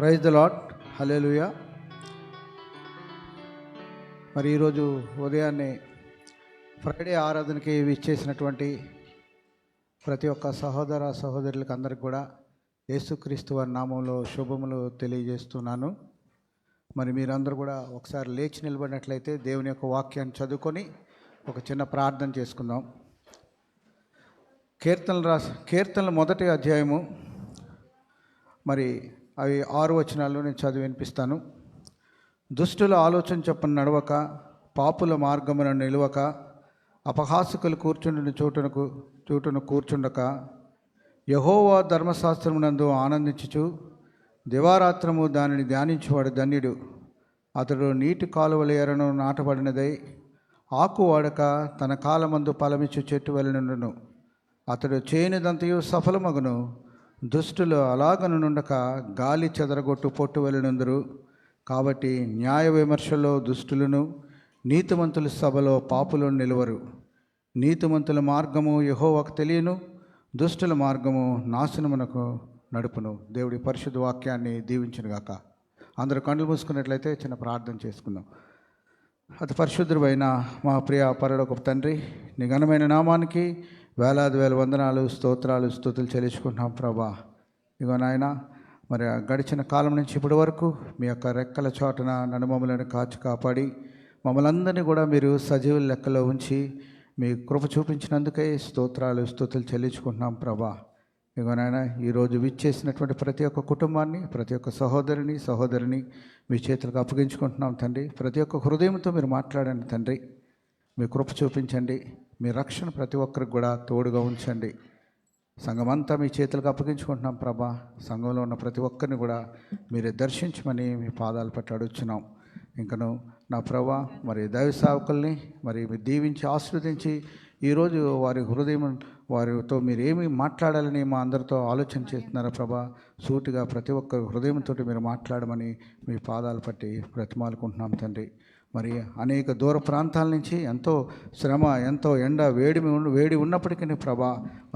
Praise the lord, హల్లెలూయా. మరి ఈరోజు ఉదయాన్నే ఫ్రైడే ఆరాధనకి విచ్చేసినటువంటి ప్రతి ఒక్క సహోదర సహోదరులకు అందరికి కూడా యేసుక్రీస్తు వారి నామంలో శుభములు తెలియజేస్తున్నాను. మరి మీరందరూ కూడా ఒకసారి లేచి నిలబడినట్లయితే దేవుని యొక్క వాక్యాన్ని చదువుకొని ఒక చిన్న ప్రార్థన చేసుకుందాం. కీర్తనలు మొదటి అధ్యాయము, మరి అవి 6 వచనాల్లో నేను చదివి వినిపిస్తాను. దుష్టుల ఆలోచన చొప్పున నడవక, పాపుల మార్గమున నిలవక, అపహాసకులు కూర్చుండిన చోటును కూర్చుండక, యెహోవా ధర్మశాస్త్రమునందు ఆనందించుచు దివారాత్రము దానిని ధ్యానించువాడు ధన్యుడు. అతడు నీటి కాలువల ఎరను నాటబడినదై ఆకు వాడక తన కాలమందు ఫలమిచ్చు చెట్టు వలెనుండును. అతడు చేయనిదంతయు సఫలమగును. దుష్టులు అలాగనుండక గాలి చెదరగొట్టు పొట్టు వలెనుందురు. కాబట్టి న్యాయ విమర్శలో దుష్టులను, నీతిమంతుల సభలో పాపులను నిలువరు. నీతిమంతుల మార్గము యెహోవాకు తెలియను, దుష్టుల మార్గము నాశనమునకు నడుపును. దేవుడి పరిశుద్ధ వాక్యాన్ని దీవించునుగాక. అందరూ కళ్ళు మూసుకున్నట్లయితే చిన్న ప్రార్థన చేసుకుందాం. అతి పరిశుద్ధుడైన మా ప్రియ పరలోకపు తండ్రి, నీ ఘనమైన నామానికి వేలాది వేల వందనాలు, స్తోత్రాలు, స్తుతులు చెల్లించుకుంటున్నాం ప్రభా. ఇగో నాయన, మరి గడిచిన కాలం నుంచి ఇప్పటి వరకు మీ యొక్క రెక్కల చోటన నన్ను మమ్మల్ని కాచి కాపాడి మమ్మల్ని అందరినీ కూడా మీరు సజీవుల లెక్కలో ఉంచి మీ కృప చూపించినందుకే స్తోత్రాలు, స్తుతులు చెల్లించుకుంటున్నాం ప్రభా. ఇగో నాయన, ఈరోజు విచ్చేసినటువంటి ప్రతి ఒక్క కుటుంబాన్ని, ప్రతి ఒక్క సహోదరిని మీ చేతులకు అప్పగించుకుంటున్నాం తండ్రి. ప్రతి ఒక్క హృదయంతో మీరు మాట్లాడండి తండ్రి. మీ కృప చూపించండి. మీ రక్షణ ప్రతి ఒక్కరికి కూడా తోడుగా ఉంచండి. సంఘమంతా మీ చేతులకు అప్పగించుకుంటున్నాం ప్రభా. సంఘంలో ఉన్న ప్రతి ఒక్కరిని కూడా మీరే దర్శించమని మీ పాదాలు పట్టి అడుగుతున్నాం. ఇంకను నా ప్రభా, మరి దైవ సేవకుల్ని మరి మీరు దీవించి ఆశీర్వదించి ఈరోజు వారి హృదయం, వారితో మీరు ఏమి మాట్లాడాలని మా అందరితో ఆలోచన చేస్తున్నారా ప్రభా. సూటిగా ప్రతి ఒక్క హృదయంతో మీరు మాట్లాడమని మీ పాదాలు పట్టి బ్రతిమాలుకుంటున్నాం తండ్రి. మరి అనేక దూర ప్రాంతాల నుంచి ఎంతో శ్రమ, ఎంతో ఎండ, వేడి ఉన్నప్పటికీ ప్రభా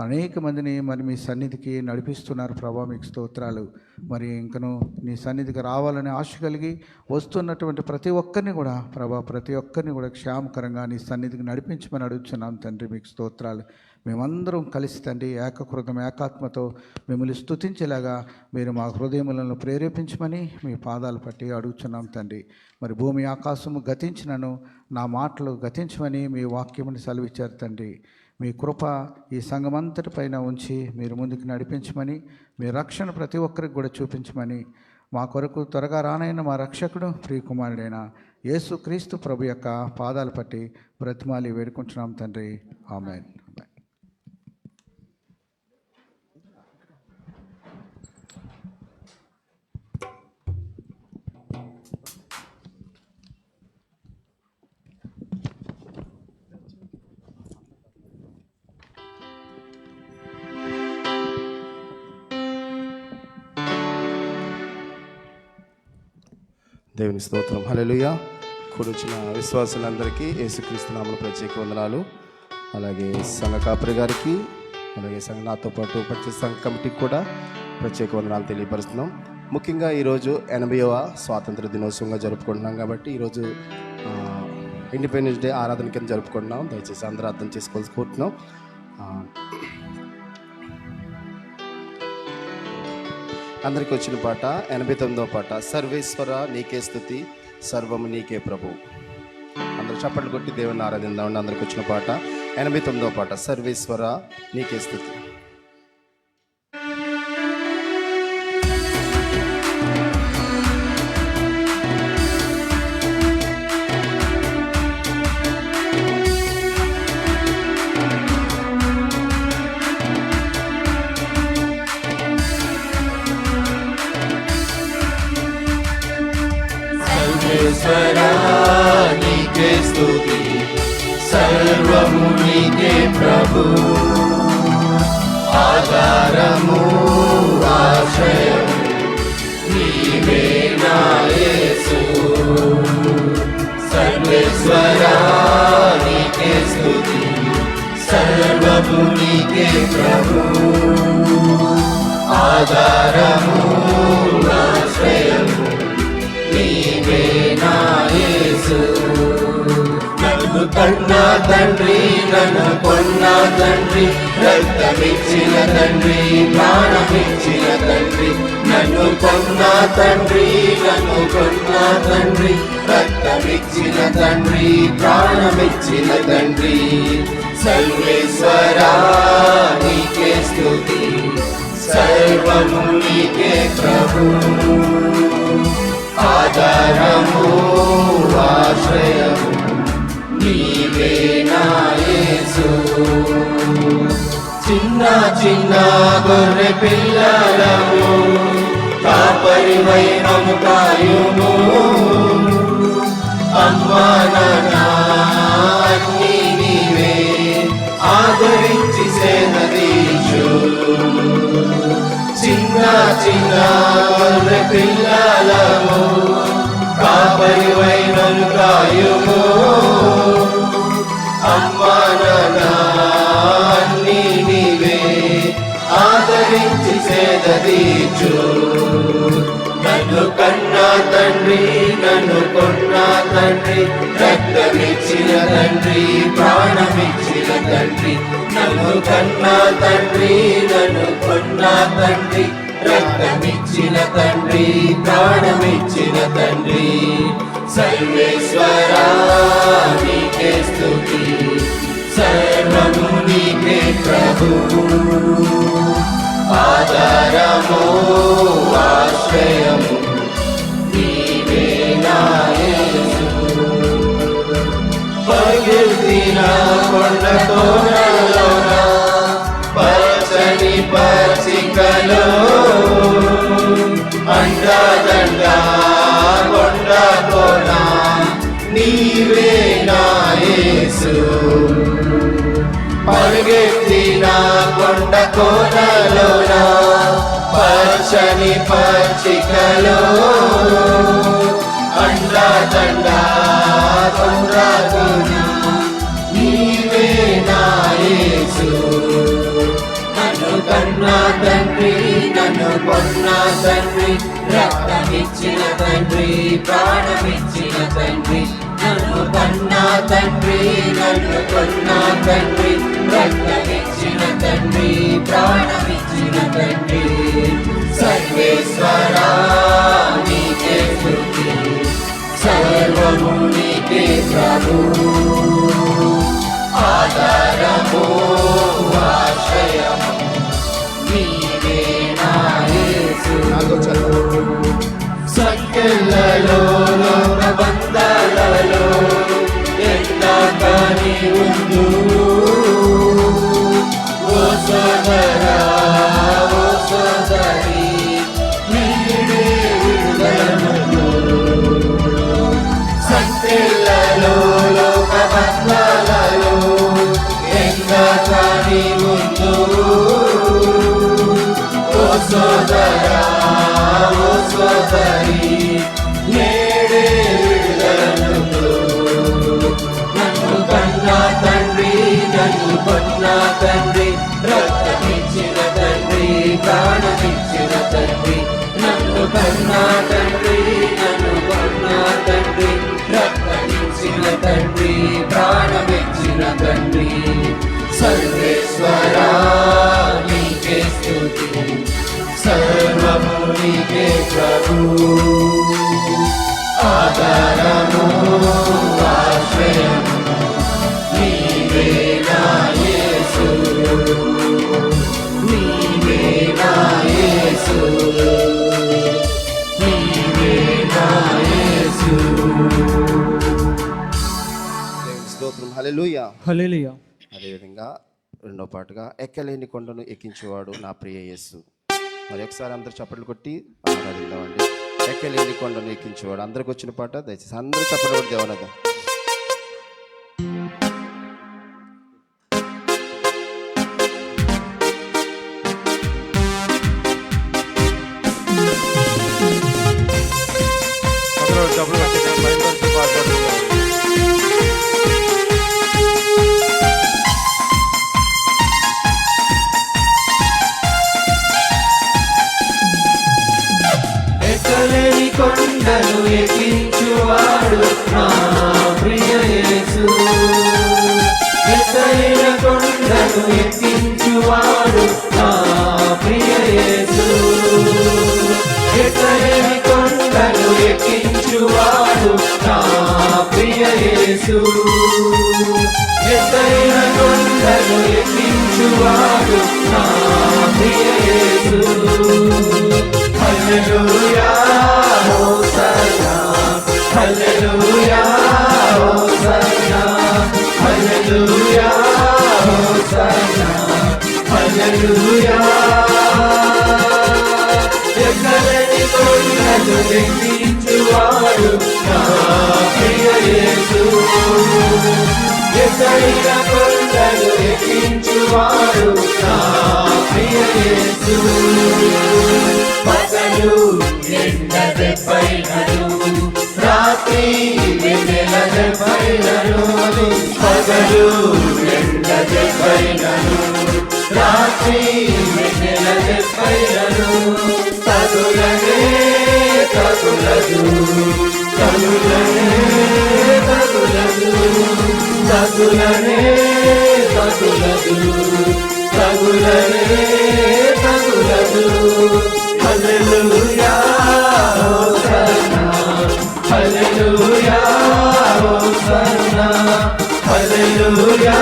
అనేక మందిని మరి మీ సన్నిధికి నడిపిస్తున్నారు ప్రభా. మీకు స్తోత్రాలు. మరి ఇంకను నీ సన్నిధికి రావాలని ఆశ కలిగి వస్తున్నటువంటి ప్రతి ఒక్కరిని కూడా ప్రభా, ప్రతి ఒక్కరిని కూడా క్షేమకరంగా నీ సన్నిధికి నడిపించమని అడుగుతున్నాం తండ్రి. మీకు స్తోత్రాలు. మేమందరం కలిసి తండ్రి ఏకకృతం ఏకాత్మతో మిమ్మల్ని స్తుతించేలాగా మీరు మా హృదయములను ప్రేరేపించమని మీ పాదాలు పట్టి అడుగుతున్నాం తండ్రి. మరి భూమి ఆకాశము గతించినను నా మాటలు గతించమని మీ వాక్యముని సెలవిచ్చారు తండ్రి. మీ కృప ఈ సంఘమంతటి పైన ఉంచి మీరు ముందుకు నడిపించమని, మీ రక్షణ ప్రతి ఒక్కరికి కూడా చూపించమని, మా కొరకు త్వరగా రానైన మా రక్షకుడు ప్రియకుమారుడైన యేసుక్రీస్తు ప్రభు యొక్క పాదాలు పట్టి బ్రతిమాలి వేడుకుంటున్నాం తండ్రి. ఆమేన్. దేవుని స్తోత్రం, హల్లెలూయా. కూడొచ్చిన విశ్వాసులందరికీ యేసుక్రీస్తు నామములో ప్రత్యేక వందనాలు. అలాగే సంఘ కాపరి గారికి, అలాగే నాతో పాటు ప్రత్యేక సంఘ కమిటీకి కూడా ప్రత్యేక వందనాలు తెలియపరుస్తున్నాం. ముఖ్యంగా ఈరోజు 80వ స్వాతంత్ర దినోత్సవంగా జరుపుకుంటున్నాం కాబట్టి ఈరోజు ఇండిపెండెన్స్ డే ఆరాధన కింద జరుపుకుంటున్నాం. దయచేసి అందరూ అర్థం చేసుకోవాల్సి కోరుతున్నాం. అందరికి వచ్చిన పాట 89వ పాట, సర్వేశ్వర నీకే స్తుతి, సర్వము నీకే ప్రభు. అందరూ చప్పట్లు కొట్టి దేవుని ఆరాధిద్దామండి. అందరికి వచ్చిన పాట 89వ పాట, సర్వేశ్వర నీకే స్తుతి. సర్వేశ్వరా నీకే స్తుతి, సర్వము నీకే ప్రభు. ఆధారము ఆశ్రయము నీవే నా యేసు. సర్వేశ్వరా నీకే స్తుతి, సర్వము నీకే ప్రభు. ఆధారము ఆశ్రయము కన్నా తండ్రి, నన్ను కొన్నా తండ్రి, రక్తమిచ్చిన తండ్రి, ప్రాణమిచ్చిన తండ్రి. నన్ను కొన్నా తండ్రి, నన్ను కొన్నా తండ్రి, రక్తమిచ్చిన తండ్రి, ప్రాణమిచ్చిన తండ్రి. సర్వేశ్వరా నీకే స్తుతి, సర్వము నీకే ప్రభు. ఆధారము ఆశ్రయము నీవే నా యేసు. చిన్న చిన్న గొర్రె పిల్లలము కాపరివై మము కాయుము. అమ్మా నాన్న అన్నీ నీవే ఆదరించి సేదీషు. చిన్న చిన్న గొర్రె పిల్లలము కాపరివై మము కాయుము. అమ్మా నాన్న అన్నీ నీవే ఆదరించి సేదీచు. నన్ను కన్నా తండ్రి, నన్ను కొన్నా తండ్రి, రక్తమిచ్చిన తండ్రి, ప్రాణమిచ్చిన తండ్రి. నన్ను కన్నా తండ్రి, నన్ను కొన్నా తండ్రి, రక్తమిచ్చిన తండ్రి, ప్రాణమిచ్చిన తండ్రి. సర్వేశ్వరా నీకే స్తుతి, సర్వము నీకే ప్రభు. ఆధారము ఆశ్రయము నీవే నా యేసు. పగిలిన కొండ కోనలోన పచ్చని పచ్చికలో అండదండ కొండ కోన నీవే నా యేసు. పరిగెత్తిన కొండ కోనలోన పచ్చని పచ్చికలో అండదండ కొండ కోన నీవే నా యేసు. నన్ను కన్నా తండ్రి, నన్ను కొన్నా తండ్రి, రక్తమిచ్చిన తండ్రి, ప్రాణమిచ్చిన తండ్రి. నన్ను కన్నా తండ్రి, నన్ను కొన్నా తండ్రి, రక్తమిచ్చిన తండ్రి, ప్రాణమిచ్చిన తండ్రి. సర్వేశ్వరా నీకే స్తుతి, సర్వము నీకే ప్రభు. ఆధారము ఆశ్రయము నీవే నా యేసు. సంఖ్యలలో లోక బంధాలలో ఎందాకని ఉందు. ఓ సోదరా ఓ సోదరి నీడే విడుదలను. సంఖ్యలలో లోక బంధాలలో ఎందాకని ఉందు. ఓ సోదరా ఓ సోదరి నేడే విడుదలను. నన్ను కన్నా తండ్రి, నన్ను కొన్నా తండ్రి, రక్తమిచ్చిన తండ్రి, ప్రాణమిచ్చిన తండ్రి. నన్ను కన్నా తండ్రి, నన్ను కొన్నా తండ్రి, రక్తమిచ్చిన తండ్రి, ప్రాణమిచ్చిన తండ్రి. సర్వేశ్వరా నీకే స్తుతి, సర్వము నీకే ప్రభు. ఆధారము ఆశ్రయము నీవే నా యేసు. నీవే నా యేసు, నీవే నా యేసు. దేవుని స్తోత్రం. హల్లెలూయా. హల్లెలూయా. అదేవిధంగా రెండో పాటగా ఎక్కలేని కొండను ఎక్కించేవాడు నా ప్రియ యేసు. మరి ఒకసారి అందరూ చప్పట్లు కొట్టి ఆరాధిద్దామండి. ఎక్కలేని కొండను ఎక్కించేవాడు. అందరికి వచ్చిన పాట, దయచేసి అందరూ చప్పట్లు కొట్టి దేవనగా. ఎక్కలేని కొండను ఎక్కించువాడు నా ఎత్తైన కొండను ఎక్కించువాడు నా ప్రియ యేసు. ఎత్తైన కొండను ఎక్కించువాడు నా ప్రియ యేసు. ఎత్తైన కొండను ఎక్కించువాడు నా ప్రియ యేసు. హల్లెలూయా హోసన్నా, హల్లెలూయా హోసన్నా, హల్లెలూయా హోసన్నా, హల్లెలూయా. ఎక్కలేని కొండను ఎక్కించువాడు నా ప్రియ యేసు. ఎత్తైన కొండను ఎక్కించువాడు నా ప్రియ యేసు. పగలు ఎండ దెబ్బైనను, రాత్రి వెన్నెల దెబ్బైనను. పగలు ఎండ దెబ్బైనను, రాత్రి వెన్నెల దెబ్బైనను. తగులనే తగులదు, తగులనే తగులదు, తగులనే తగులదు, తగులనే తగులదు. హల్లెలూయా హోసన్నా, హల్లెలూయా హోసన్నా, హల్లెలూయా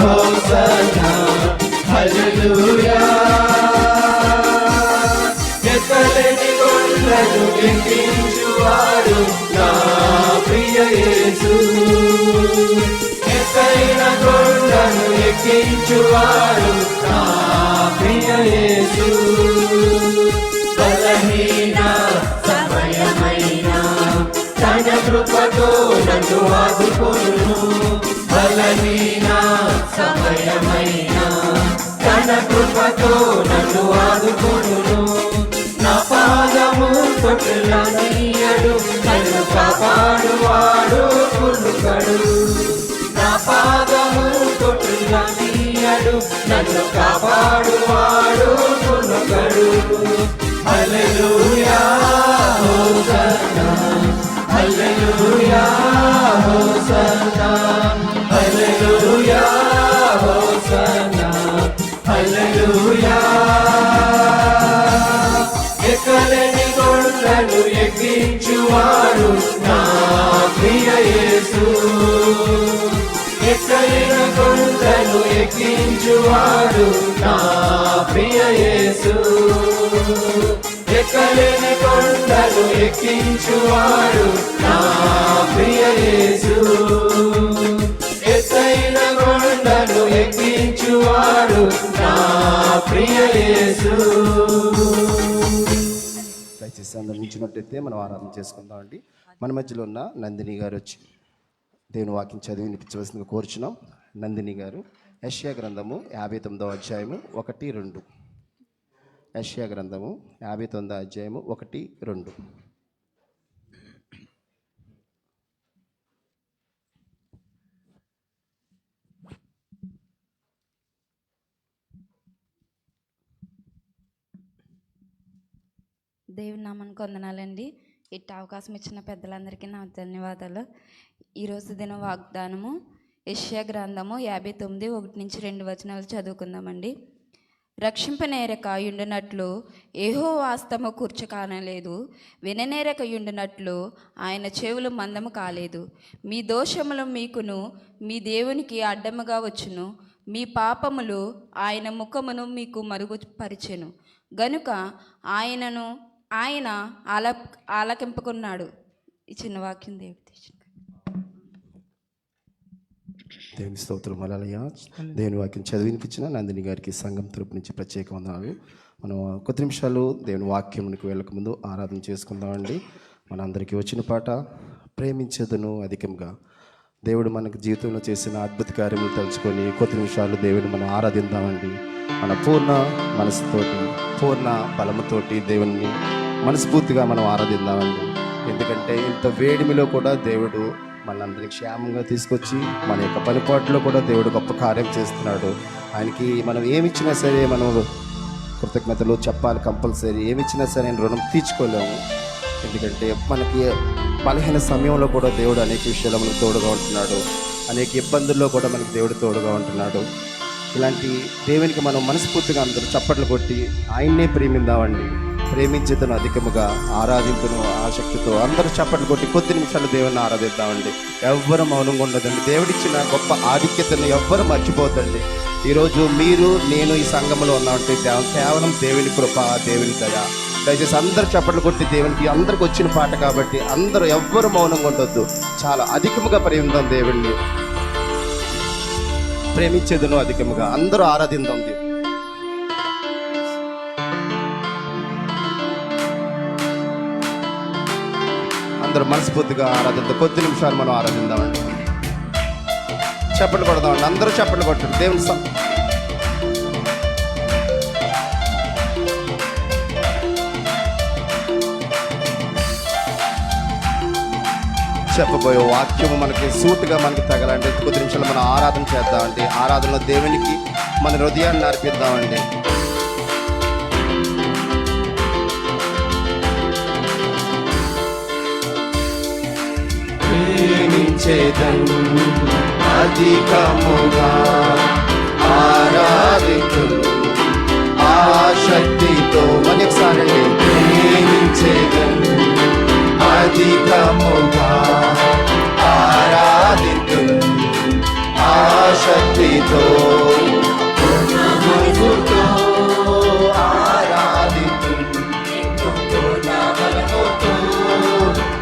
హోసన్నా, హల్లెలూయా. ఎక్కలేని కొండను ఎక్కించువాడు నా ప్రియ యేసు. ఎత్తైన కొండను ఎక్కించువాడు నా ప్రియ యేసు. బలహీన సమయమైన తన కృపతో నన్ను ఆదుకొనును. బలహీన సమయమైన తన కృపతో నన్ను ఆదుకొనును. నా పాదము తొట్టిల్లనీయడు, నన్ను కాపాడువాడు కులుకడు. నా పాదము తొట్టిల్లనీయడు, నన్ను కాపాడువాడు కులుకడు. హల్లెలూయా హోసన్నా, హల్లెలూయా హోసన్నా, హల్లెలూయా హోసన్నా, హల్లెలూయా. ఎక్కలేని కొండను ఎక్కించువాడు నా ప్రియ యేసు. ఎక్కలేని కొండను ఎక్కించువాడు నా ప్రియ యేసు. ఎక్కలేని కొండను ఎక్కించువాడు నా ప్రియ యేసు. ఎత్తైన కొండను ఎక్కించువాడు నా ప్రియ యేసు. దయచేసి అందరూ నిలిచినట్టయితే మనం ఆరాధన చేసుకుందామండి. మన మధ్యలో ఉన్న నందిని గారు వచ్చి దేవుని వాక్యం చదివి వినిపించవలసిందిగా కోరుచున్నాం. నందిని గారు యెషయా గ్రంథము 59వ అధ్యాయము 1-2. యెషయా గ్రంథము 59వ అధ్యాయము 1-2. దేవుని నామానికి వందనాలండి. ఇట్ట అవకాశం ఇచ్చిన పెద్దలందరికీ నా ధన్యవాదాలు. ఈరోజు దిన వాగ్దానము యెషయా గ్రంథము 59 1-2 చదువుకుందామండి. రక్షింపనేరక యుండునట్లు యెహోవా హస్తము కూర్చ కానలేదు, విననేరక యుండునట్లు ఆయన చెవులు మందము కాలేదు. మీ దోషములు మీకును మీ దేవునికి అడ్డముగా వచ్చును, మీ పాపములు ఆయన ముఖమును మీకు మరుగుపరిచెను గనుక ఆయన ఆలకింపుకున్నాడు. ఈ చిన్న వాక్యం దేవుని స్తోత్రం. హల్లెలూయా. దేవుని వాక్యం చదివి వినిపించిన నందిని గారికి సంఘం తరపు నుంచి ప్రత్యేక వందనాలు. మనం కొద్ది నిమిషాలు దేవుని వాక్యంకి వెళ్ళక ముందు ఆరాధన చేసుకుందామండి. మనందరికీ వచ్చిన పాట ప్రేమించేదను అధికంగా. దేవుడు మనకు జీవితంలో చేసిన అద్భుత కార్యములు తలుచుకొని కొద్ది నిమిషాలు దేవుని మనం ఆరాధిద్దామండి. మన పూర్ణ మనసుతోటి పూర్ణ బలముతోటి దేవుని మనస్ఫూర్తిగా మనం ఆరాధిద్దామండి. ఎందుకంటే ఇంత వేడిమిలో కూడా దేవుడు మనందరినీ క్షేమంగా తీసుకొచ్చి మన యొక్క పనిపాట్లో కూడా దేవుడు గొప్ప కార్యం చేస్తున్నాడు. ఆయనకి మనం ఏమిచ్చినా సరే మనం కృతజ్ఞతలు చెప్పాలి. కంపల్సరీ ఏమిచ్చినా సరే రుణం తీర్చుకోలేము. ఎందుకంటే మనకి బలహీన సమయంలో కూడా దేవుడు అనేక విషయాలు మనకు తోడుగా ఉంటున్నాడు. అనేక ఇబ్బందుల్లో కూడా మనకి దేవుడు తోడుగా ఉంటున్నాడు. ఇలాంటి దేవునికి మనం మనస్ఫూర్తిగా అందరూ చప్పట్లు కొట్టి ఆయన్నే ప్రేమిందామండి. ప్రేమించేతను అధికముగా ఆరాధించును ఆసక్తితో అందరూ చప్పట్లు కొట్టి కొద్ది నిమిషాలు దేవుని ఆరాధిద్దామండి. ఎవ్వరు మౌనంగా ఉండదండి. దేవుడిచ్చిన గొప్ప ఆధిక్యతను ఎవ్వరు మర్చిపోద్దండి. ఈరోజు మీరు నేను ఈ సంఘంలో ఉన్నామంటే కేవలం దేవుని కృప, దేవుని దయ. దయచేసి అందరూ చప్పట్లు కొట్టి దేవునికి అందరికి వచ్చిన పాట కాబట్టి అందరూ ఎవ్వరు మౌనంగా ఉండొద్దు. చాలా అధికముగా ప్రేమిద్దాం దేవుణ్ణి, ప్రేమించేదను అధికముగా అందరూ ఆరాధిద్దాం. అందరూ మనస్ఫూర్తిగా ఆరాధిద్దాం. కొద్ది నిమిషాలు మనం ఆరాధిద్దామండి. చప్పట్లు కొడదామండి. అందరూ చప్పట్లు కొట్టండి. దేవుని చెప్పబోయే వాక్యము మనకి సూటుగా మనకి తగలండి. కొద్ది నిమిషాలు మనం ఆరాధన చేద్దామండి. ఆరాధనలో దేవునికి మన హృదయాన్ని అర్పిద్దామండి. ప్రేమించేదను అధికముగా ఆరాధించును ఆసక్తితో. ఒకసారి ప్రేమించేదను అధికముగా ఆరాధించును ఆసక్తితో. మనసుతో ఆరాధించును పూర్ణ బలముతో.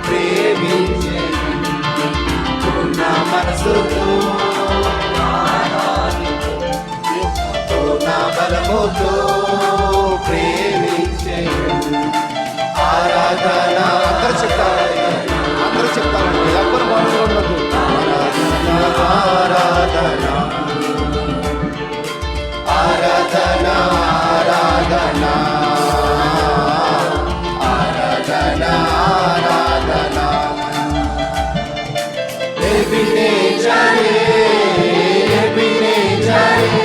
ప్రేమించేదను పూర్ణ మనసుతో ఆరాధించును పూర్ణ బలముతో. ప్రేమించేదను ఆరాధన. అందరూ చెప్తారండి. ఎవరు మౌనంగా ఉండదు. ఆరాధన ఆరాధన ఆరాధన ఆరాధన ఆరాధన. ఎబినేజరే ఎబినేజరే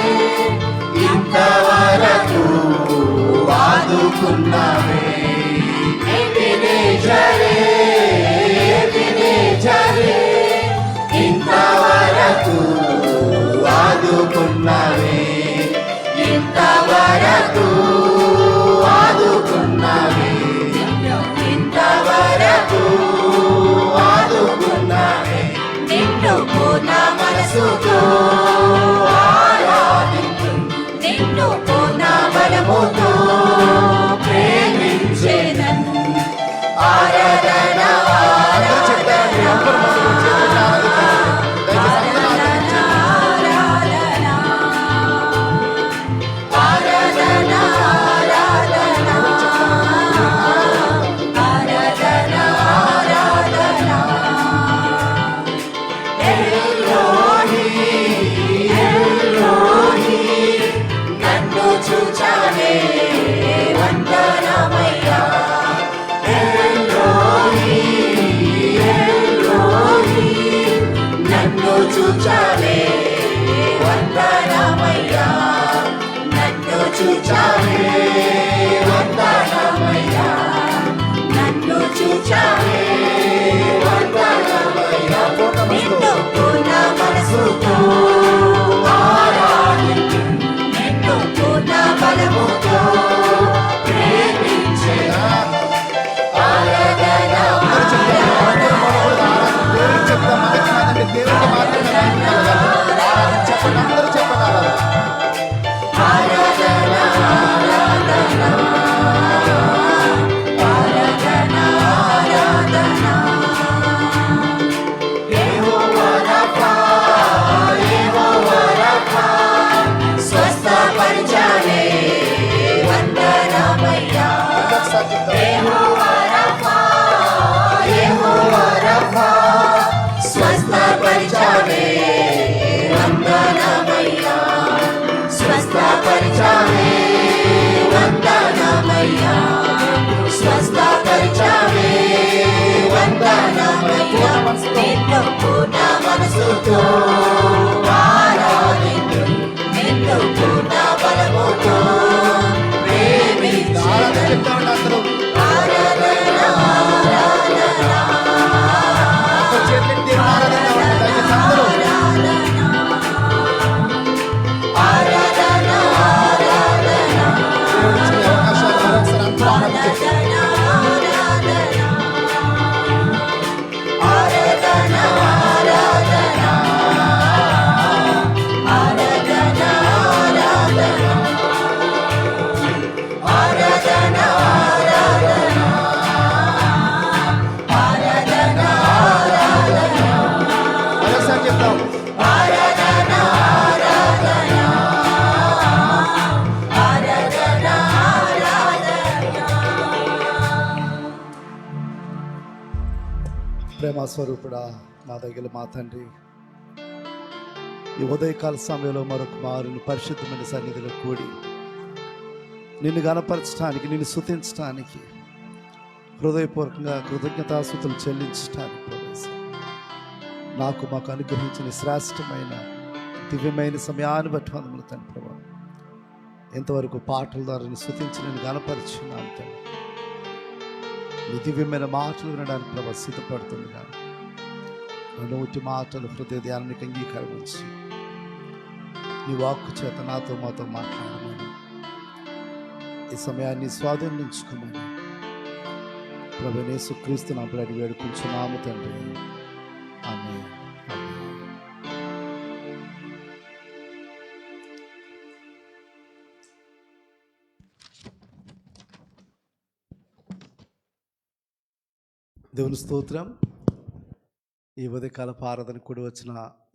ఇంతవరకు ఆదుకున్నావే. ఎబినేజరే ఎబినేజరే ఇంతవరకు ఆదుకున్నావే. ఇంతవరకు ఆదుకున్నావే. ఇంతవరకు ఆదుకున్నావే. నిన్ను పూర్ణ మనసుతో ఆరాధించు. నిన్ను పూర్ణ బలముతో ప్రేమించేదను. ఆరాధన చూచావే వందనమయ్యా. నన్ను చూచావే వందనమయ్యా. నన్ను చూచావే వందనమయ్యా. నిన్ను పూర్ణ మనసుతో ఆరాధించు. నిన్ను పూర్ణ బలముతో ప్రేమించేదా. ఆరాధన Yehova Rafa, Yehova ప్రేమ స్వరూపుడా, మా దగ్గర మా తండ్రి, ఈ ఉదయకాల సమయంలో మరొక మారుని పరిశుద్ధమైన సన్నిధిలో కూడి నిన్ను గణపరచడానికి, నిన్ను స్తుతించడానికి, హృదయపూర్వకంగా కృతజ్ఞతాస్తుతులు చెల్లించడానికి మాకు అనుగ్రహించిన శ్రేష్టమైన దివ్యమైన సమయాన్ని బట్టి వందములు తండ్రి ప్రభా. ఎంతవరకు పాటల ద్వారా నేను స్తుతించి నేను గణపరిచున్నాను తండ్రి. నీ దివ్యమైన మాటలు వినడానికి ప్రభా సిద్ధపడుతుంది కానీ నోటి మాటలు హృదయ ధ్యానానికి అంగీకరించి నీ వాక్కు చేత నాతో మాతో మాట్లాడమని, ఈ సమయాన్ని స్వాధీనించుకోమని ప్రభు యేసుక్రీస్తు నామములో అడిగి వేడుకుంటున్నాము తండ్రి. ఆమేన్. దేవుని స్తోత్రం. ఈ ఉదయకాల ఆరాధన కూడి వచ్చిన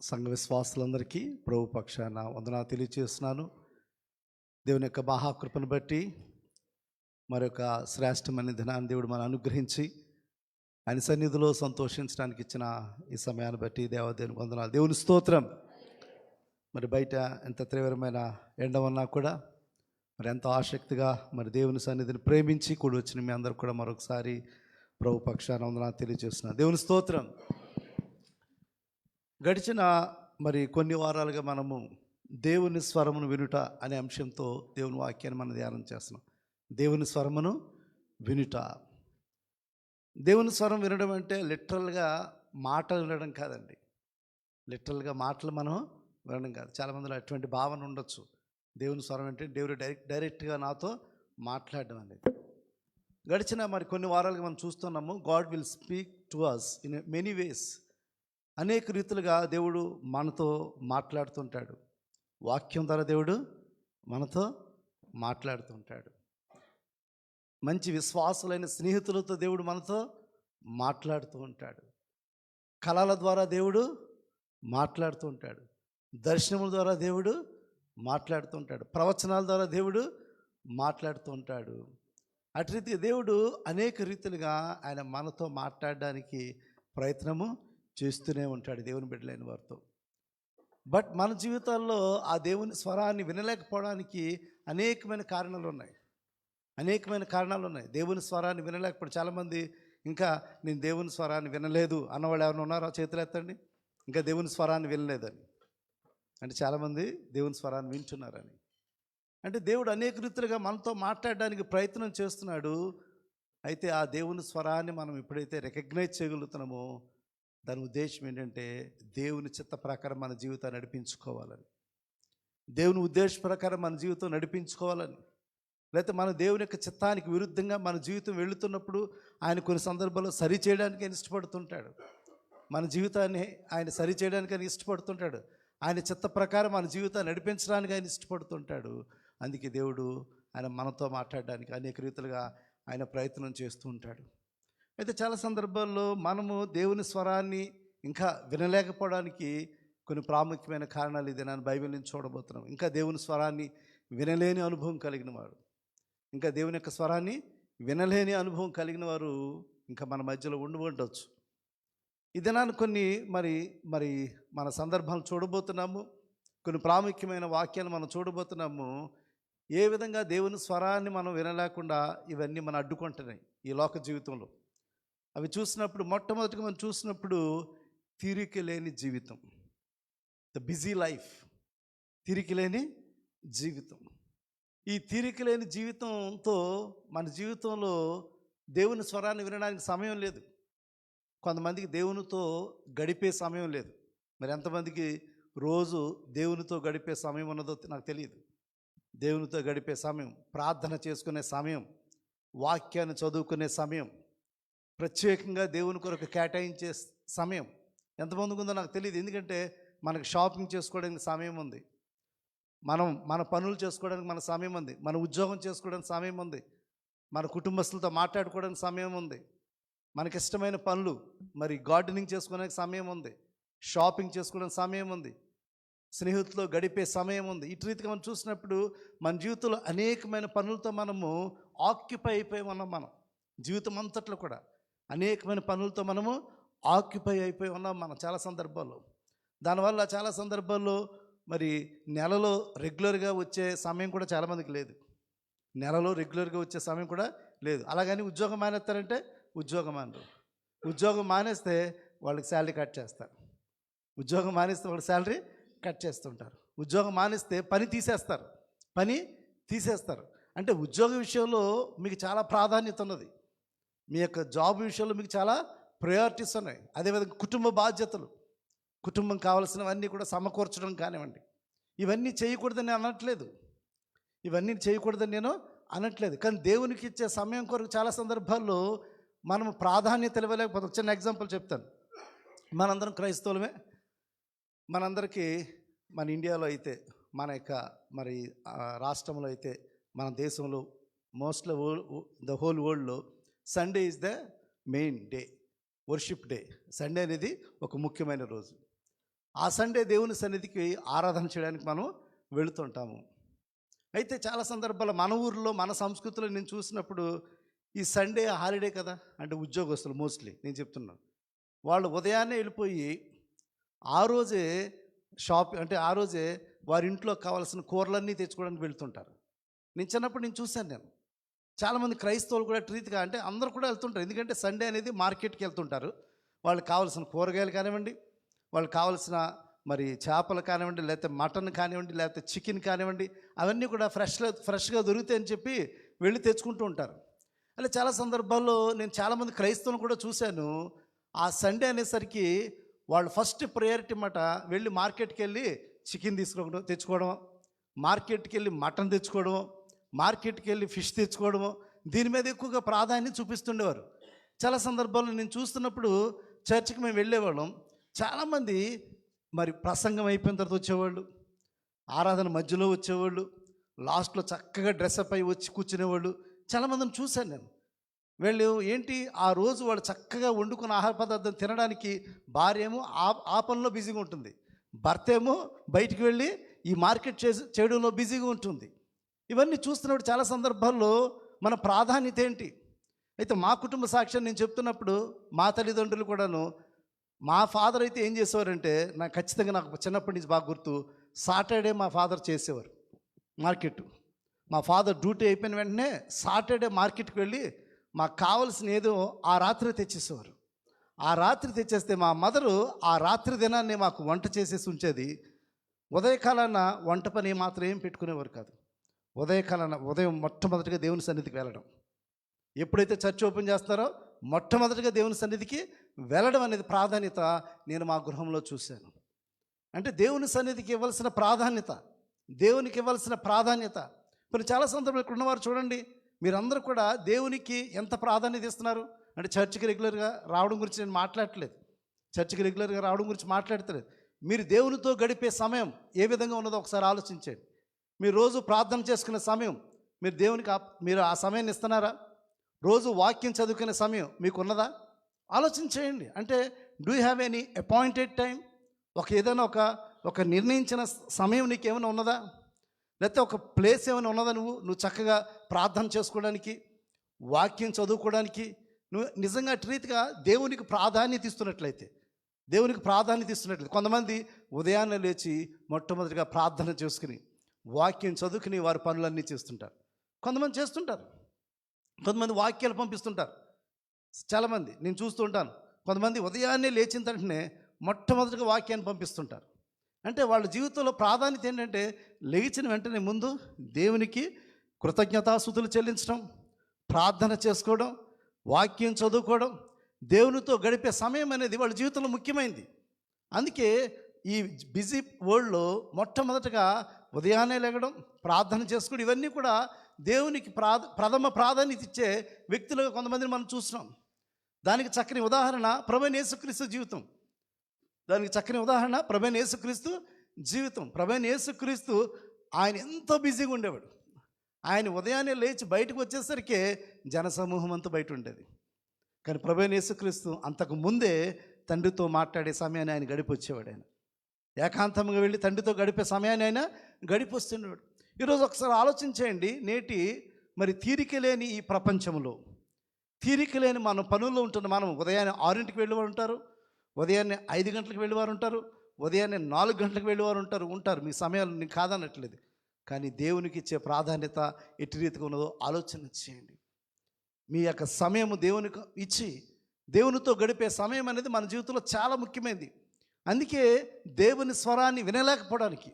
సంఘ విశ్వాసులందరికీ ప్రభు పక్షాన వందనాలు తెలియజేస్తున్నాను. దేవుని యొక్క మహాకృపను బట్టి మరొక శ్రేష్టమైన దినాన్ని దేవుడు మనం అనుగ్రహించి ఆయన సన్నిధిలో సంతోషించడానికి ఇచ్చిన ఈ సమయాన్ని బట్టి దేవదేవునికి వందనాలు. దేవుని స్తోత్రం. మరి బయట ఎంత తీవ్రమైన ఎండ ఉన్నా కూడా మరి ఎంతో ఆసక్తిగా మరి దేవుని సన్నిధిని ప్రేమించి కూడి వచ్చిన మీ అందరూ కూడా మరొకసారి ప్రభు పక్షాన వందనాలు తెలియజేస్తున్నాను. దేవుని స్తోత్రం. గడిచిన మరి కొన్ని వారాలుగా మనము దేవుని స్వరమును వినుట అనే అంశంతో దేవుని వాక్యాన్ని మనం ధ్యానం చేస్తున్నాం. దేవుని స్వరమును వినుట. దేవుని స్వరం వినడం అంటే లిటరల్గా మాటలు వినడం కాదండి. లిటరల్గా మాటలు మనం వినడం కాదు. చాలామందిలో అటువంటి భావన ఉండొచ్చు. దేవుని స్వరం అంటే దేవుడు డైరెక్ట్గా నాతో మాట్లాడడం అనేది. గడిచిన మరి కొన్ని వారాలుగా మనం చూస్తున్నాము, God will speak to us in many ways. అనేక రీతులుగా దేవుడు మనతో మాట్లాడుతుంటాడు. వాక్యం ద్వారా దేవుడు మనతో మాట్లాడుతుంటాడు. మంచి విశ్వాసులైన స్నేహితులతో దేవుడు మనతో మాట్లాడుతూ ఉంటాడు. కళల ద్వారా దేవుడు మాట్లాడుతూ ఉంటాడు. దర్శనముల ద్వారా దేవుడు మాట్లాడుతూ ఉంటాడు. ప్రవచనాల ద్వారా దేవుడు మాట్లాడుతూ ఉంటాడు. అటు రీతిగా దేవుడు అనేక రీతులుగా ఆయన మనతో మాట్లాడడానికి ప్రయత్నము చేస్తూనే ఉంటాడు దేవుని బిడ్డలైన వారితో. బట్ మన జీవితాల్లో ఆ దేవుని స్వరాన్ని వినలేకపోవడానికి అనేకమైన కారణాలు ఉన్నాయి. దేవుని స్వరాన్ని వినలేకపోవడం. చాలామంది ఇంకా నేను దేవుని స్వరాన్ని వినలేదు అన్నవాళ్ళు ఎవరైనా ఉన్నారో చేతులు ఎత్తండి. ఇంకా దేవుని స్వరాన్ని వినలేదని అంటే చాలామంది దేవుని స్వరాన్ని వింటున్నారని. అంటే దేవుడు అనేక రీతులుగా మనతో మాట్లాడడానికి ప్రయత్నం చేస్తున్నాడు. అయితే ఆ దేవుని స్వరాన్ని మనం ఎప్పుడైతే రికగ్నైజ్ చేయగలుగుతున్నామో దాని ఉద్దేశం ఏంటంటే దేవుని చిత్త ప్రకారం మన జీవితాన్ని నడిపించుకోవాలని, దేవుని ఉద్దేశ ప్రకారం మన జీవితం నడిపించుకోవాలని. లేకపోతే మన దేవుని యొక్క చిత్తానికి విరుద్ధంగా మన జీవితం వెళుతున్నప్పుడు ఆయన కొన్ని సందర్భాల్లో సరి చేయడానికి ఆయన ఇష్టపడుతుంటాడు. మన జీవితాన్ని ఆయన సరి చేయడానికి ఆయన ఇష్టపడుతుంటాడు. ఆయన చిత్త ప్రకారం మన జీవితాన్ని నడిపించడానికి ఆయన ఇష్టపడుతుంటాడు. అందుకే దేవుడు ఆయన మనతో మాట్లాడడానికి అనేక రీతులుగా ఆయన ప్రయత్నం చేస్తూ ఉంటాడు. అయితే చాలా సందర్భాల్లో మనము దేవుని స్వరాన్ని ఇంకా వినలేకపోవడానికి కొన్ని ప్రాముఖ్యమైన కారణాలు ఇది నేను బైబిల్ నుంచి చూడబోతున్నాం. ఇంకా దేవుని స్వరాన్ని వినలేని అనుభవం కలిగిన వారు, ఇంకా దేవుని యొక్క స్వరాన్ని వినలేని అనుభవం కలిగిన వారు ఇంకా మన మధ్యలో ఉండవచ్చు. ఈ దినాన్ని కొన్ని మరి మన సందర్భాలు చూడబోతున్నాము. కొన్ని ప్రాముఖ్యమైన వాక్యాలు మనం చూడబోతున్నాము. ఏ విధంగా దేవుని స్వరాన్ని మనం వినలేకుండా ఇవన్నీ మనం అడ్డుకుంటున్నాయి ఈ లోక జీవితంలో. అవి చూసినప్పుడు మొట్టమొదటిగా మనం చూసినప్పుడు తీరిక లేని జీవితం, ద బిజీ లైఫ్, తీరిక లేని జీవితం. ఈ తీరిక లేని జీవితంతో మన జీవితంలో దేవుని స్వరాన్ని వినడానికి సమయం లేదు. కొంతమందికి దేవునితో గడిపే సమయం లేదు. మరి ఎంతమందికి రోజు దేవునితో గడిపే సమయం ఉన్నదో నాకు తెలియదు. దేవునితో గడిపే సమయం, ప్రార్థన చేసుకునే సమయం, వాక్యాన్ని చదువుకునే సమయం, ప్రత్యేకంగా దేవుని కొరకు కేటాయించే సమయం ఎంతమందికి ఉందో నాకు తెలియదు. ఎందుకంటే మనకు షాపింగ్ చేసుకోవడానికి సమయం ఉంది, మన పనులు చేసుకోవడానికి మన సమయం ఉంది, మన ఉద్యోగం చేసుకోవడానికి సమయం ఉంది, మన కుటుంబస్తులతో మాట్లాడుకోవడానికి సమయం ఉంది, మనకిష్టమైన పనులు మరి గార్డెనింగ్ చేసుకోవడానికి సమయం ఉంది, షాపింగ్ చేసుకోవడానికి సమయం ఉంది, స్నేహితులతో గడిపే సమయం ఉంది. ఇటు రీతిగా మనం చూసినప్పుడు మన జీవితంలో అనేకమైన పనులతో మనము ఆక్యుపై అయిపోయి ఉన్నాం. మనం జీవితం అంతట్లో కూడా అనేకమైన పనులతో మనము ఆక్యుపై అయిపోయి ఉన్నాం మనం చాలా సందర్భాల్లో. దానివల్ల చాలా సందర్భాల్లో మరి నెలలో రెగ్యులర్గా వచ్చే సమయం కూడా చాలామందికి లేదు. నెలలో రెగ్యులర్గా వచ్చే సమయం కూడా లేదు. అలాగని ఉద్యోగం మానేస్తారంటే ఉద్యోగం మానరు. ఉద్యోగం మానేస్తే వాళ్ళకి శాలరీ కట్ చేస్తారు. ఉద్యోగం మానేస్తే వాళ్ళకి శాలరీ కట్ చేస్తుంటారు. ఉద్యోగం మానేస్తే పని తీసేస్తారు. అంటే ఉద్యోగ విషయంలో మీకు చాలా ప్రాధాన్యత ఉన్నది. మీ యొక్క జాబ్ విషయంలో మీకు చాలా ప్రయారిటీస్ ఉన్నాయి. అదేవిధంగా కుటుంబ బాధ్యతలు, కుటుంబం కావాల్సినవన్నీ కూడా సమకూర్చడం కానివ్వండి, ఇవన్నీ చేయకూడదని నేను అనట్లేదు. కానీ దేవునికి ఇచ్చే సమయం కొరకు చాలా సందర్భాల్లో మనం ప్రాధాన్యత ఇవ్వలేకపోతాం. చిన్న ఎగ్జాంపుల్ చెప్తాను. మనందరం క్రైస్తవులమే. మనందరికీ మన ఇండియాలో అయితే, మన యొక్క మరి రాష్ట్రంలో అయితే, మన దేశంలో మోస్ట్లీ ద హోల్ వరల్డ్లో Sunday is the main day, worship day. Sunday అనేది ఒక ముఖ్యమైన రోజు. ఆ సండే దేవుని సన్నిధికి ఆరాధన చేయడానికి మనం వెళుతుంటాము. అయితే చాలా సందర్భాల్లో మన ఊరిలో, మన సంస్కృతిలో నేను చూసినప్పుడు ఈ సండే హాలిడే కదా, అంటే ఉద్యోగస్తులు మోస్ట్లీ నేను చెప్తున్నాను, వాళ్ళు ఉదయాన్నే వెళ్ళిపోయి ఆ రోజే ఆ రోజే వారి ఇంట్లో కావాల్సిన కూరలన్నీ తెచ్చుకోవడానికి వెళ్తుంటారు. నేను చిన్నప్పుడు నేను చూశాను. చాలామంది క్రైస్తవులు కూడా ట్రీట్గా, అంటే అందరూ కూడా వెళ్తుంటారు. ఎందుకంటే సండే అనేది మార్కెట్కి వెళ్తుంటారు. వాళ్ళకి కావాల్సిన కూరగాయలు కానివ్వండి, వాళ్ళకి కావాల్సిన మరి చేపలు కానివ్వండి, లేకపోతే మటన్ కానివ్వండి, లేకపోతే చికెన్ కానివ్వండి, అవన్నీ కూడా ఫ్రెష్గా దొరుకుతాయని చెప్పి వెళ్ళి తెచ్చుకుంటూ ఉంటారు. అలా చాలా సందర్భాల్లో నేను చాలామంది క్రైస్తవులను కూడా చూశాను. ఆ సండే అనేసరికి వాళ్ళు ఫస్ట్ ప్రయారిటీ మాట వెళ్ళి మార్కెట్కి వెళ్ళి చికెన్ తెచ్చుకోవడం, మార్కెట్కి వెళ్ళి మటన్ తెచ్చుకోవడం, మార్కెట్కి వెళ్ళి ఫిష్ తెచ్చుకోవడము, దీని మీద ఎక్కువగా ప్రాధాన్యత చూపిస్తుండేవారు. చాలా సందర్భాల్లో నేను చూస్తున్నప్పుడు చర్చికి మేము వెళ్ళేవాళ్ళం. చాలామంది మరి ప్రసంగం అయిపోయిన తర్వాత వచ్చేవాళ్ళు, ఆరాధన మధ్యలో వచ్చేవాళ్ళు, లాస్ట్లో చక్కగా డ్రెస్అప్ అయి వచ్చి కూర్చునేవాళ్ళు. చాలామందిని చూశాను నేను. వీళ్ళు ఏంటి, ఆ రోజు వాళ్ళు చక్కగా వండుకున్న ఆహార పదార్థం తినడానికి భార్య ఏమో ఆ పనిలో బిజీగా ఉంటుంది, భర్త ఏమో బయటికి వెళ్ళి ఈ మార్కెట్ చేయడంలో బిజీగా ఉంటుంది. ఇవన్నీ చూస్తున్నప్పుడు చాలా సందర్భాల్లో మన ప్రాధాన్యత ఏంటి? అయితే మా కుటుంబ సాక్ష్యం నేను చెప్తున్నప్పుడు మా తల్లిదండ్రులు కూడాను, మా ఫాదర్ అయితే ఏం చేసేవారంటే, నాకు ఖచ్చితంగా నాకు చిన్నప్పటి నుంచి బాగా గుర్తు, సాటర్డే మా ఫాదర్ చేసేవారు మార్కెట్. మా ఫాదర్ డ్యూటీ అయిపోయిన వెంటనే సాటర్డే మార్కెట్కి వెళ్ళి మాకు కావాల్సిన ఏదో ఆ రాత్రి తెచ్చేసేవారు. ఆ రాత్రి తెచ్చేస్తే మా మదరు ఆ రాత్రి దినాన్ని మాకు వంట చేసేసి ఉంచేది. ఉదయకాలాన వంట పని మాత్రం ఏం పెట్టుకునేవారు కాదు. ఉదయం మొట్టమొదటిగా దేవుని సన్నిధికి వెళ్ళడం. ఎప్పుడైతే చర్చ్ ఓపెన్ చేస్తారో మొట్టమొదటిగా దేవుని సన్నిధికి వెళ్ళడం అనేది ప్రాధాన్యత నేను మా గృహంలో చూశాను. అంటే దేవుని సన్నిధికి ఇవ్వాల్సిన ప్రాధాన్యత ఇప్పుడు చాలా సందర్భాలు ఇక్కడ ఉన్నవారు చూడండి, మీరందరూ కూడా దేవునికి ఎంత ప్రాధాన్యత ఇస్తున్నారు అంటే, చర్చికి రెగ్యులర్గా రావడం గురించి నేను మాట్లాడతలేదు. మీరు దేవునితో గడిపే సమయం ఏ విధంగా ఉన్నదో ఒకసారి ఆలోచించండి. మీరు రోజు ప్రార్థన చేసుకునే సమయం మీరు దేవునికి మీరు ఆ సమయాన్ని ఇస్తున్నారా? రోజు వాక్యం చదువుకునే సమయం మీకు ఉన్నదా? ఆలోచించేయండి. అంటే do you have any appointed time? ఏదైనా ఒక నిర్ణయించిన సమయం నీకు ఏమైనా ఉన్నదా? లేకపోతే ఒక ప్లేస్ ఏమైనా ఉన్నదా? నువ్వు చక్కగా ప్రార్థన చేసుకోవడానికి, వాక్యం చదువుకోవడానికి, నువ్వు నిజంగా రీతిగా దేవునికి ప్రాధాన్యత ఇస్తున్నట్లయితే కొంతమంది ఉదయాన్నే లేచి మొట్టమొదటిగా ప్రార్థన చేసుకుని వాక్యం చదువుకుని వారి పనులన్నీ చేస్తుంటారు. కొంతమంది చేస్తుంటారు, కొంతమంది వాక్యాలు పంపిస్తుంటారు. చాలామంది నేను చూస్తూ ఉంటాను, కొంతమంది ఉదయాన్నే లేచిన వెంటనే మొట్టమొదటిగా వాక్యాన్ని పంపిస్తుంటారు. అంటే వాళ్ళ జీవితంలో ప్రాధాన్యత ఏంటంటే, లేచిన వెంటనే ముందు దేవునికి కృతజ్ఞతాస్తుతులు చెల్లించడం, ప్రార్థన చేసుకోవడం, వాక్యం చదువుకోవడం, దేవునితో గడిపే సమయం అనేది వాళ్ళ జీవితంలో ముఖ్యమైనది. అందుకే ఈ బిజీ వరల్డ్లో మొట్టమొదటిగా ఉదయాన్నే లేగడం, ప్రార్థన చేసుకోవడం, ఇవన్నీ కూడా దేవునికి ప్రథమ ప్రాధాన్యత ఇచ్చే వ్యక్తులుగా కొంతమందిని మనం చూస్తున్నాం. దానికి చక్కని ఉదాహరణ ప్రభువైన యేసుక్రీస్తు జీవితం. ప్రభువైన యేసుక్రీస్తు ఆయన ఎంతో బిజీగా ఉండేవాడు. ఆయన ఉదయాన్నే లేచి బయటకు వచ్చేసరికి జనసమూహం అంతా బయట ఉండేది. కానీ ప్రభువైన యేసుక్రీస్తు అంతకు ముందే తండ్రితో మాట్లాడే సమయాన్ని ఆయన గడిపొచ్చేవాడు. ఆయన ఏకాంతంగా వెళ్ళి తండ్రితో గడిపే సమయాన్ని ఆయన గడిపొస్తుండేవాడు. ఈరోజు ఒకసారి ఆలోచించేయండి, నేటి మరి తీరిక లేని ఈ ప్రపంచంలో, తీరిక లేని మన పనుల్లో ఉంటున్న మనం ఉదయాన్నే 6ంటికి వెళ్ళి ఉంటారు, ఉదయాన్నే 5 గంటలకు వెళ్ళేవారు ఉంటారు, ఉదయాన్నే 4 గంటలకు వెళ్ళేవారు ఉంటారు. మీ సమయాలు నేను కాదనట్లేదు, కానీ దేవునికి ఇచ్చే ప్రాధాన్యత ఎట్టి రీతిగా ఉన్నదో ఆలోచన చేయండి. మీ యొక్క సమయము దేవునికి ఇచ్చి దేవునితో గడిపే సమయం అనేది మన జీవితంలో చాలా ముఖ్యమైనది. అందుకే దేవుని స్వరాన్ని వినలేకపోవడానికి,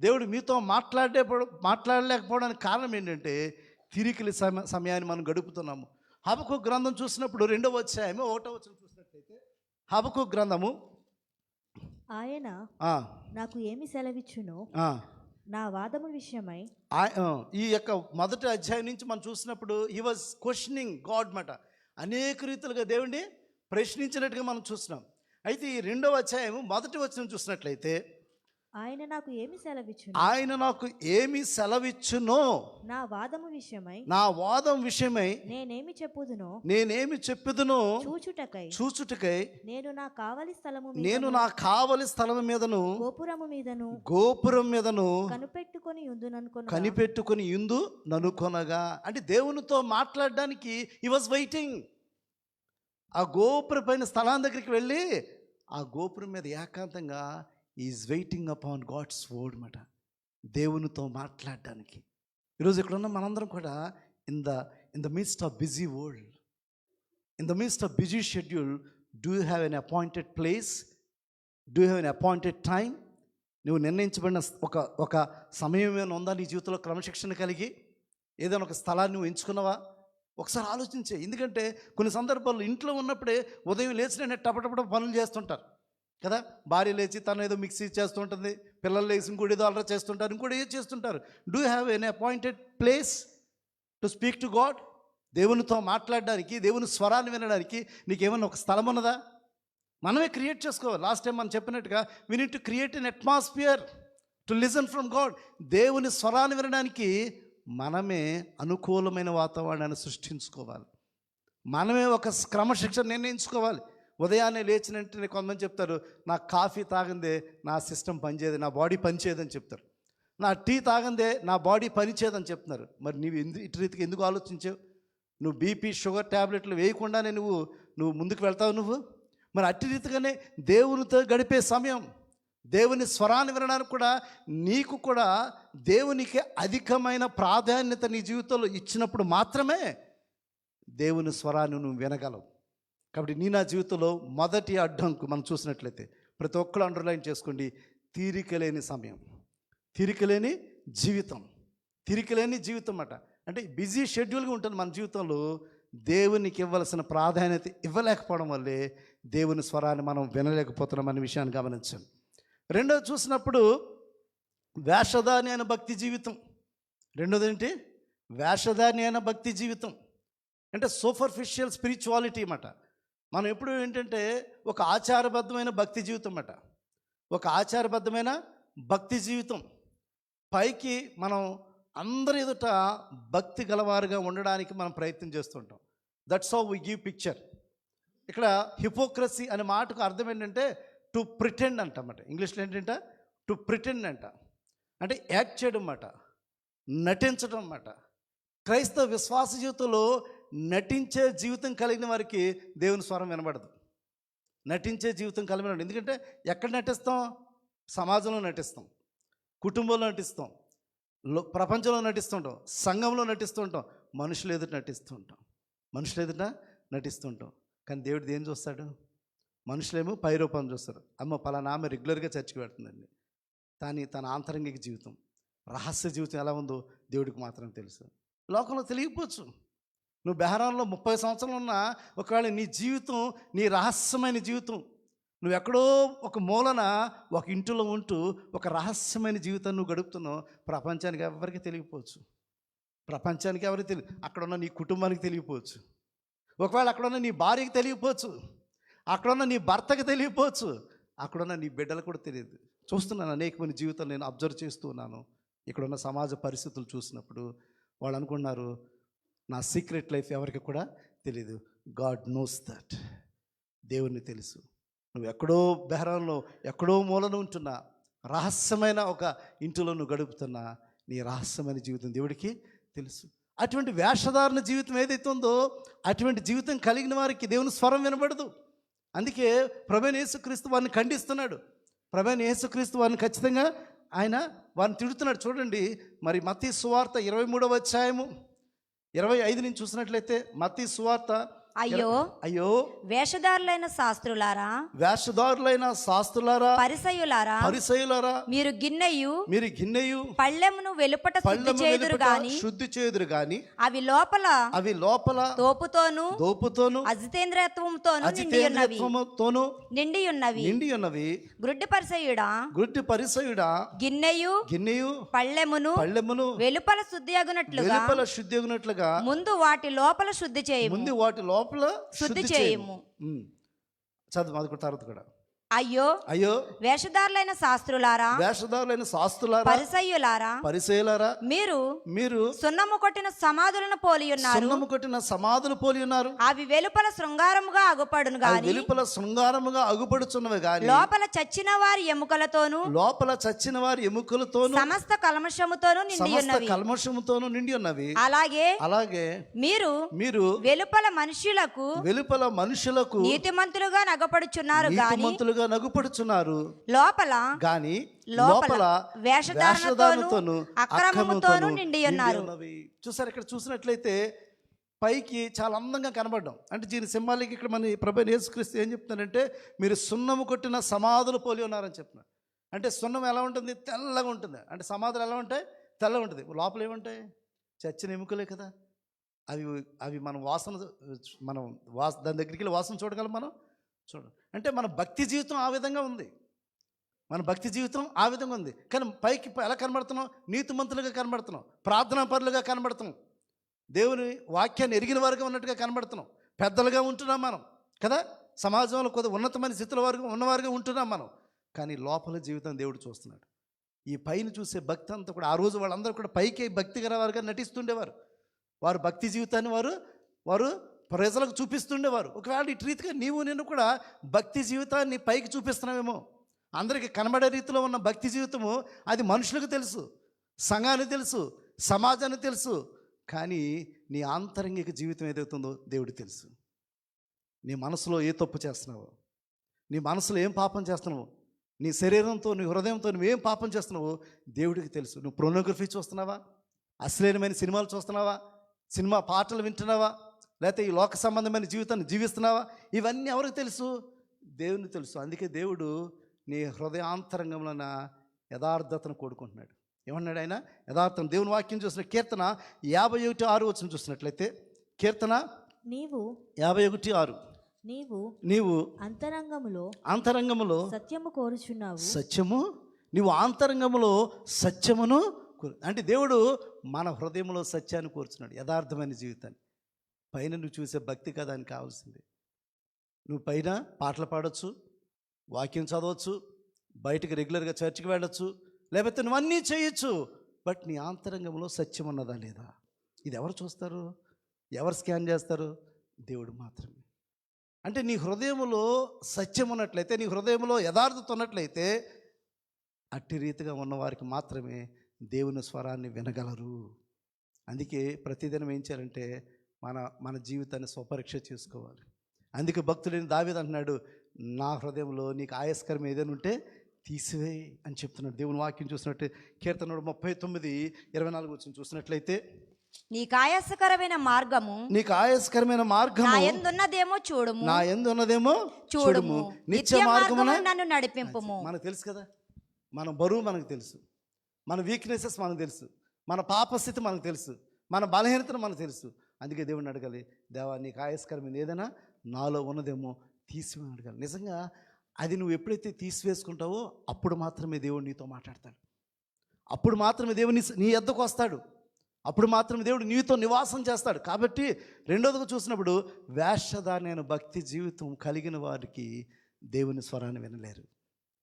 దేవుడు మీతో మాట్లాడలేకపోవడానికి కారణం ఏంటంటే తిరిగి సమయాన్ని మనం గడుపుతున్నాము. హబక్కూకు గ్రంథం చూసినప్పుడు 2వ అధ్యాయం 1వ వచనం చూసినట్లయితే, హబక్కూకు గ్రంథము ఆయన నాకు ఏమి సెలవిచ్చునో నా వాదము విషయమై. ఈ యొక్క మొదటి అధ్యాయం నుంచి మనం చూసినప్పుడు హీ వాజ్ క్వశ్చనింగ్ గాడ్ మాట. అనేక రీతులుగా దేవుడిని ప్రశ్నించినట్టుగా మనం చూస్తున్నాం. అయితే ఈ 2వ అధ్యాయం మొదటి వచనం చూసినట్లయితే, ఆయన నాకు ఏమి సెలవిచ్చునో నా వాదం విషయమై నేనేమి చెప్పుదునో చూచుటకై నేను నా కావలి స్థలము మీదను గోపురం మీదను కనిపెట్టుకొని యుందు ననుకొనగా. అంటే దేవునితో మాట్లాడడానికి హి వాజ్ వెయిటింగ్. ఆ గోపురం పైన స్థలం దగ్గరికి వెళ్ళి ఆ గోపురం మీద ఏకాంతంగా is waiting upon God's word మాట, దేవునితో మాట్లాడడానికి. ఈరోజు ఇక్కడ ఉన్న మనందరం కూడా in the midst of busy world, in the midst of busy schedule, do you have an appointed place? Do you have an appointed time? నువ్వు నిర్ణయించబడిన ఒక సమయం ఏమైనా ఉందా నీ జీవితంలో? క్రమశిక్షణ కలిగి ఏదైనా ఒక స్థలాన్ని నువ్వు ఎంచుకున్నావా? ఒకసారి ఆలోచించే. ఎందుకంటే కొన్ని సందర్భాల్లో ఇంట్లో ఉన్నప్పుడే ఉదయం లేచిన టపటపట పనులు చేస్తుంటారు కదా. భార్య లేచి తను ఏదో మిక్సీ చేస్తుంటుంది, పిల్లలు లేచి ఇంకోటి ఏదో అలరా చేస్తుంటారు, ఇంకోటి ఏదో చేస్తుంటారు. Do have an appointed place to speak to God? దేవునితో మాట్లాడడానికి, దేవుని స్వరాన్ని వినడానికి నీకేమన్నా ఒక స్థలం ఉన్నదా? మనమే క్రియేట్ చేసుకోవాలి. లాస్ట్ టైం మనం చెప్పినట్టుగా we need to create an atmosphere to listen from God. దేవుని స్వరాన్ని వినడానికి మనమే అనుకూలమైన వాతావరణాన్ని సృష్టించుకోవాలి. మనమే ఒక క్రమశిక్షణ నిర్ణయించుకోవాలి. ఉదయాన్నే లేచిన వెంటనే కొంతమంది చెప్తారు, నా కాఫీ తాగందే నా సిస్టమ్ పనిచేయదు, నా బాడీ పనిచేయదని చెప్తారు. నా టీ తాగందే నా బాడీ పనిచేయదని చెప్తున్నారు. మరి నీవు ఇటు రీతికి ఎందుకు ఆలోచించావు? నువ్వు బీపీ షుగర్ ట్యాబ్లెట్లు వేయకుండానే నువ్వు ముందుకు వెళ్తావు. మరి అట్టి రీతిగానే దేవునితో గడిపే సమయం, దేవుని స్వరాన్ని వినడానికి కూడా నీకు కూడా దేవునికి అధికమైన ప్రాధాన్యత నీ జీవితంలో ఇచ్చినప్పుడు మాత్రమే దేవుని స్వరాన్ని నువ్వు వినగలవు. కాబట్టి నా జీవితంలో మొదటి అడ్డంకు మనం చూసినట్లయితే, ప్రతి ఒక్కరు అండర్లైన్ చేసుకోండి, తీరికలేని సమయం, తీరికలేని జీవితం అన్నమాట. అంటే బిజీ షెడ్యూల్గా ఉంటుంది మన జీవితంలో. దేవునికి ఇవ్వాల్సిన ప్రాధాన్యత ఇవ్వలేకపోవడం వల్లే దేవుని స్వరాన్ని మనం వినలేకపోతున్నాం అనే విషయాన్ని గమనించండి. రెండోది చూసినప్పుడు వేషధాని అయిన భక్తి జీవితం. రెండోది ఏంటి? వేషధాని అయిన భక్తి జీవితం అంటే సూపర్ఫిషియల్ స్పిరిచువాలిటీ అన్నమాట. మనం ఎప్పుడు ఏంటంటే ఒక ఆచారబద్ధమైన భక్తి జీవితం అన్నమాట. ఒక ఆచారబద్ధమైన భక్తి జీవితం, పైకి మనం అందరి ఎదుట భక్తి గలవారుగా ఉండడానికి మనం ప్రయత్నం చేస్తుంటాం. That's how we give picture. ఇక్కడ హిపోక్రసీ అనే మాటకు అర్థం ఏంటంటే టు ప్రిటెండ్ అంటమాట. ఇంగ్లీష్లో ఏంటంటే టు ప్రిటెండ్ అంటే యాక్ట్ చేయడం అన్నమాట, నటించడం అన్నమాట. క్రైస్తవ విశ్వాస జీవితంలో నటించే జీవితం కలిగిన వారికి దేవుని స్వరం వినబడదు. నటించే జీవితం కలిగిన, ఎందుకంటే ఎక్కడ నటిస్తాం? సమాజంలో నటిస్తాం, కుటుంబంలో నటిస్తాం, ప్రపంచంలో నటిస్తుంటాం, సంఘంలో నటిస్తుంటాం, మనుషులు ఎదుట నటిస్తుంటాం. కానీ దేవుడు ఏం చూస్తాడు? మనుషులేమో పై రూపం చూస్తారు. అమ్మ పలానా ఆమె రెగ్యులర్గా చర్చికి పెడుతుందండి, కానీ తన ఆంతరంగిక జీవితం, రహస్య జీవితం ఎలా ఉందో దేవుడికి మాత్రం తెలుసు. లోకంలో తెలియకపోవచ్చు. నువ్వు బెహరాన్లో 30 సంవత్సరాలు ఉన్నా ఒకవేళ నీ జీవితం, నీ రహస్యమైన జీవితం, నువ్వు ఎక్కడో ఒక మూలన ఒక ఇంటిలో ఉంటూ ఒక రహస్యమైన జీవితాన్ని నువ్వు గడుపుతున్నావు, ప్రపంచానికి ఎవరికి తెలియకపోవచ్చు. అక్కడున్న నీ కుటుంబానికి తెలియకపోవచ్చు, ఒకవేళ అక్కడున్న నీ భార్యకి తెలియకపోవచ్చు, అక్కడున్న నీ భర్తకి తెలియకపోవచ్చు, అక్కడున్న నీ బిడ్డలకు కూడా తెలియదు. చూస్తున్నాను అనేక మంది జీవితాలు నేను అబ్జర్వ్ చేస్తూ ఉన్నాను. ఇక్కడున్న సమాజ పరిస్థితులు చూసినప్పుడు వాళ్ళు అనుకున్నారు నా సీక్రెట్ లైఫ్ ఎవరికి కూడా తెలియదు. God knows that. దేవుని తెలుసు. నువ్వు ఎక్కడో బెహరాన్లో ఎక్కడో మూలన ఉంటున్నా, రహస్యమైన ఒక ఇంటిలో నువ్వు గడుపుతున్నా, నీ రహస్యమైన జీవితం దేవుడికి తెలుసు. అటువంటి వేషధారణ జీవితం ఏదైతే ఉందో అటువంటి జీవితం కలిగిన వారికి దేవుని స్వరం వినబడదు. అందుకే ప్రభువైన యేసుక్రీస్తు వారిని ఖండిస్తున్నాడు. ప్రభువైన యేసుక్రీస్తు వారిని ఖచ్చితంగా ఆయన వారిని తిడుతున్నాడు. చూడండి మరి మత్తయి సువార్త 23వ అధ్యాయము 25 నుంచి చూసినట్లయితే మత్తయి సువార్త అయ్యో అయ్యో వేషధారులైన శాస్త్రులారా, వేషధారులైన శాస్త్రులారా, పరిసయ్యులారా, మీరు గిన్నెయు పళ్ళెమును వెలుపట శుద్ధి చేదురు గాని అవి లోపల దోపుతోను అజితేంద్రియత్వముతోను నిండి ఉన్నవి. గుడ్డి పరిసయ్యుడా, గిన్నెయు పళ్ళెమును వెలుపల శుద్ధియగునట్లుగా ముందు వాటి లోపల శుద్ధి చేయము. చదువు అది తర్వాత కూడా. అయ్యో వేషధారులైన శాస్త్రులారా, పరిసయ్యులారా, మీరు సున్నము కొట్టిన సమాధులను పోలి ఉన్నారు. అవి వెలుపల శృంగారముగా అగుపడుచున్నవి గాని లోపల చచ్చిన వారి ఎముకలతోను సమస్త కల్మషముతోను నిండి ఉన్నవి. అలాగే మీరు వెలుపల మనుషులకు నీతిమంతులుగా నగపడుచున్నారు లోపల వేషధారణతోను అక్రమముతోను నిండి ఉన్నారు. చూసారు, ఇక్కడ చూసినట్లయితే పైకి చాలా అందంగా కనబడ్డాం. అంటే దీని సింబాలిక్ ఇక్కడ మన ప్రభువైన యేసుక్రీస్తు ఏం చెప్తున్నారంటే మీరు సున్నము కొట్టిన సమాధులు పోలి ఉన్నారని చెప్తున్నారు. అంటే సున్నం ఎలా ఉంటుంది? తెల్లగా ఉంటుంది. అంటే సమాధులు ఎలా ఉంటాయి? తెల్లగా ఉంటుంది. లోపల ఏముంటాయి? చచ్చిన ఎముకలే కదా. అవి మనం దాని దగ్గరికి వెళ్ళి వాసన చూడగలం. మనం అంటే మన భక్తి జీవితం ఆ విధంగా ఉంది. కానీ పైకి ఎలా కనబడుతున్నాం? నీతిమంతులుగా కనబడుతున్నాం, ప్రార్థనా పరులుగా కనబడుతున్నాం, దేవుని వాక్యాన్ని ఎరిగిన వారుగా ఉన్నట్టుగా కనబడుతున్నాం, పెద్దలుగా ఉంటున్నాం మనం కదా. సమాజంలో కొద్ది ఉన్నతమైన స్థితిలో ఉన్నవారుగా ఉంటున్నాం మనం. కానీ లోపల జీవితం దేవుడు చూస్తున్నాడు. ఈ పైన చూసే భక్తి అంతా కూడా, ఆ రోజు వాళ్ళందరూ కూడా పైకి భక్తి గల వారుగా నటిస్తుండేవారు. వారు భక్తి జీవితాన్ని వారు ప్రజలకు చూపిస్తుండేవారు. ఒకవేళ ఇటు రీతిగా నేను కూడా భక్తి జీవితాన్ని పైకి చూపిస్తున్నామేమో. అందరికీ కనబడే రీతిలో ఉన్న భక్తి జీవితము అది మనుషులకు తెలుసు, సంఘానికి తెలుసు, సమాజానికి తెలుసు. కానీ నీ ఆంతరంగిక జీవితం ఏదవుతుందో దేవుడికి తెలుసు. నీ మనసులో ఏ తప్పు చేస్తున్నావో, నీ మనసులో ఏం పాపం చేస్తున్నావో, నీ శరీరంతో నీ హృదయంతో నువ్వేం పాపం చేస్తున్నావో దేవుడికి తెలుసు. నువ్వు పోర్నోగ్రఫీ చూస్తున్నావా? అశ్లీలమైన సినిమాలు చూస్తున్నావా? సినిమా పాటలు వింటున్నావా? లేకపోతే ఈ లోక సంబంధమైన జీవితాన్ని జీవిస్తున్నావా? ఇవన్నీ ఎవరికి తెలుసు? దేవునికి తెలుసు. అందుకే దేవుడు నీ హృదయాంతరంగంలో యథార్థతను కోరుకుంటున్నాడు. ఏమన్నాడు ఆయన? యథార్థం. దేవుని వాక్యం చూసిన కీర్తన 51:6 చూసినట్లయితే, కీర్తన 51:6 నీవు అంతరంగములో సత్యము కోరుచున్నావు. నీవు అంతరంగములో సత్యమును అంటే దేవుడు మన హృదయంలో సత్యాన్ని కోరుచున్నాడు, యథార్థమైన జీవితాన్ని. పైన నువ్వు చూసే భక్తి కదా అని కావాల్సింది. నువ్వు పైన పాటలు పాడవచ్చు, వాక్యం చదవచ్చు, బయటకు రెగ్యులర్గా చర్చికి వెళ్ళొచ్చు, లేకపోతే నువ్వు అన్నీ చేయొచ్చు. బట్ నీ ఆంతరంగంలో సత్యం ఉన్నదా లేదా? ఇది ఎవరు చూస్తారు? ఎవరు స్కాన్ చేస్తారు? దేవుడు మాత్రమే. అంటే నీ హృదయంలో సత్యం ఉన్నట్లయితే, నీ హృదయంలో యథార్థత ఉన్నట్లయితే, అట్టి రీతిగా ఉన్నవారికి మాత్రమే దేవుని స్వరాన్ని వినగలరు. అందుకే ప్రతిదినం ఏం చేయాలంటే మన జీవితాన్ని స్వపరీక్ష చేసుకోవాలి. అందుకే భక్తుడైన దావీదు అంటున్నాడు, నా హృదయంలో నీకు ఆయాస్కరం ఏదైనా ఉంటే తీసివేయి అని చెప్తున్నాడు. దేవుని వాక్యం చూసినట్టు కీర్తన 39:24 చూసినట్లయితే, నీకు ఆయాసకరమైన మార్గము నా యందున్నదేమో చూడుము, నిత్య మార్గమున నన్ను నడిపింపుము. మనకు తెలుసు కదా, మన బరువు మనకు తెలుసు, మన వీక్నెసెస్ మనకు తెలుసు, మన పాపస్థితి మనకు తెలుసు, మన బలహీనతను మనకు తెలుసు. అందుకే దేవుడిని అడగాలి, దేవా నీకు ఆయాస్కరమైన ఏదైనా నాలో ఉన్నదేమో తీసివేయని అడగాలి. నిజంగా అది నువ్వు ఎప్పుడైతే తీసివేసుకుంటావో అప్పుడు మాత్రమే దేవుడు నీతో మాట్లాడతాడు. అప్పుడు మాత్రమే దేవుడు నీ యొద్దకు వస్తాడు. అప్పుడు మాత్రమే దేవుడు నీతో నివాసం చేస్తాడు. కాబట్టి రెండోదిగా చూసినప్పుడు వేషధారణ భక్తి జీవితం కలిగిన వారికి దేవుని స్వరాన్ని వినలేరు.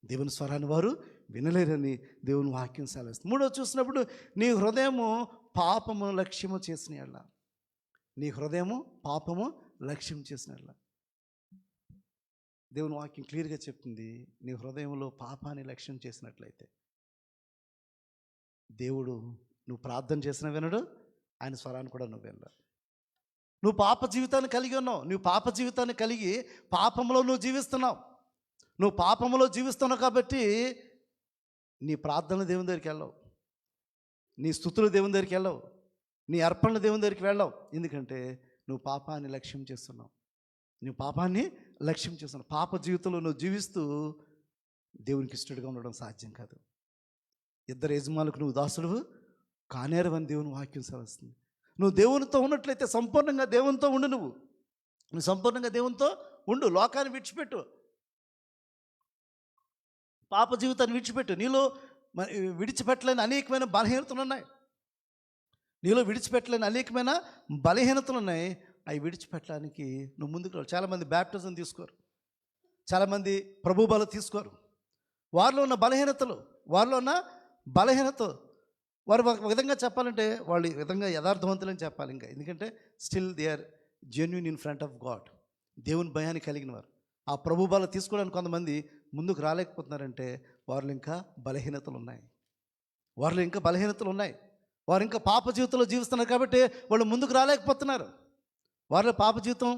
దేవుని స్వరాన్ని వారు వినలేరని దేవుని వాక్యం సెలవిస్తుంది. మూడోది చూసినప్పుడు నీ హృదయము పాపము లక్ష్యము చేసిన యెడల, నీ హృదయము పాపము లక్ష్యం చేసిన యెడల, దేవుని వాక్యం క్లియర్గా చెప్తుంది. నీ హృదయంలో పాపాన్ని లక్ష్యం చేసినట్లయితే దేవుడు నువ్వు ప్రార్థన చేసిన వినడు, ఆయన స్వరాన్ని కూడా నువ్వు వినడు. నువ్వు పాప జీవితాన్ని కలిగి ఉన్నావు. నువ్వు పాప జీవితాన్ని కలిగి పాపంలో నువ్వు జీవిస్తున్నావు. నువ్వు పాపంలో జీవిస్తున్నావు కాబట్టి నీ ప్రార్థనలు దేవుని దగ్గరికి వెళ్ళవు, నీ స్తుతులు దేవుని దగ్గరికి వెళ్ళవు, నీ అర్పణలు దేవుని దగ్గరికి వెళ్ళవు. ఎందుకంటే నువ్వు పాపాన్ని లక్ష్యం చేస్తున్నావు. నువ్వు పాపాన్ని లక్ష్యం చేస్తున్నావు. పాప జీవితంలో నువ్వు జీవిస్తూ దేవునికి ఇష్టడుగా ఉండడం సాధ్యం కాదు. ఇద్దరు యజమానులకు నువ్వు దాసుడు కానేరవని దేవుని వాక్యం సెలవుస్తుంది. నువ్వు దేవునితో ఉన్నట్లయితే సంపూర్ణంగా దేవునితో ఉండు. నువ్వు సంపూర్ణంగా దేవునితో ఉండు. లోకాన్ని విడిచిపెట్టు, పాప జీవితాన్ని విడిచిపెట్టు. నీలో విడిచిపెట్టలేని అనేకమైన బలహీనతలు ఉన్నాయి. అవి విడిచిపెట్టడానికి నువ్వు ముందుకు రావాలి. చాలామంది బ్యాప్టిజం తీసుకోరు, చాలామంది ప్రభు బలం తీసుకోరు. వారిలో ఉన్న బలహీనత వారు ఒక విధంగా చెప్పాలంటే వాళ్ళు ఈ విధంగా యథార్థవంతులని చెప్పాలి. ఇంకా ఎందుకంటే still they are genuine in front of God. దేవుని భయాన్ని కలిగిన వారు ఆ ప్రభు బలం తీసుకోవడానికి కొంతమంది ముందుకు రాలేకపోతున్నారంటే వారిలో ఇంకా బలహీనతలు ఉన్నాయి. వారు ఇంకా పాప జీవితంలో జీవిస్తున్నారు కాబట్టి వాళ్ళు ముందుకు రాలేకపోతున్నారు. వారిలో పాప జీవితం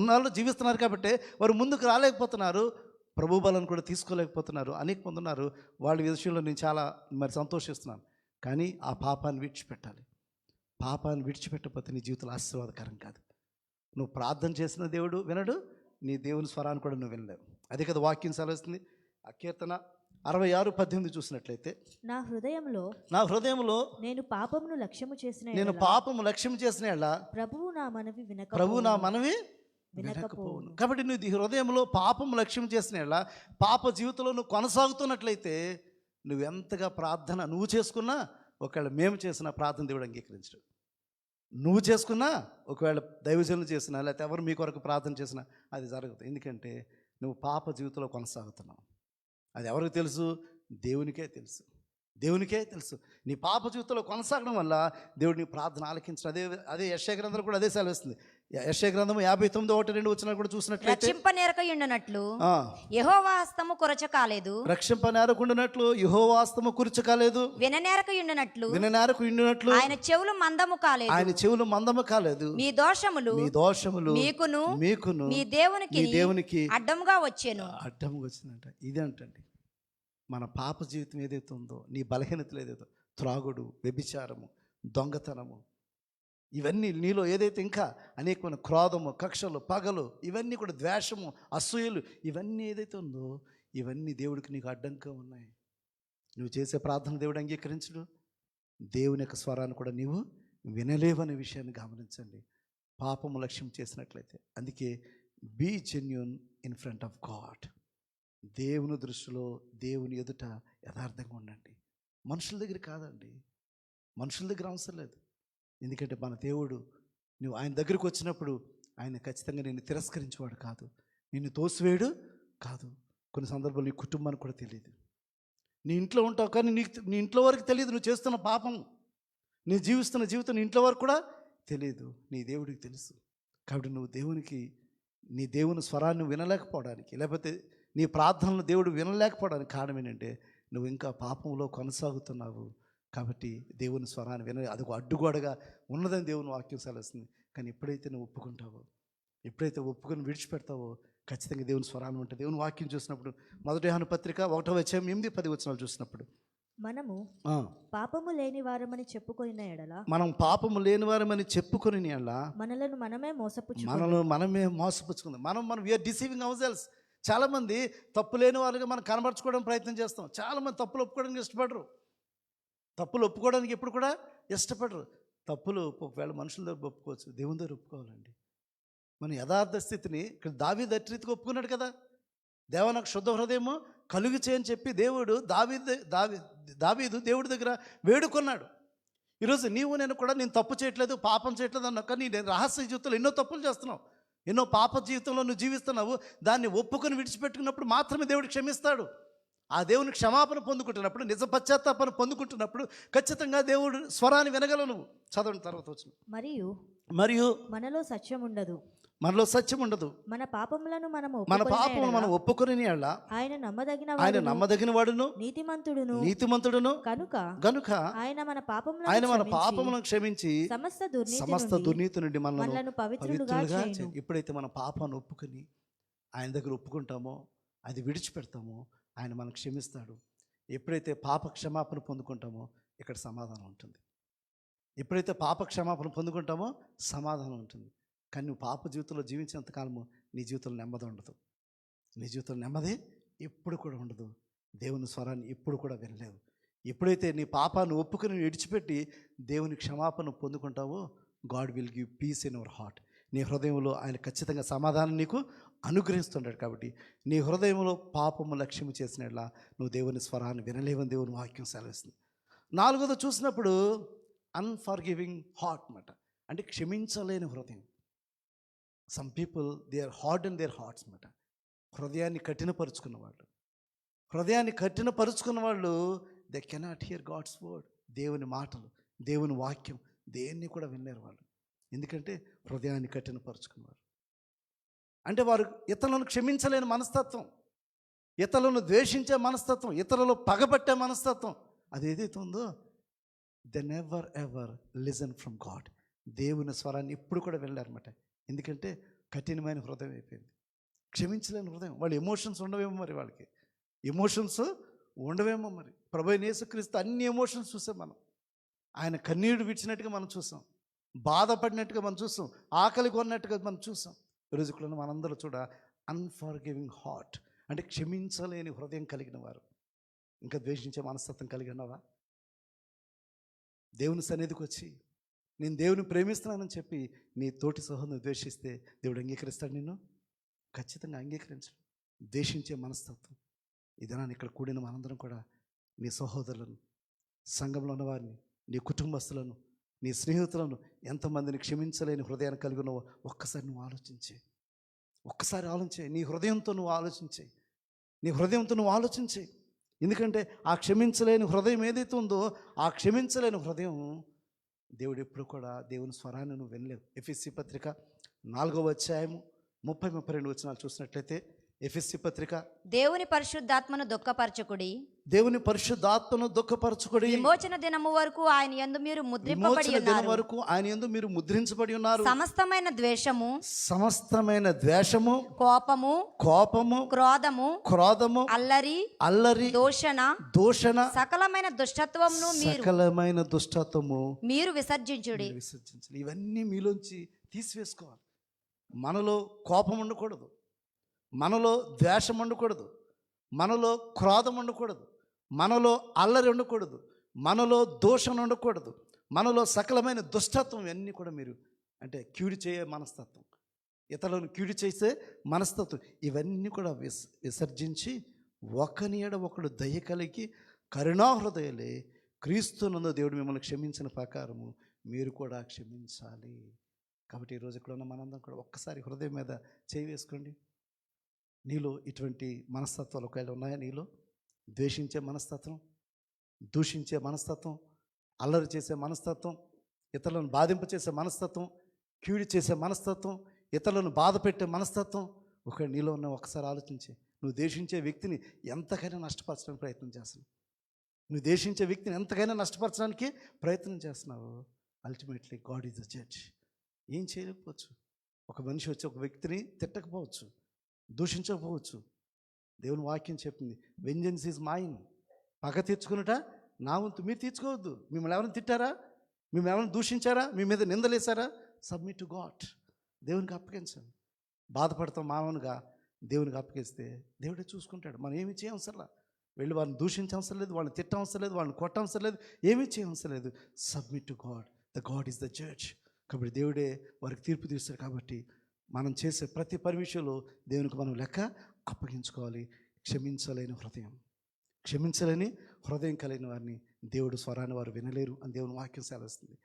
ఉన్నాళ్ళు జీవిస్తున్నారు కాబట్టి వారు ముందుకు రాలేకపోతున్నారు. ప్రభు బలాన్ని కూడా తీసుకోలేకపోతున్నారు. అనేక మంది ఉన్నారు. వాళ్ళ విషయంలో నేను చాలా సంతోషిస్తున్నాను. కానీ ఆ పాపాన్ని విడిచిపెట్టాలి. పాపాన్ని విడిచిపెట్టకపోతే నీ జీవితంలో ఆశీర్వాదకరం కాదు. నువ్వు ప్రార్థన చేసిన దేవుడు వినడు, నీ దేవుని స్వరాన్ని కూడా నువ్వు వినలేవు. అదే కదా వాక్యం సెలవుస్తుంది. ఆ కీర్తన 66:18 చూసినట్లయితే, నా హృదయంలో నేను పాపము లక్ష్యము చేసిన యెడల ప్రభువు నా మనవి వినకపోవును. కాబట్టి నువ్వు ఈ హృదయంలో పాపము లక్ష్యం చేసిన యెడల పాప జీవితంలో నువ్వు కొనసాగుతున్నట్లయితే నువ్వు ఎంతగా ప్రార్థన నువ్వు చేసుకున్నా, ఒకవేళ మేము చేసిన ప్రార్థన దేవుడు అంగీకరించడు. నువ్వు చేసుకున్నా, ఒకవేళ దైవజనులు చేసినా, లేకపోతే ఎవరు మీ కొరకు ప్రార్థన చేసినా అది జరగదు. ఎందుకంటే నువ్వు పాప జీవితంలో కొనసాగుతున్నావు. అది ఎవరికి తెలుసు? దేవునికే తెలుసు. నీ పాప జీవితంలో కొనసాగడం వల్ల దేవుడు నీ ప్రార్థన ఆలకించడం. అదే యెషయా గ్రంథంలో కూడా అదే సెలవిస్తుంది. యెషయా గ్రంథము 59:1-2 వచ్చినా కూడా చూసినట్లయితే, రక్షింపనేరకయుండునట్లు యెహోవా హస్తము కొరచకాలేదు, రక్షింపనేరకుండునట్లు యెహోవా హస్తము కురచకాలేదు, విననేరకయుండునట్లు ఆయన చెవులు మందము కాలేదు, మీ దోషములు మీకును మీ దేవునికి అడ్డముగా వచ్చిందంట. ఇదేంటండి మన పాప జీవితం ఏదైతే ఉందో, నీ బలహీనతలు ఏదైతే, త్రాగుడు, వ్యభిచారము, దొంగతనము, ఇవన్నీ నీలో ఏదైతే ఇంకా అనేకమైన క్రోధము, కక్షలు, పగలు, ఇవన్నీ కూడా ద్వేషము, అసూయలు, ఇవన్నీ ఏదైతే ఉందో ఇవన్నీ దేవుడికి నీకు అడ్డంగా ఉన్నాయి. నువ్వు చేసే ప్రార్థన దేవుడు అంగీకరించడు. దేవుని యొక్క స్వరాన్ని కూడా నీవు వినలేవనే విషయాన్ని గమనించండి. పాపము లక్ష్యం చేసినట్లయితే. అందుకే be genuine in front of God. దేవుని దృష్టిలో, దేవుని ఎదుట యథార్థంగా ఉండండి. మనుషుల దగ్గర కాదండి, మనుషుల దగ్గర అవసరం లేదు. ఎందుకంటే మన దేవుడు, నువ్వు ఆయన దగ్గరికి వచ్చినప్పుడు ఆయన ఖచ్చితంగా నిన్ను తిరస్కరించేవాడు కాదు, నిన్ను తోసివేయడు కాదు. కొన్ని సందర్భాలు నీ కుటుంబానికి కూడా తెలియదు. నీ ఇంట్లో ఉంటావు కానీ నీ ఇంట్లో వరకు తెలియదు నువ్వు చేస్తున్న పాపం, నీ జీవిస్తున్న జీవితం నీ ఇంట్లో వరకు కూడా తెలియదు. నీ దేవుడికి తెలుసు. కాబట్టి నువ్వు నీ దేవుని స్వరాన్ని వినలేకపోవడానికి, లేకపోతే నీ ప్రార్థనలు దేవుడు వినలేకపోవడానికి కారణం ఏంటంటే నువ్వు ఇంకా పాపంలో కొనసాగుతున్నావు. కాబట్టి దేవుని స్వరాన్ని అదొక అడ్డుగోడగా ఉన్నదని దేవుని వాక్యం సెలవుస్తుంది. కానీ ఎప్పుడైతే నువ్వు ఒప్పుకుంటావో, ఎప్పుడైతే ఒప్పుకొని విడిచిపెడతావో ఖచ్చితంగా దేవుని స్వరాన్ని ఉంటుంది. దేవుని వాక్యం చూసినప్పుడు 1 యోహాను పత్రిక 1:8-10 వచనాలు చూసినప్పుడు, మనం పాపము లేని వారమని చెప్పుకొని ఎడల మనలను మనమే మోసపుచ్చుకుందాం. మనం వీఆర్ డిసీవింగ్ అవర్ సెల్స్. చాలామంది తప్పు లేని వాళ్ళుగా మనం కనబరచుకోవడం ప్రయత్నం చేస్తాం. చాలామంది తప్పులు ఒప్పుకోవడానికి ఇష్టపడరు. ఎప్పుడు కూడా ఇష్టపడరు. తప్పులు ఒకవేళ మనుషుల దగ్గర ఒప్పుకోవచ్చు, దేవుని దగ్గర ఒప్పుకోవాలండి. మన యథార్థ స్థితిని ఇక్కడ దావీదు రీతికి ఒప్పుకున్నాడు కదా. దేవా నాకు శుద్ధ హృదయము కలుగు చేయని చెప్పి దావీదు దేవుడి దగ్గర వేడుకున్నాడు. ఈరోజు నేను కూడా నేను తప్పు చేయట్లేదు, పాపం చేయట్లేదు అన్నా, కానీ నేను రహస్య జీవితంలో ఎన్నో తప్పులు చేస్తున్నావు, ఎన్నో పాప జీవితంలో నువ్వు జీవిస్తున్నావు. దాన్ని ఒప్పుకొని విడిచిపెట్టుకున్నప్పుడు మాత్రమే దేవుడు క్షమిస్తాడు. ఆ దేవుని క్షమాపణ పొందుకుంటున్నప్పుడు, నిజ పశ్చాత్తాపన పొందుకుంటున్నప్పుడు ఖచ్చితంగా దేవుడు స్వరాన్ని వినగలవు. నువ్వు చదవండి తర్వాత వచ్చిన, మరియు మనలో సత్యం ఉండదు, మనలో సత్యం ఉండదు. మన పాపములను మన పాపములను మనం ఒప్పుకొని ఆయన నమ్మదగిన వాడును నీతిమంతుడును గనుక ఆయన మన పాపములను క్షమించి సమస్త దుర్నీతి నుండి మనల్ని పవిత్రులుగా చేయును. ఎప్పుడైతే మన పాపాన్ని ఒప్పుకొని ఆయన దగ్గర ఒప్పుకుంటామో, అది విడిచిపెడతామో, ఆయన మనకు క్షమిస్తాడు. ఎప్పుడైతే పాప క్షమాపణ పొందుకుంటామో ఇక్కడ సమాధానం ఉంటుంది. ఎప్పుడైతే పాప క్షమాపణ పొందుకుంటామో సమాధానం ఉంటుంది. కానీ నువ్వు పాప జీవితంలో జీవించినంత కాలము నీ జీవితంలో నెమ్మది ఉండదు. నీ జీవితంలో నెమ్మది ఎప్పుడు కూడా ఉండదు. దేవుని స్వరాన్ని ఎప్పుడు కూడా వినలేవు. ఎప్పుడైతే నీ పాపాన్ని ఒప్పుకొని విడిచిపెట్టి దేవుని క్షమాపణ పొందుకుంటావో, God will give peace in your heart. నీ హృదయంలో ఆయన ఖచ్చితంగా సమాధానం నీకు అనుగ్రహిస్తుంటాడు. కాబట్టి నీ హృదయంలో పాపము లక్ష్యము చేసినట్లా నువ్వు దేవుని స్వరాన్ని వినలేవని దేవుని వాక్యం సెలవిస్తుంది. నాలుగోది చూసినప్పుడు అన్ఫర్గివింగ్ హార్ట్ అన్నమాట. అంటే క్షమించలేని హృదయం. Some people they are hard in their hearts అన్నమాట. హృదయాన్ని కఠినపరుచుకున్న వాళ్ళు they cannot hear God's word. దేవుని మాటలు, దేవుని వాక్యం దేన్ని కూడా వినలేరు వాళ్ళు. ఎందుకంటే హృదయాన్ని కఠినపరుచుకున్నవారు. అంటే వారు ఇతరులను క్షమించలేని మనస్తత్వం, ఇతరులను ద్వేషించే మనస్తత్వం, ఇతరులు పగబట్టే మనస్తత్వం, అది ఏదైతే ఉందో they never ever listen from God. దేవుని స్వరాన్ని ఇప్పుడు కూడా వెళ్ళారన్నమాట. ఎందుకంటే కఠినమైన హృదయం అయిపోయింది, క్షమించలేని హృదయం. వాళ్ళు ఎమోషన్స్ ఉండవేమో మరి, వాళ్ళకి ఎమోషన్స్ ఉండవేమో మరి. ప్రభువైన యేసుక్రీస్తు అన్ని ఎమోషన్స్ చూసాం మనం. ఆయన కన్నీడు విడిచినట్టుగా మనం చూసాం, బాధపడినట్టుగా మనం చూసాం, ఆకలి కొన్నట్టుగా మనం చూసాం. ఈరోజు కూడా మనందరూ చూడ అన్ఫర్గివింగ్ హార్ట్ అంటే క్షమించలేని హృదయం కలిగిన వారు. ఇంకా ద్వేషించే మనస్తత్వం కలిగి ఉన్నావా? దేవుని సన్నిధికి వచ్చి నేను దేవుని ప్రేమిస్తున్నానని చెప్పి నీ తోటి సహోదరుని ద్వేషిస్తే దేవుడు అంగీకరిస్తాడు నిన్ను? ఖచ్చితంగా అంగీకరించడు. ద్వేషించే మనస్తత్వం. ఇదనాన్ని ఇక్కడ కూడిన మనందరం కూడా నీ సహోదరులను, సంఘంలో ఉన్నవారిని, నీ కుటుంబస్తులను, నీ స్నేహితులను ఎంతమందిని క్షమించలేని హృదయాన్ని కలిగి ఉన్నావో ఒక్కసారి నువ్వు ఆలోచించే. నీ హృదయంతో నువ్వు ఆలోచించే. ఎందుకంటే ఆ క్షమించలేని హృదయం ఏదైతే ఉందో, ఆ క్షమించలేని హృదయం దేవుడు ఎప్పుడు కూడా దేవుని స్వరాన్ని నువ్వు వినలేవు. ఎఫెసీ పత్రిక 4వ అధ్యాయము 30-32 వచనాలు చూసినట్లయితే, ఎఫెసీ పత్రిక, దేవుని పరిశుద్ధాత్మను దుఃఖపరచుకుడి, విమోచన దినము వరకు ఆయన యందు మీరు ముద్రించబడి ఉన్నారు. సమస్తమైన ద్వేషము, కోపము, క్రోధము, అల్లరి, దూషణ, సకలమైన దుష్టత్వము మీరు విసర్జించుడి. ఇవన్నీ మీలోంచి తీసివేసుకోవాలి. మనలో కోపం ఉండకూడదు, మనలో ద్వేషం ఉండకూడదు, మనలో క్రోధం ఉండకూడదు, మనలో అల్లరి ఉండకూడదు, మనలో దోషం ఉండకూడదు, మనలో సకలమైన దుష్టత్వం ఇవన్నీ కూడా మీరు అంటే కీడు చేయ మనస్తత్వం, ఇతరులను కీడు చేసే మనస్తత్వం, ఇవన్నీ కూడా విసర్జించి ఒకని ఎడ ఒకడు దయ కలిగి కరుణాహృదయలే క్రీస్తునందు దేవుడు మిమ్మల్ని క్షమించిన ప్రకారము మీరు కూడా క్షమించాలి. కాబట్టి ఈరోజు ఇక్కడ ఉన్న మనందరం కూడా ఒక్కసారి హృదయం మీద చేయి వేసుకోండి. నీలో ఇటువంటి మనస్తత్వాలు ఒకవేళ ఉన్నాయా? నీలో ద్వేషించే మనస్తత్వం, దూషించే మనస్తత్వం, అల్లరి చేసే మనస్తత్వం, ఇతరులను బాధింపచేసే మనస్తత్వం, కీడు చేసే మనస్తత్వం, ఇతరులను బాధ పెట్టే మనస్తత్వం ఒకవేళ నీలో ఉన్న ఒకసారి ఆలోచించి, నువ్వు ద్వేషించే వ్యక్తిని ఎంతకైనా నష్టపరచడానికి ప్రయత్నం చేస్తున్నావు. Ultimately God is the judge. ఏం చేయలేకపోవచ్చు. ఒక మనిషి వచ్చి ఒక వ్యక్తిని తిట్టకపోవచ్చు, దూషించకపోవచ్చు. దేవుని వాక్యం చెప్పింది, వెంజెన్స్ ఈజ్ మైన్. పగ తీర్చుకున్నట నా వంతు. మీరు తీర్చుకోవద్దు. మిమ్మల్ని ఎవరైనా తిట్టారా? మిమ్మల్ని ఎవరైనా దూషించారా? మీ మీద నిందలేశారా? Submit to God. దేవునికి అప్పగించండి. బాధపడతాం మానవునిగా, దేవునికి అప్పగిస్తే దేవుడే చూసుకుంటాడు. మనం ఏమి చేయవసరం లేదు. వెళ్ళి వాళ్ళని దూషించవసరం లేదు, వాళ్ళని తిట్టవసరం లేదు, వాళ్ళని కొట్టవసరం లేదు, ఏమీ చేయవసరం లేదు. Submit to God. The God is the judge. కాబట్టి దేవుడే వారికి తీర్పు తీరుస్తాడు. కాబట్టి మనం చేసే ప్రతి పని విషయంలో దేవునికి మనం లెక్క అప్పగించుకోవాలి. క్షమించలేని హృదయం కలిగిన వారిని దేవుడు స్వరాన్ని వారు వినలేరు అని దేవుని వాక్యం సెలవుస్తుంది.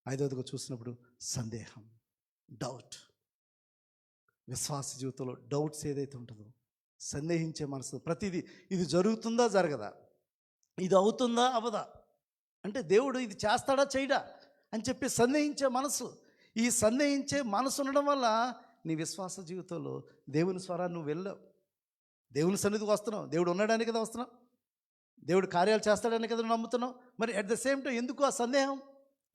5వదిగా చూసినప్పుడు సందేహం, డౌట్. విశ్వాస జీవితంలో డౌట్స్ ఏదైతే ఉంటుందో, సందేహించే మనసు, ప్రతిదీ ఇది జరుగుతుందా జరగదా, ఇది అవుతుందా అవదా, అంటే దేవుడు ఇది చేస్తాడా చేయడా అని చెప్పి సందేహించే మనసు. ఈ సందేహించే మనసు ఉండడం వల్ల నీ విశ్వాస జీవితంలో దేవుని స్వరాన్ని నువ్వు వెళ్ళావు. దేవుని సన్నిధికి వస్తున్నావు, దేవుడు ఉన్నాడని కదా వస్తున్నావు, దేవుడు కార్యాలు చేస్తాడని కదా నువ్వు నమ్ముతున్నావు. మరి అట్ ద సేమ్ టైం ఎందుకు ఆ సందేహం,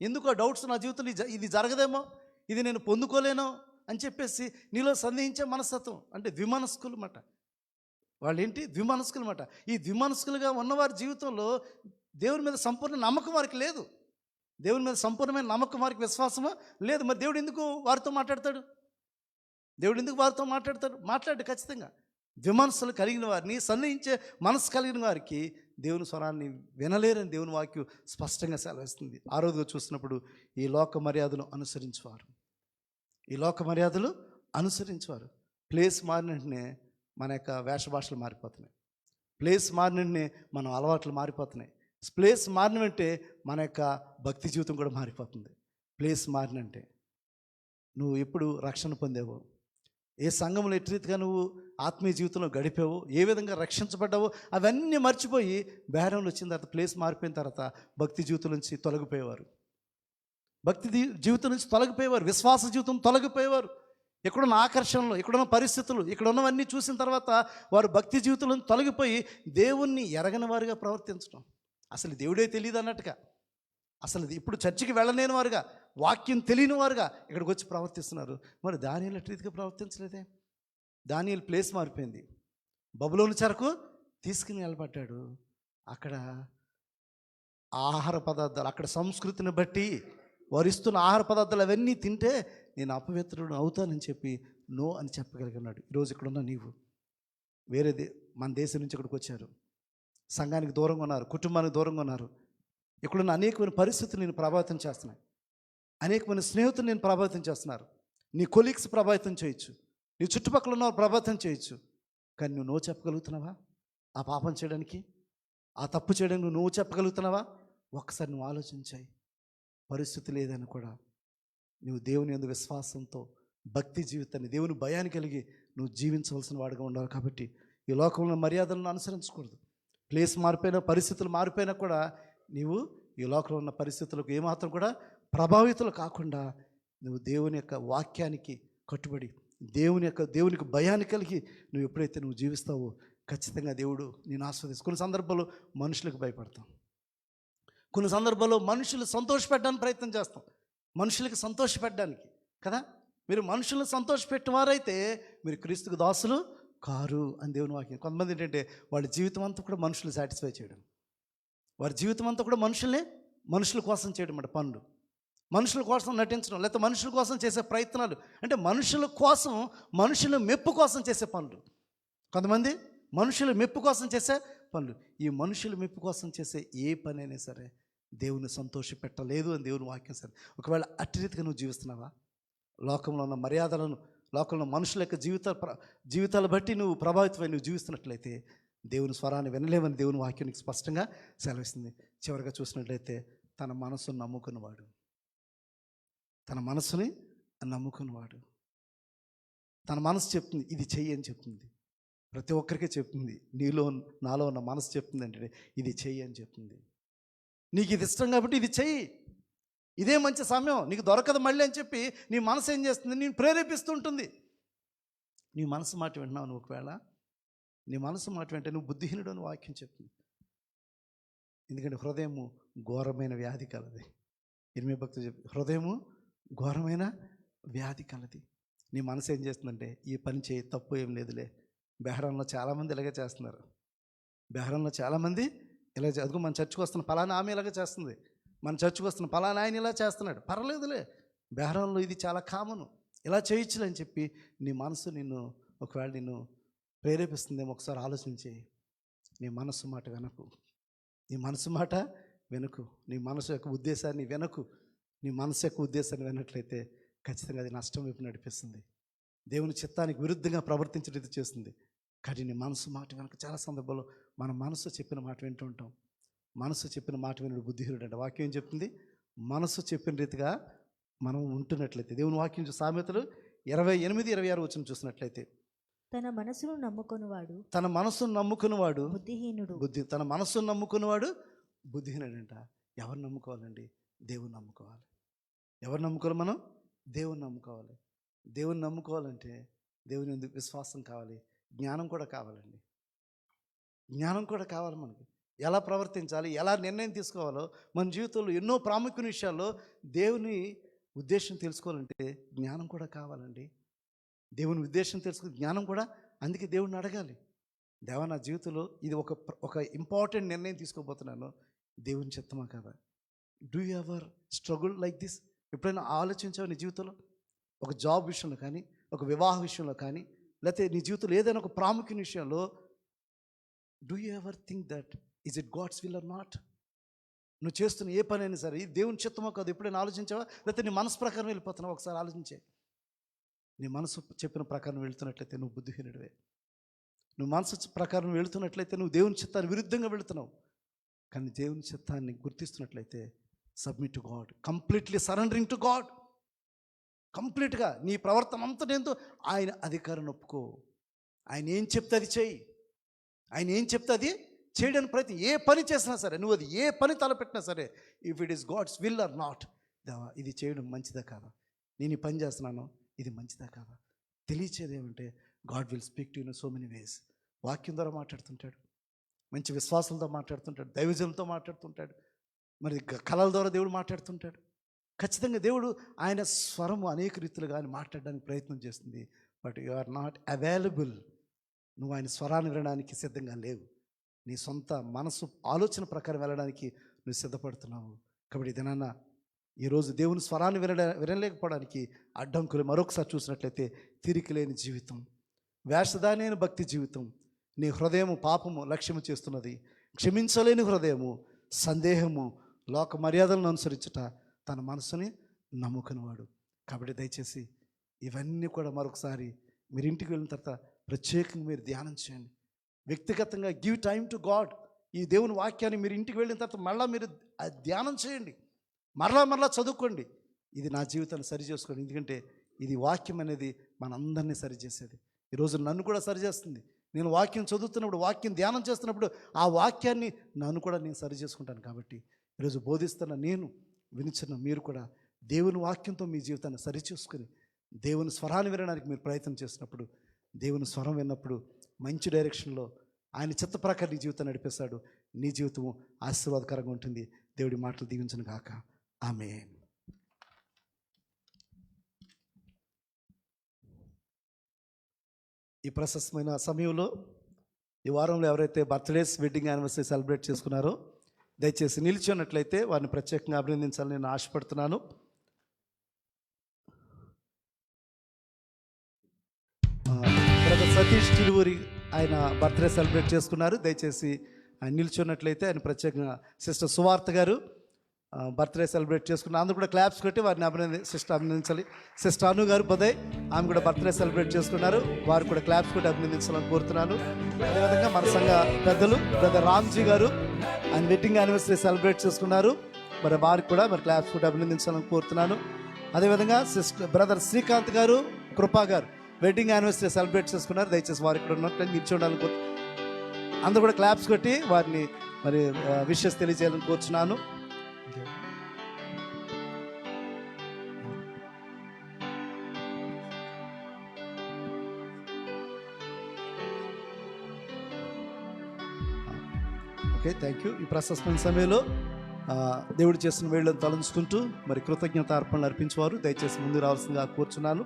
ఎందుకు ఆ డౌట్స్? నా జీవితంలో ఇది జరగదేమో, ఇది నేను పొందుకోలేను అని చెప్పేసి నీలో సందేహించే మనస్తత్వం అంటే ద్విమనస్కులు మాట. వాళ్ళు ఏంటి? ద్విమనస్కులు మాట. ఈ ద్విమనస్కులుగా ఉన్నవారి జీవితంలో దేవుని మీద సంపూర్ణ నమ్మకం వారికి లేదు. దేవుని మీద సంపూర్ణమైన నమ్మకం వారికి, విశ్వాసమో లేదు. మరి దేవుడు ఎందుకు వారితో మాట్లాడతాడు? దేవుడు ఎందుకు వారితో మాట్లాడతాడు? మాట్లాడు ఖచ్చితంగా. ద్విమనస్సులు కలిగిన వారిని, సందేహించే మనసు కలిగిన వారికి దేవుని స్వరాన్ని వినలేరని దేవుని వాక్యం స్పష్టంగా సెలవిస్తుంది. ఆ రోజుగా చూసినప్పుడు ఈ లోక మర్యాదలు అనుసరించేవారు, ఈ లోక మర్యాదలు అనుసరించేవారు. ప్లేస్ మారిన వెంటనే మన యొక్క వేషభాషలు మారిపోతున్నాయి, ప్లేస్ మారిన వెంటనే మన అలవాట్లు మారిపోతున్నాయి, ప్లేస్ మారిన వెంటనే మన యొక్క భక్తి జీవితం కూడా మారిపోతుంది. ప్లేస్ మారినంటే నువ్వు ఎప్పుడు రక్షణ పొందావో, ఏ సంఘంలో ఎట్టి రీతిగా నువ్వు ఆత్మీయ జీవితంలో గడిపావో, ఏ విధంగా రక్షించబడ్డావో అవన్నీ మర్చిపోయి బేరంలో వచ్చిన తర్వాత, ప్లేస్ మారిపోయిన తర్వాత భక్తి జీవితం నుంచి తొలగిపోయేవారు, భక్తి జీవితం నుంచి తొలగిపోయేవారు, విశ్వాస జీవితం తొలగిపోయేవారు. ఇక్కడున్న ఆకర్షణలు, ఇక్కడున్న పరిస్థితులు, ఇక్కడ ఉన్నవన్నీ చూసిన తర్వాత వారు భక్తి జీవితంలో తొలగిపోయి దేవుణ్ణి ఎరగని వారుగా ప్రవర్తించడం, అసలు దేవుడే తెలియదు అన్నట్టుగా, అసలు ఇప్పుడు చర్చికి వెళ్ళలేని వారుగా, వాక్యం తెలియని వారుగా ఇక్కడికి వచ్చి ప్రవర్తిస్తున్నారు. మరి దానియేలు ఎట్టి రీతిగా ప్రవర్తించలేదే? దానియేలు ప్లేస్ మారిపోయింది. బబులోను చెరకు తీసుకుని నిలబడ్డాడు. అక్కడ ఆహార పదార్థాలు, అక్కడ సంస్కృతిని బట్టి వారు ఇస్తున్న ఆహార పదార్థాలు అవన్నీ తింటే నేను అపవిత్రుడు అవుతానని చెప్పి నో అని చెప్పగలిగినాడు. ఈరోజు ఇక్కడున్న నీవు వేరే మన దేశం నుంచి ఇక్కడికి వచ్చారు, సంఘానికి దూరంగా ఉన్నారు, కుటుంబానికి దూరంగా ఉన్నారు. ఇక్కడున్న అనేకమైన పరిస్థితులు నేను ప్రభావితం చేస్తున్నాయి, అనేకమైన స్నేహితులు నేను ప్రభావితం చేస్తున్నారు, నీ కొలీగ్స్ ప్రభావితం చేయొచ్చు, నీ చుట్టుపక్కల ఉన్న ప్రభావితం చేయొచ్చు. కానీ నువ్వు నో చెప్పగలుగుతున్నావా? ఆ పాపం చేయడానికి, ఆ తప్పు చేయడానికి నువ్వు చెప్పగలుగుతున్నావా? ఒక్కసారి నువ్వు ఆలోచించాయి. పరిస్థితి లేదని కూడా నువ్వు దేవుని యందు విశ్వాసంతో భక్తి జీవితాన్ని, దేవుని భయాన్ని కలిగి నువ్వు జీవించవలసిన వాడిగా ఉండాలి. కాబట్టి ఈ లోకంలో మర్యాదలను అనుసరించకూడదు. ప్లేస్ మారిపోయినా, పరిస్థితులు మారిపోయినా కూడా నీవు ఈ లోకంలో ఉన్న పరిస్థితులకు ఏమాత్రం కూడా ప్రభావితులు కాకుండా నువ్వు దేవుని యొక్క వాక్యానికి కట్టుబడి, దేవునికి భయాన్ని కలిగి నువ్వు ఎప్పుడైతే నువ్వు జీవిస్తావో ఖచ్చితంగా దేవుడు నేను ఆస్వాదిస్తాను. కొన్ని సందర్భాల్లో మనుషులకు భయపడతాం, కొన్ని సందర్భాల్లో మనుషులు సంతోషపెట్టడానికి ప్రయత్నం చేస్తాం, మనుషులకి సంతోషపెట్టడానికి కదా. మీరు మనుషులను సంతోషపెట్టేవారైతే మీరు క్రీస్తుకు దాసులు కారు అని దేవుని వాక్యం. కొంతమంది ఏంటంటే వాళ్ళ జీవితం అంతా కూడా మనుషులు సాటిస్ఫై చేయడం, వారి జీవితం అంతా కూడా మనుషుల కోసం చేయడం అంటే పనులు, మనుషుల కోసం నటించడం, లేకపోతే మనుషుల కోసం చేసే ప్రయత్నాలు, అంటే మనుషుల కోసం, మనుషుల మెప్పు కోసం చేసే పనులు. కొంతమంది మనుషుల మెప్పు కోసం చేసే పనులు. ఈ మనుషుల మెప్పు కోసం చేసే ఏ పని అయినా సరే దేవుని సంతోషపెట్టలేదు అని దేవుని వాక్యం సరే. ఒకవేళ అట్టి రీతిగా నువ్వు జీవిస్తున్నావా? లోకంలో ఉన్న మర్యాదలను, లోకంలో మనుషుల యొక్క జీవితాలు బట్టి నువ్వు ప్రభావితమై నువ్వు జీవిస్తున్నట్లయితే దేవుని స్వరాన్ని వినలేమని దేవుని వాక్యానికి స్పష్టంగా సెలవిస్తుంది. చివరిగా చూసినట్లయితే తన మనసును నమ్ముకున్నవాడు, తన మనసుని నమ్ముకున్నవాడు, తన మనసు చెప్తుంది ఇది చెయ్యి అని చెప్తుంది. ప్రతి ఒక్కరికి చెప్తుంది, నాలో ఉన్న మనసు చెప్తుంది అంటే ఇది చెయ్యి అని చెప్తుంది. నీకు ఇది ఇష్టం కాబట్టి ఇది చెయ్యి, ఇదే మంచి సమయం, నీకు దొరకదు మళ్ళీ అని చెప్పి నీ మనసు ఏం చేస్తుంది? నేను ప్రేరేపిస్తుంటుంది. నీ మనసు మాట వింటున్నావు నువ్వు. ఒకవేళ నీ మనసు మాట వెంటే నువ్వు బుద్ధిహీనుడు అని వాక్యం చెప్తుంది. ఎందుకంటే హృదయము ఘోరమైన వ్యాధి కలది. ఇరిమియా భక్తుడు చెప్పి హృదయము ఘోరమైన వ్యాధి కలది. నీ మనసు ఏం చేస్తుందంటే ఈ పని చేయి, తప్పు ఏం లేదులే. బెహరంలో చాలామంది ఇలాగే చేస్తున్నారు. బెహరంలో చాలామంది ఇలా అదిగో మన చర్చకు వస్తున్న ఫలానా ఆమె ఇలాగే చేస్తుంది, మన చర్చకు వస్తున్న ఫలానా ఆయన ఇలా చేస్తున్నాడు, పర్లేదులే, బెహరంలో ఇది చాలా కామను, ఇలా చేయొచ్చులే అని చెప్పి నీ మనసు ఒకవేళ నిన్ను ప్రేరేపిస్తుందేమో. ఒకసారి ఆలోచించి నీ మనసు మాట వెనకు, నీ మనసు మాట వెనుకు, నీ మనసు యొక్క ఉద్దేశాన్ని వెనకు. నీ మనసు యొక్క ఉద్దేశాన్ని విన్నట్లయితే ఖచ్చితంగా అది నష్టం వైపు నడిపిస్తుంది, దేవుని చిత్తానికి విరుద్ధంగా ప్రవర్తించడం చేస్తుంది. కానీ నీ మనసు మాట వెనక చాలా సందర్భాల్లో మన మనసు చెప్పిన మాట వింటూ ఉంటాం. మనసు చెప్పిన మాట వినడు బుద్ధిహీనుడు అంటే. వాక్యం ఏం చెప్తుంది? మనసు చెప్పిన రీతిగా మనం ఉంటున్నట్లయితే, దేవుని వాక్యం సామెతలు 28-26 వచ్చిన చూసినట్లయితే తన మనసును నమ్ముకున్నవాడు బుద్ధిహీనుడు. తన మనసును నమ్ముకున్నవాడు బుద్ధిహీనుడు అంట. ఎవరు నమ్ముకోవాలండి? దేవుని నమ్ముకోవాలి. ఎవరు నమ్ముకోవాలి? మనం దేవుని నమ్ముకోవాలి. దేవుని నమ్ముకోవాలంటే దేవుని ఎందుకు విశ్వాసం కావాలి, జ్ఞానం కూడా కావాలండి. జ్ఞానం కూడా కావాలి మనకి. ఎలా ప్రవర్తించాలి, ఎలా నిర్ణయం తీసుకోవాలో మన జీవితంలో ఎన్నో ప్రాముఖ్యమైన విషయాల్లో దేవుని ఉద్దేశం తెలుసుకోవాలంటే జ్ఞానం కూడా కావాలండి. దేవుని ఉద్దేశం తెలుసుకుని జ్ఞానం కూడా, అందుకే దేవుడిని అడగాలి. దేవా, నా జీవితంలో ఇది ఒక ఇంపార్టెంట్ నిర్ణయం తీసుకోబోతున్నాను, దేవుని చిత్తమా కదా? Do you ever struggle like this? ఎప్పుడైనా ఆలోచించావు నీ జీవితంలో? ఒక జాబ్ విషయంలో కానీ, ఒక వివాహ విషయంలో కానీ, లేకపోతే నీ జీవితంలో ఏదైనా ఒక ప్రాముఖ్యమైన విషయంలో do you ever think that is it God's will or not? నువ్వు చేస్తున్న ఏ పని అయినా సరే ఇది దేవుని చిత్తమో కాదు ఎప్పుడైనా ఆలోచించావా? లేకపోతే నీ మనసు ప్రకారం వెళ్ళిపోతున్నావు? ఒకసారి ఆలోచించే. నీ మనసు చెప్పిన ప్రకారం వెళుతున్నట్లయితే నువ్వు బుద్ధిహీనుడివే. నువ్వు మనసు ప్రకారం వెళుతున్నట్లయితే నువ్వు దేవుని చిత్తాన్ని విరుద్ధంగా వెళుతున్నావు. కానీ దేవుని చిత్తాన్ని గుర్తిస్తున్నట్లయితే submit to God, completely surrendering to God. కంప్లీట్గా నీ ప్రవర్తన అంతటేంతో ఆయన అధికారం ఒప్పుకో. ఆయన ఏం చెప్తే అది చేయి. ఆయన ఏం చెప్తే అది చేయడానికి ప్రయత్నం. ఏ పని చేసినా సరే, నువ్వు అది ఏ పని తలపెట్టినా సరే, if it is God's will or not, దేవా ఇది చేయడం మంచిదా కాదా, నేను ఈ పని చేస్తున్నాను ఇది మంచిదా కాదా, తెలియచేది ఏమంటే God will speak to you in so many ways. వాక్యం ద్వారా మాట్లాడుతుంటాడు, మంచి విశ్వాసంతో మాట్లాడుతుంటాడు, దైవజనులతో మాట్లాడుతుంటాడు, మరి కళల ద్వారా దేవుడు మాట్లాడుతుంటాడు. ఖచ్చితంగా దేవుడు ఆయన స్వరము అనేక రీతులుగా ఆయన మాట్లాడడానికి ప్రయత్నం చేస్తుంది. But you are not available. నువ్వు ఆయన స్వరాన్ని వినడానికి సిద్ధంగా లేవు. నీ సొంత మనసు ఆలోచన ప్రకారం వెళ్ళడానికి నువ్వు సిద్ధపడుతున్నావు. కాబట్టి ఇదేనా ఈరోజు దేవుని స్వరాన్ని వినలేకపోవడానికి అడ్డంకులు మరొకసారి చూసినట్లయితే తీరిక లేని జీవితం, వేషధానైన భక్తి జీవితం, నీ హృదయము పాపము లక్ష్యము చేస్తున్నది, క్షమించలేని హృదయము, సందేహము, లోక మర్యాదలను అనుసరించుట, తన మనసుని నమ్ముకునేవాడు. కాబట్టి దయచేసి ఇవన్నీ కూడా మరొకసారి మీరు ఇంటికి వెళ్ళిన తర్వాత ప్రత్యేకంగా మీరు ధ్యానం చేయండి. వ్యక్తిగతంగా గివ్ టైమ్ టు గాడ్. ఈ దేవుని వాక్యాన్ని మీరు ఇంటికి వెళ్ళిన తర్వాత మళ్ళీ మీరు ధ్యానం చేయండి, మరలా చదువుకోండి. ఇది నా జీవితాన్ని సరి చేసుకోండి. ఎందుకంటే ఇది వాక్యం అనేది మనందరినీ సరిచేసేది. ఈరోజు నన్ను కూడా సరిచేస్తుంది. నేను వాక్యం చదువుతున్నప్పుడు, వాక్యం ధ్యానం చేస్తున్నప్పుడు ఆ వాక్యాన్ని నన్ను కూడా నేను సరి చేసుకుంటాను. కాబట్టి ఈరోజు బోధిస్తున్న నేను, వినిచిన మీరు కూడా దేవుని వాక్యంతో మీ జీవితాన్ని సరిచూసుకొని దేవుని స్వరాన్ని వినడానికి మీరు ప్రయత్నం చేసినప్పుడు, దేవుని స్వరం విన్నప్పుడు మంచి డైరెక్షన్లో ఆయన చిత్త ప్రకారం నీ జీవితాన్ని నడిపిస్తాడు. నీ జీవితము ఆశీర్వాదకరంగా ఉంటుంది. దేవుడి మాటలు దీవించును గాక. ఆమేన్. ఈ ప్రశస్తమైన సమయంలో ఈ వారంలో ఎవరైతే బర్త్డేస్, వెడ్డింగ్ యానివర్సరీ సెలబ్రేట్ చేసుకున్నారో దయచేసి నిలిచి ఉన్నట్లయితే వారిని ప్రత్యేకంగా అభినందించాలని నేను ఆశపడుతున్నాను. బ్రదర్ సతీష్ చిలువూరి ఆయన బర్త్డే సెలబ్రేట్ చేసుకున్నారు. దయచేసి ఆయన నిల్చున్నట్లయితే ఆయన ప్రత్యేకంగా సిస్టర్ సువార్త గారు బర్త్డే సెలబ్రేట్ చేసుకున్నారు. అందరూ కూడా క్లాప్స్ కొట్టి వారిని సిస్టర్ అభినందించాలి. సిస్టర్ అను గారు బదయ్, ఆమె కూడా బర్త్డే సెలబ్రేట్ చేసుకున్నారు. వారు కూడా క్లాప్స్ కొట్టి అభినందించాలని కోరుతున్నాను. అదేవిధంగా మన సంఘ పెద్దలు బ్రదర్ రామ్జీ గారు ఆయన వెడ్డింగ్ యానివర్సరీ సెలబ్రేట్ చేసుకున్నారు. మరి వారికి కూడా మరి క్లాప్స్ కొట్టి అభినందించాలని కోరుతున్నాను. అదేవిధంగా సిస్టర్ బ్రదర్ శ్రీకాంత్ గారు, కృపా గారు వెడ్డింగ్ యానివర్సరీ సెలబ్రేట్ చేసుకున్నారు. దయచేసి వారికి కూడా ఉన్నట్లు నిల్చోడానికి అందరూ కూడా క్లాప్స్ కొట్టి వారిని మరి విషెస్ తెలియజేయాలని కోరుచున్నాను. Okay, thank you. ఈ ప్రశస్తమైన సమయంలో దేవుడు చేసిన వేళ్ళను తలంచుకుంటూ మరి కృతజ్ఞత అర్పణలు అర్పించేవారు దయచేసి ముందు రావాల్సిందిగా కోరుచున్నాను.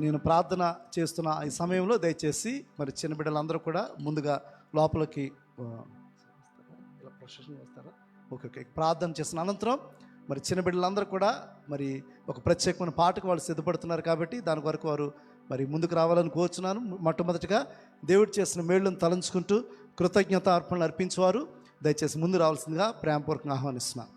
నేను ప్రార్థన చేస్తున్న ఈ సమయంలో దయచేసి మరి చిన్న బిడ్డలందరూ కూడా ముందుగా లోపలికి వస్తారా? ఓకే. ప్రార్థన చేసిన అనంతరం మరి చిన్న బిడ్డలందరూ కూడా మరి ఒక ప్రత్యేకమైన పాటకు వాళ్ళు సిద్ధపడుతున్నారు. కాబట్టి దాని వరకు వారు మరి ముందుకు రావాలని కోరుచున్నాను. మొట్టమొదటిగా దేవుడు చేసిన మేళ్ళను తలంచుకుంటూ కృతజ్ఞత అర్పణలు అర్పించేవారు దయచేసి ముందు రావాల్సిందిగా ప్రేమపూర్వకంగా ఆహ్వానిస్తున్నాను.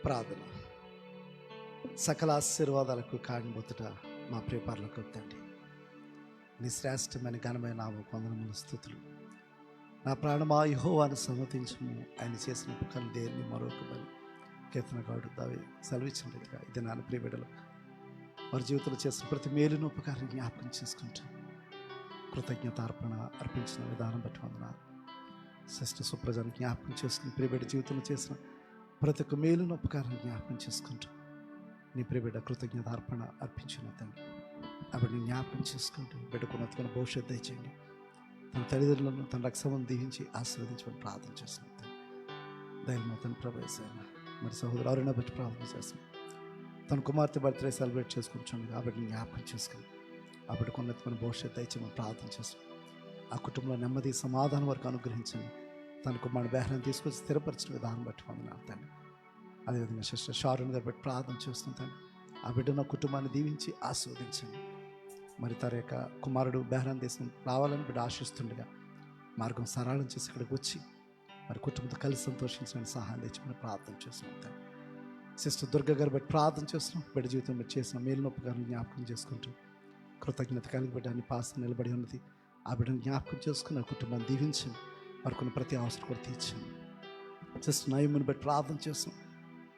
ప్రార్థన. సకల ఆశీర్వాదాలకు కారణమొదట మా ప్రియపార్లకు తండ్రి, నీ శ్రేష్టమైన ఘనమైన వందనములు స్తుతులు. నా ప్రాణమా యెహోవాను సమ్మతించుము, ఆయన చేసిన ఉపకారం దేన్ని మరొక బలి. కీర్తనగాడు దావి సెలవిచ్చిన రీతిగా ఇది నాన్న ప్రియ బిడ్డలు వారి జీవితంలో చేసిన ప్రతి మేలును ఉపకారం జ్ఞాపకం చేసుకుంటూ కృతజ్ఞతార్పణ అర్పించిన విధానం బట్టి వందనాలు. సిస్టర్ సుప్రజను జ్ఞాపకం చేసుకుని ప్రియబిడ్డ జీవితంలో చేసిన ప్రతి ఒక్క మేలును ఉపకారం జ్ఞాపకం చేసుకుంటూ నీ ప్రియబిడ్డ కృతజ్ఞతార్పణ అర్పించిన తండ్రి ఆ బిడ్డని జ్ఞాపకం చేసుకుంటూ బిడ్డకున్నతమైన భవిష్యత్తు దయచేయండి. తన తల్లిదండ్రులను తన రక్షణను దీవించి ఆశీర్వదించమని ప్రార్థన చేస్తున్నాం. దయమతను ప్రవేశాను మరి సహోదరు ఎవరైనా బట్టి ప్రార్థన చేస్తాం. తన కుమార్తె బర్త్డే సెలబ్రేట్ చేసుకుంటుండగా ఆ బిడ్డని జ్ఞాపకం చేసుకుని ఆ బిడ్డకు ఉన్నతమైన భవిష్యత్తు దయచేయమని ప్రార్థన చేస్తాం. ఆ కుటుంబంలో నెమ్మది సమాధానం వరకు అనుగ్రహించండి. తన కుమారుడు బెహ్రాన్ని తీసుకొచ్చి స్థిరపరిచిన విధానం బట్టి వందనాలు తండ్రి. అదేవిధంగా సిస్టర్ షారూన్ గారు బట్టి ప్రార్థన చేస్తున్నాం తండ్రి. ఆ బిడ్డను కుటుంబాన్ని దీవించి ఆస్వాదించండి. మరి తన యొక్క కుమారుడు బెహ్రాన్ దేశం రావాలని బిడ్డ ఆశిస్తుండగా మార్గం సరళం చేసి ఇక్కడికి వచ్చి మరి కుటుంబంతో కలిసి సంతోషించడానికి సహాయం తెచ్చమని ప్రార్థన చేస్తున్నాం తండ్రి. సిస్టర్ దుర్గ గారు బట్టి ప్రార్థన చేస్తున్నాం. బిడ్డ జీవితంలో చేసిన మేలు నొప్పుగారిని జ్ఞాపకం చేసుకుంటూ కృతజ్ఞత కలిగి బిడ్డ అని పాస్త నిలబడి ఉన్నది. ఆ బిడ్డను జ్ఞాపకం చేసుకుని ఆ కుటుంబాన్ని దీవించండి. వారికి ప్రతి అవసరం కూడా తీర్చండి. సిస్టర్ నయముని బట్టి ప్రార్థన చేస్తున్నాం.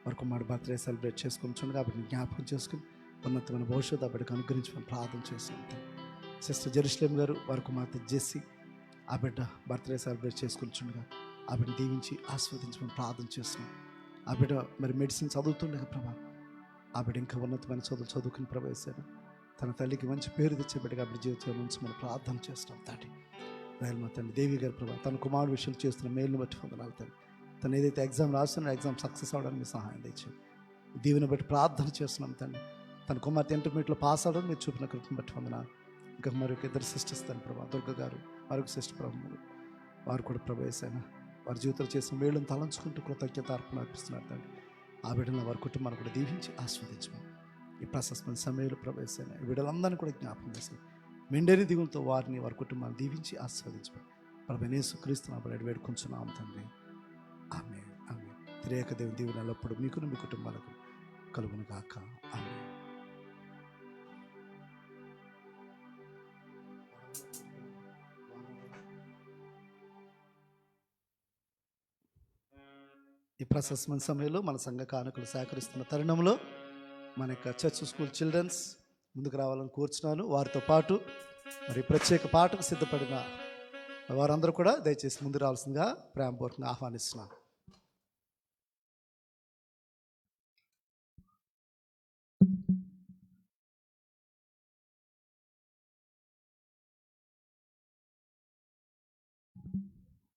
వారి కుమారుడు బర్త్డే సెలబ్రేట్ చేసుకుంటుండగా ఆ బిడ్డని జ్ఞాపకం చేసుకుని ఉన్నతమైన భవిష్యత్తు ఆ బిడ్డకు అనుగ్రహించమని ప్రార్థన చేస్తున్నాం. సిస్టర్ జెరూసలేం గారు వారి కుమార్తె జెస్సీ ఆ బిడ్డ బర్త్డే సెలబ్రేట్ చేసుకుంటుండగా ఆ బిడ్డను దీవించి ఆస్వాదించమని ప్రార్థన చేస్తున్నాం. ఆ బిడ్డ మరి మెడిసిన్ చదువుతుండగా ప్రభా ఆ బిడ్డ ఇంకా ఉన్నతమైన చదువుకుని ప్రవేశాను. తన తల్లికి మంచి పేరు తెచ్చే బిడ్డగా ఆ బిడ్డ జీవితంలో నుంచి మనం ప్రార్థన చేస్తాం తండ్రి. దయలు తండ్రి దేవి గారు ప్రభా తన కుమారుడు విషయాలు చేస్తున్న మేలును బట్టి వందనాలు తండ్రి. తను ఏదైతే ఎగ్జామ్ రాస్తున్నా ఎగ్జామ్ సక్సెస్ అవ్వడానికి మీరు సహాయం తెచ్చింది. దీవెని బట్టి ప్రార్థన చేస్తున్నాం తండ్రి. తన కుమార్తె ఇంటర్మీడియట్లో పాస్ అవ్వడం మీరు చూపిన కృపను బట్టి వందనాలు. ఇంకా మరొక ఇద్దరు సిస్టర్స్ తండ్రి ప్రభా దుర్గ గారు మరొక సిస్టర్ ప్రభు వారు కూడా ప్రవేశాను. వారి జీవితంలో చేసిన మేళ్ళను తలంచుకుంటూ కృతజ్ఞత అర్పణ అర్పిస్తున్నారు తండ్రి. ఆ బిడ్డలను వారి కుటుంబాన్ని కూడా దీవించి ఆస్వాదించమని ఈ ప్రశస్తమైన సమయంలో ప్రవేశాను. ఈ బిడ్డలందరినీ కూడా జ్ఞాపకం చేశాను. మెండేరి దిగులతో వారిని వారి కుటుంబాన్ని దీవించి ఆస్వాదించమని ప్రభువైన యేసుక్రీస్తు నామమున వేడుకొంచున్నాం తండ్రి. ఆమేన్ ఆమేన్. త్రియేక దేవుని దీవెన ఎల్లప్పుడూ మీకును మీ కుటుంబాలకు కలుగును గాక. ఆమేన్. ఈ ప్రశస్తమైన సమయంలో మన సంఘ కానుకలు సేకరిస్తున్న తరుణంలో మన యొక్క చర్చ్ స్కూల్ చిల్డ్రన్స్ ముందుకు రావాలని కోరుచున్నాను. వారితో పాటు మరి ప్రత్యేక పాటకు సిద్ధపడిన వారందరూ కూడా దయచేసి ముందు రావాల్సిందిగా ప్రేమపూర్వకంగా ఆహ్వానిస్తున్నాను.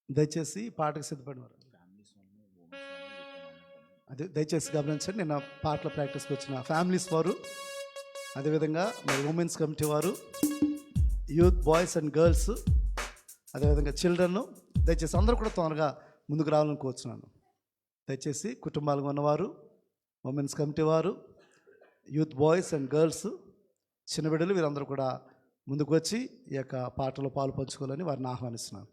దయచేసి పాటకు సిద్ధపడినారు అదే దయచేసి గమనించండి. నిన్న పాటల ప్రాక్టీస్కి వచ్చిన ఫ్యామిలీస్ వారు, అదేవిధంగా మరి ఉమెన్స్ కమిటీ వారు, యూత్ బాయ్స్ అండ్ గర్ల్స్, అదేవిధంగా చిల్డ్రన్ దయచేసి అందరూ కూడా తొందరగా ముందుకు రావాలని కోరుచున్నాను. దయచేసి కుటుంబాలుగా ఉన్నవారు, ఉమెన్స్ కమిటీ వారు, యూత్ బాయ్స్ అండ్ గర్ల్స్, చిన్న బిడ్డలు వీరందరూ కూడా ముందుకు వచ్చి ఈ యొక్క పాటలో పాలు పంచుకోవాలని వారిని ఆహ్వానిస్తున్నాను.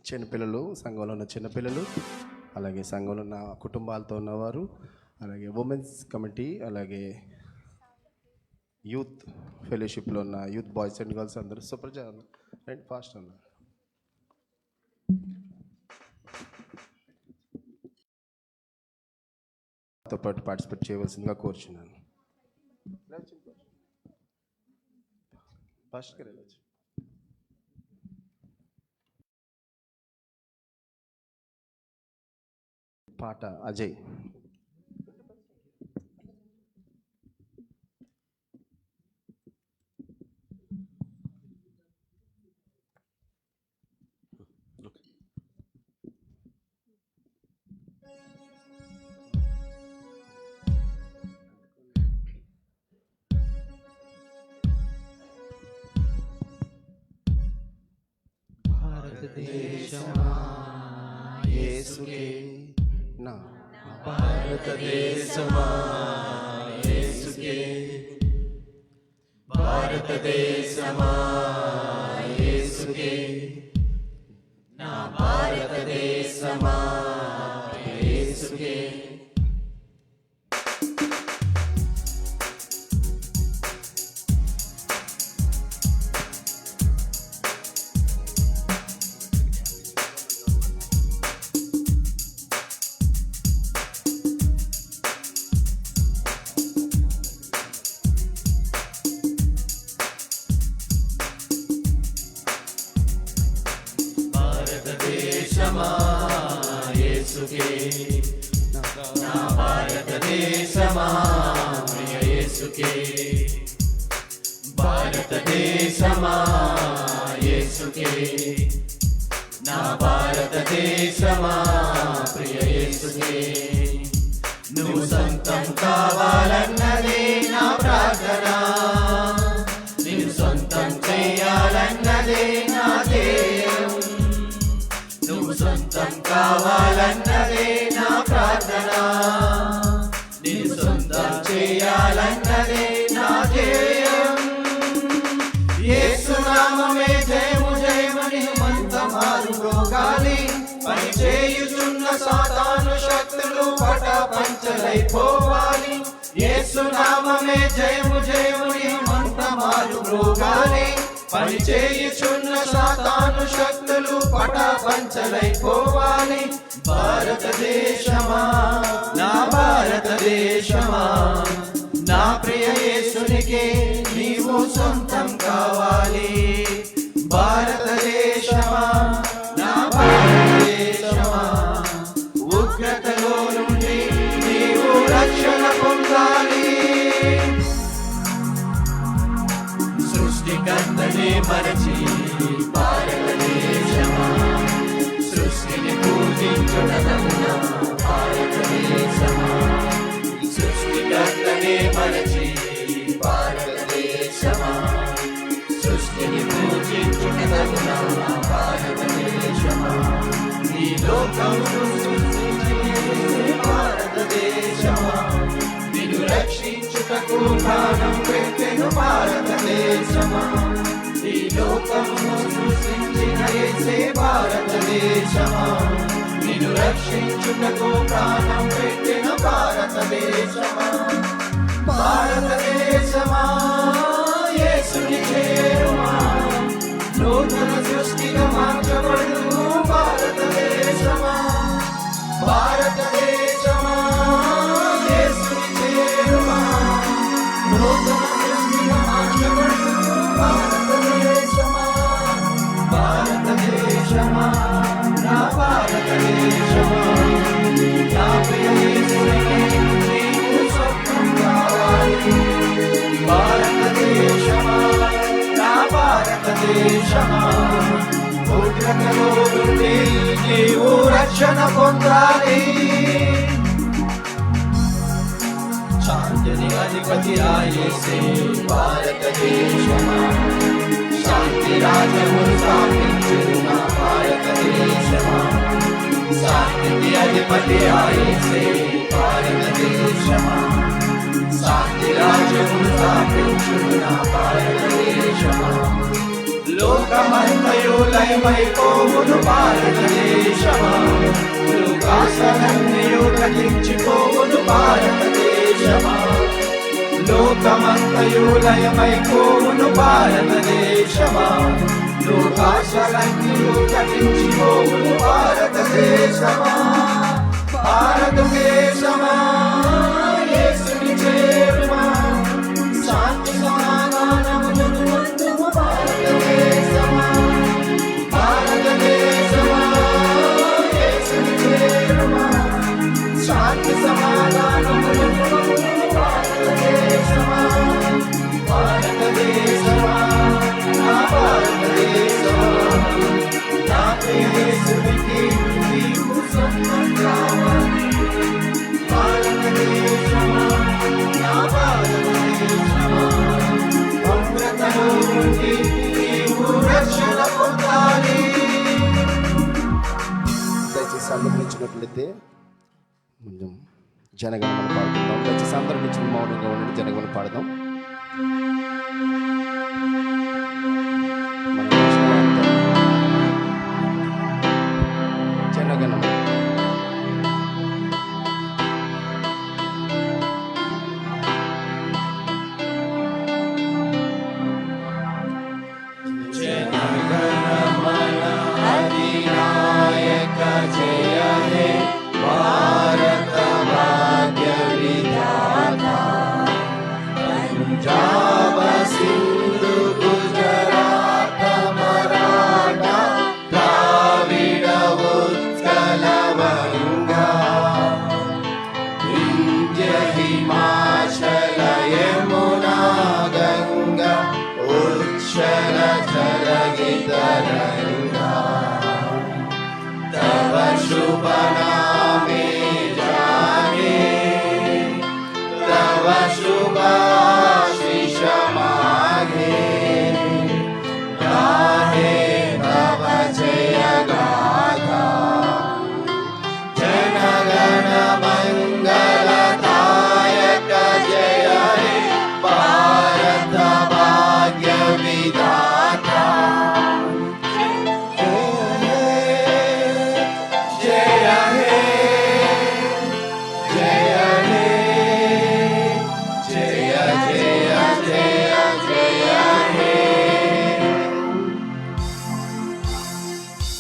చిన్నపిల్లలు, సంఘంలో ఉన్న చిన్నపిల్లలు, అలాగే సంఘంలో ఉన్న కుటుంబాలతో ఉన్నవారు, అలాగే ఉమెన్స్ కమిటీ, అలాగే యూత్ ఫెలోషిప్లో ఉన్న యూత్ బాయ్స్ అండ్ గర్ల్స్ అందరూ సూపర్ అండ్ ఫాస్ట్ అన్నారు. తో పాటు పార్టిసిపేట్ చేయవలసిందిగా కోరుచున్నాను. ఫాస్ట్గా వెళ్ళచ్చు. పాట అజయ్. భారతదేశమా యేసుకే నా భారతదేశమా యేసుకే భారతదేశమా యేసుకే నా భారతదేశమా యేసుకే భారతదేశమా యేసుకే నా భారతదేశమా ప్రియ యేసుకే భారతదేశమా యేసుకే నా భారతదేశమా ప్రియ యేసుకే నువ్వు సొంతం కావాలన్నదే నా ప్రార్థన నిన్ను సొంతం చేయాలన్నదే నా ధ్యేయం నువ్వు సొంతం కావాలన్నదే నా ప్రార్థన నిన్ను సొంతం చేయాలన్నదే నా ధ్యేయం యేసు నామమే జయము జయమని మంత మారుగాలి పని చేయుచున్న సాతాను శక్తులు పటాపంచలైపోవాలి యేసు నామమే జయము జయమని మంత మారుగాలి పని చేయుచున్న సాతాను శక్తులు పటాపంచలైపోవాలి భారతదేశమా నా భారతదేశమా నా ప్రియ యేసునికే నీవు సొంతం కావాలి భారతదేశమా నా భారతదేశమా ఉగ్రతలో నుండి నీవు రక్షణ పొందాలి సృష్టికర్తనే మరచి భారతదేశమా సృష్టిని పూజించుటదన్న భారతదేశమా సృష్టికర్తనే మరచి భారతదేశమా సృష్టిని పూజించుటదన్న భారతదేశమా ఈ లోకమును సృష్టించిన భారతదేశమా నిన్ను రక్షించుటకు ప్రాణం పెట్టెను భారతదేశమా ఈ లోకమును సృష్టించిన యేసే భారతదేశమా నిన్ను రక్షించుటకు ప్రాణం పెట్టెను భారతదేశమా భారతదేశమా యేసుని చేరుమా నూతన సృష్టిగా మార్చబడు భారతదేశమా భారతదేశమా యేసుని చేరుమా నూతన సృష్టిగా మార్చబడు భారతదేశమా భారతదేశమా నా భారతదేశమా నా ప్రియ యేసునికే నీవు సొంతం కావాలి భారతదేశమా నా భారతదేశమా ఉగ్రతలో నుండి నీవు రక్షణ పొందాలి శాంతిని అధిపతి యేసే భారతదేశమా శాంతి రాజ్యము స్థాపించున్న భారతదేశమా శాంతికి అధిపతి యేసే భారతదేశమా శాంతి రాజ్యము స్థాపించున్న భారతదేశమా లోకమంతయు లయమైపోవును భారతదేశమా లోకాసనన్నయు గతించిపోవును భారతదేశమా లోకమంతయు లయమైపోవును భారతదేశమా లోకాసనన్నయు గతించిపోవును భారతదేశమా భారతదేశమా యేసుని చేరుమా శాంతి సమాధానములను పొందుము భారతదేశమా భారతదేశమా యేసుని చేరుమా శాంతి సమాధానములను పొందుము భారతదేశమా భారతదేశమా నా భారతదేశమా నా ప్రియ యేసునికి నీవు సొంతం కావాలి చేసినట్లయితే కొంచెం జనగణమన పాడుకుందాం. దయచేసి అందరి నుంచి మౌనంగా ఉండండి. జనగణమన పాడదాం. మన నేషనల్ యాంథమ్ జనగణమన.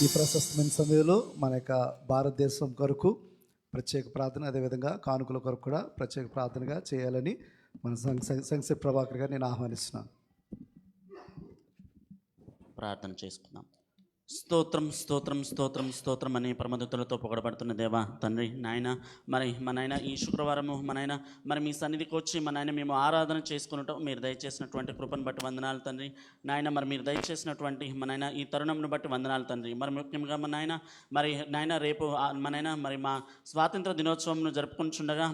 ఈ ప్రశస్తమైన సమయంలో మన యొక్క భారతదేశం కొరకు ప్రత్యేక ప్రార్థన, అదేవిధంగా కానుకల కొరకు కూడా ప్రత్యేక ప్రార్థనగా చేయాలని మన సంక్షేమ ప్రభాకర్ గారు నేను ఆహ్వానిస్తున్నాను. ప్రార్థన చేసుకుందాం. స్తోత్రం స్తోత్రం స్తోత్రం స్తోత్రం అని పరమదూతలతో పొగడబడుతున్న దేవా తండ్రి నాయన, మరి మా నాయన ఈ శుక్రవారము మా నాయన మరి మీ సన్నిధికి వచ్చి మా నాయన మేము ఆరాధన చేసుకున్నట్టు మీరు దయచేసినటువంటి కృపను బట్టి వందనాలు తండ్రి నాయన. మరి మీరు దయచేసినటువంటి మా నాయన ఈ తరుణంను బట్టి వందనాలు తండ్రి. మరి ముఖ్యంగా మా నాయన మరి నాయన రేపు మా నాయన మరి మా స్వాతంత్ర దినోత్సవంను జరుపుకుంటుండగా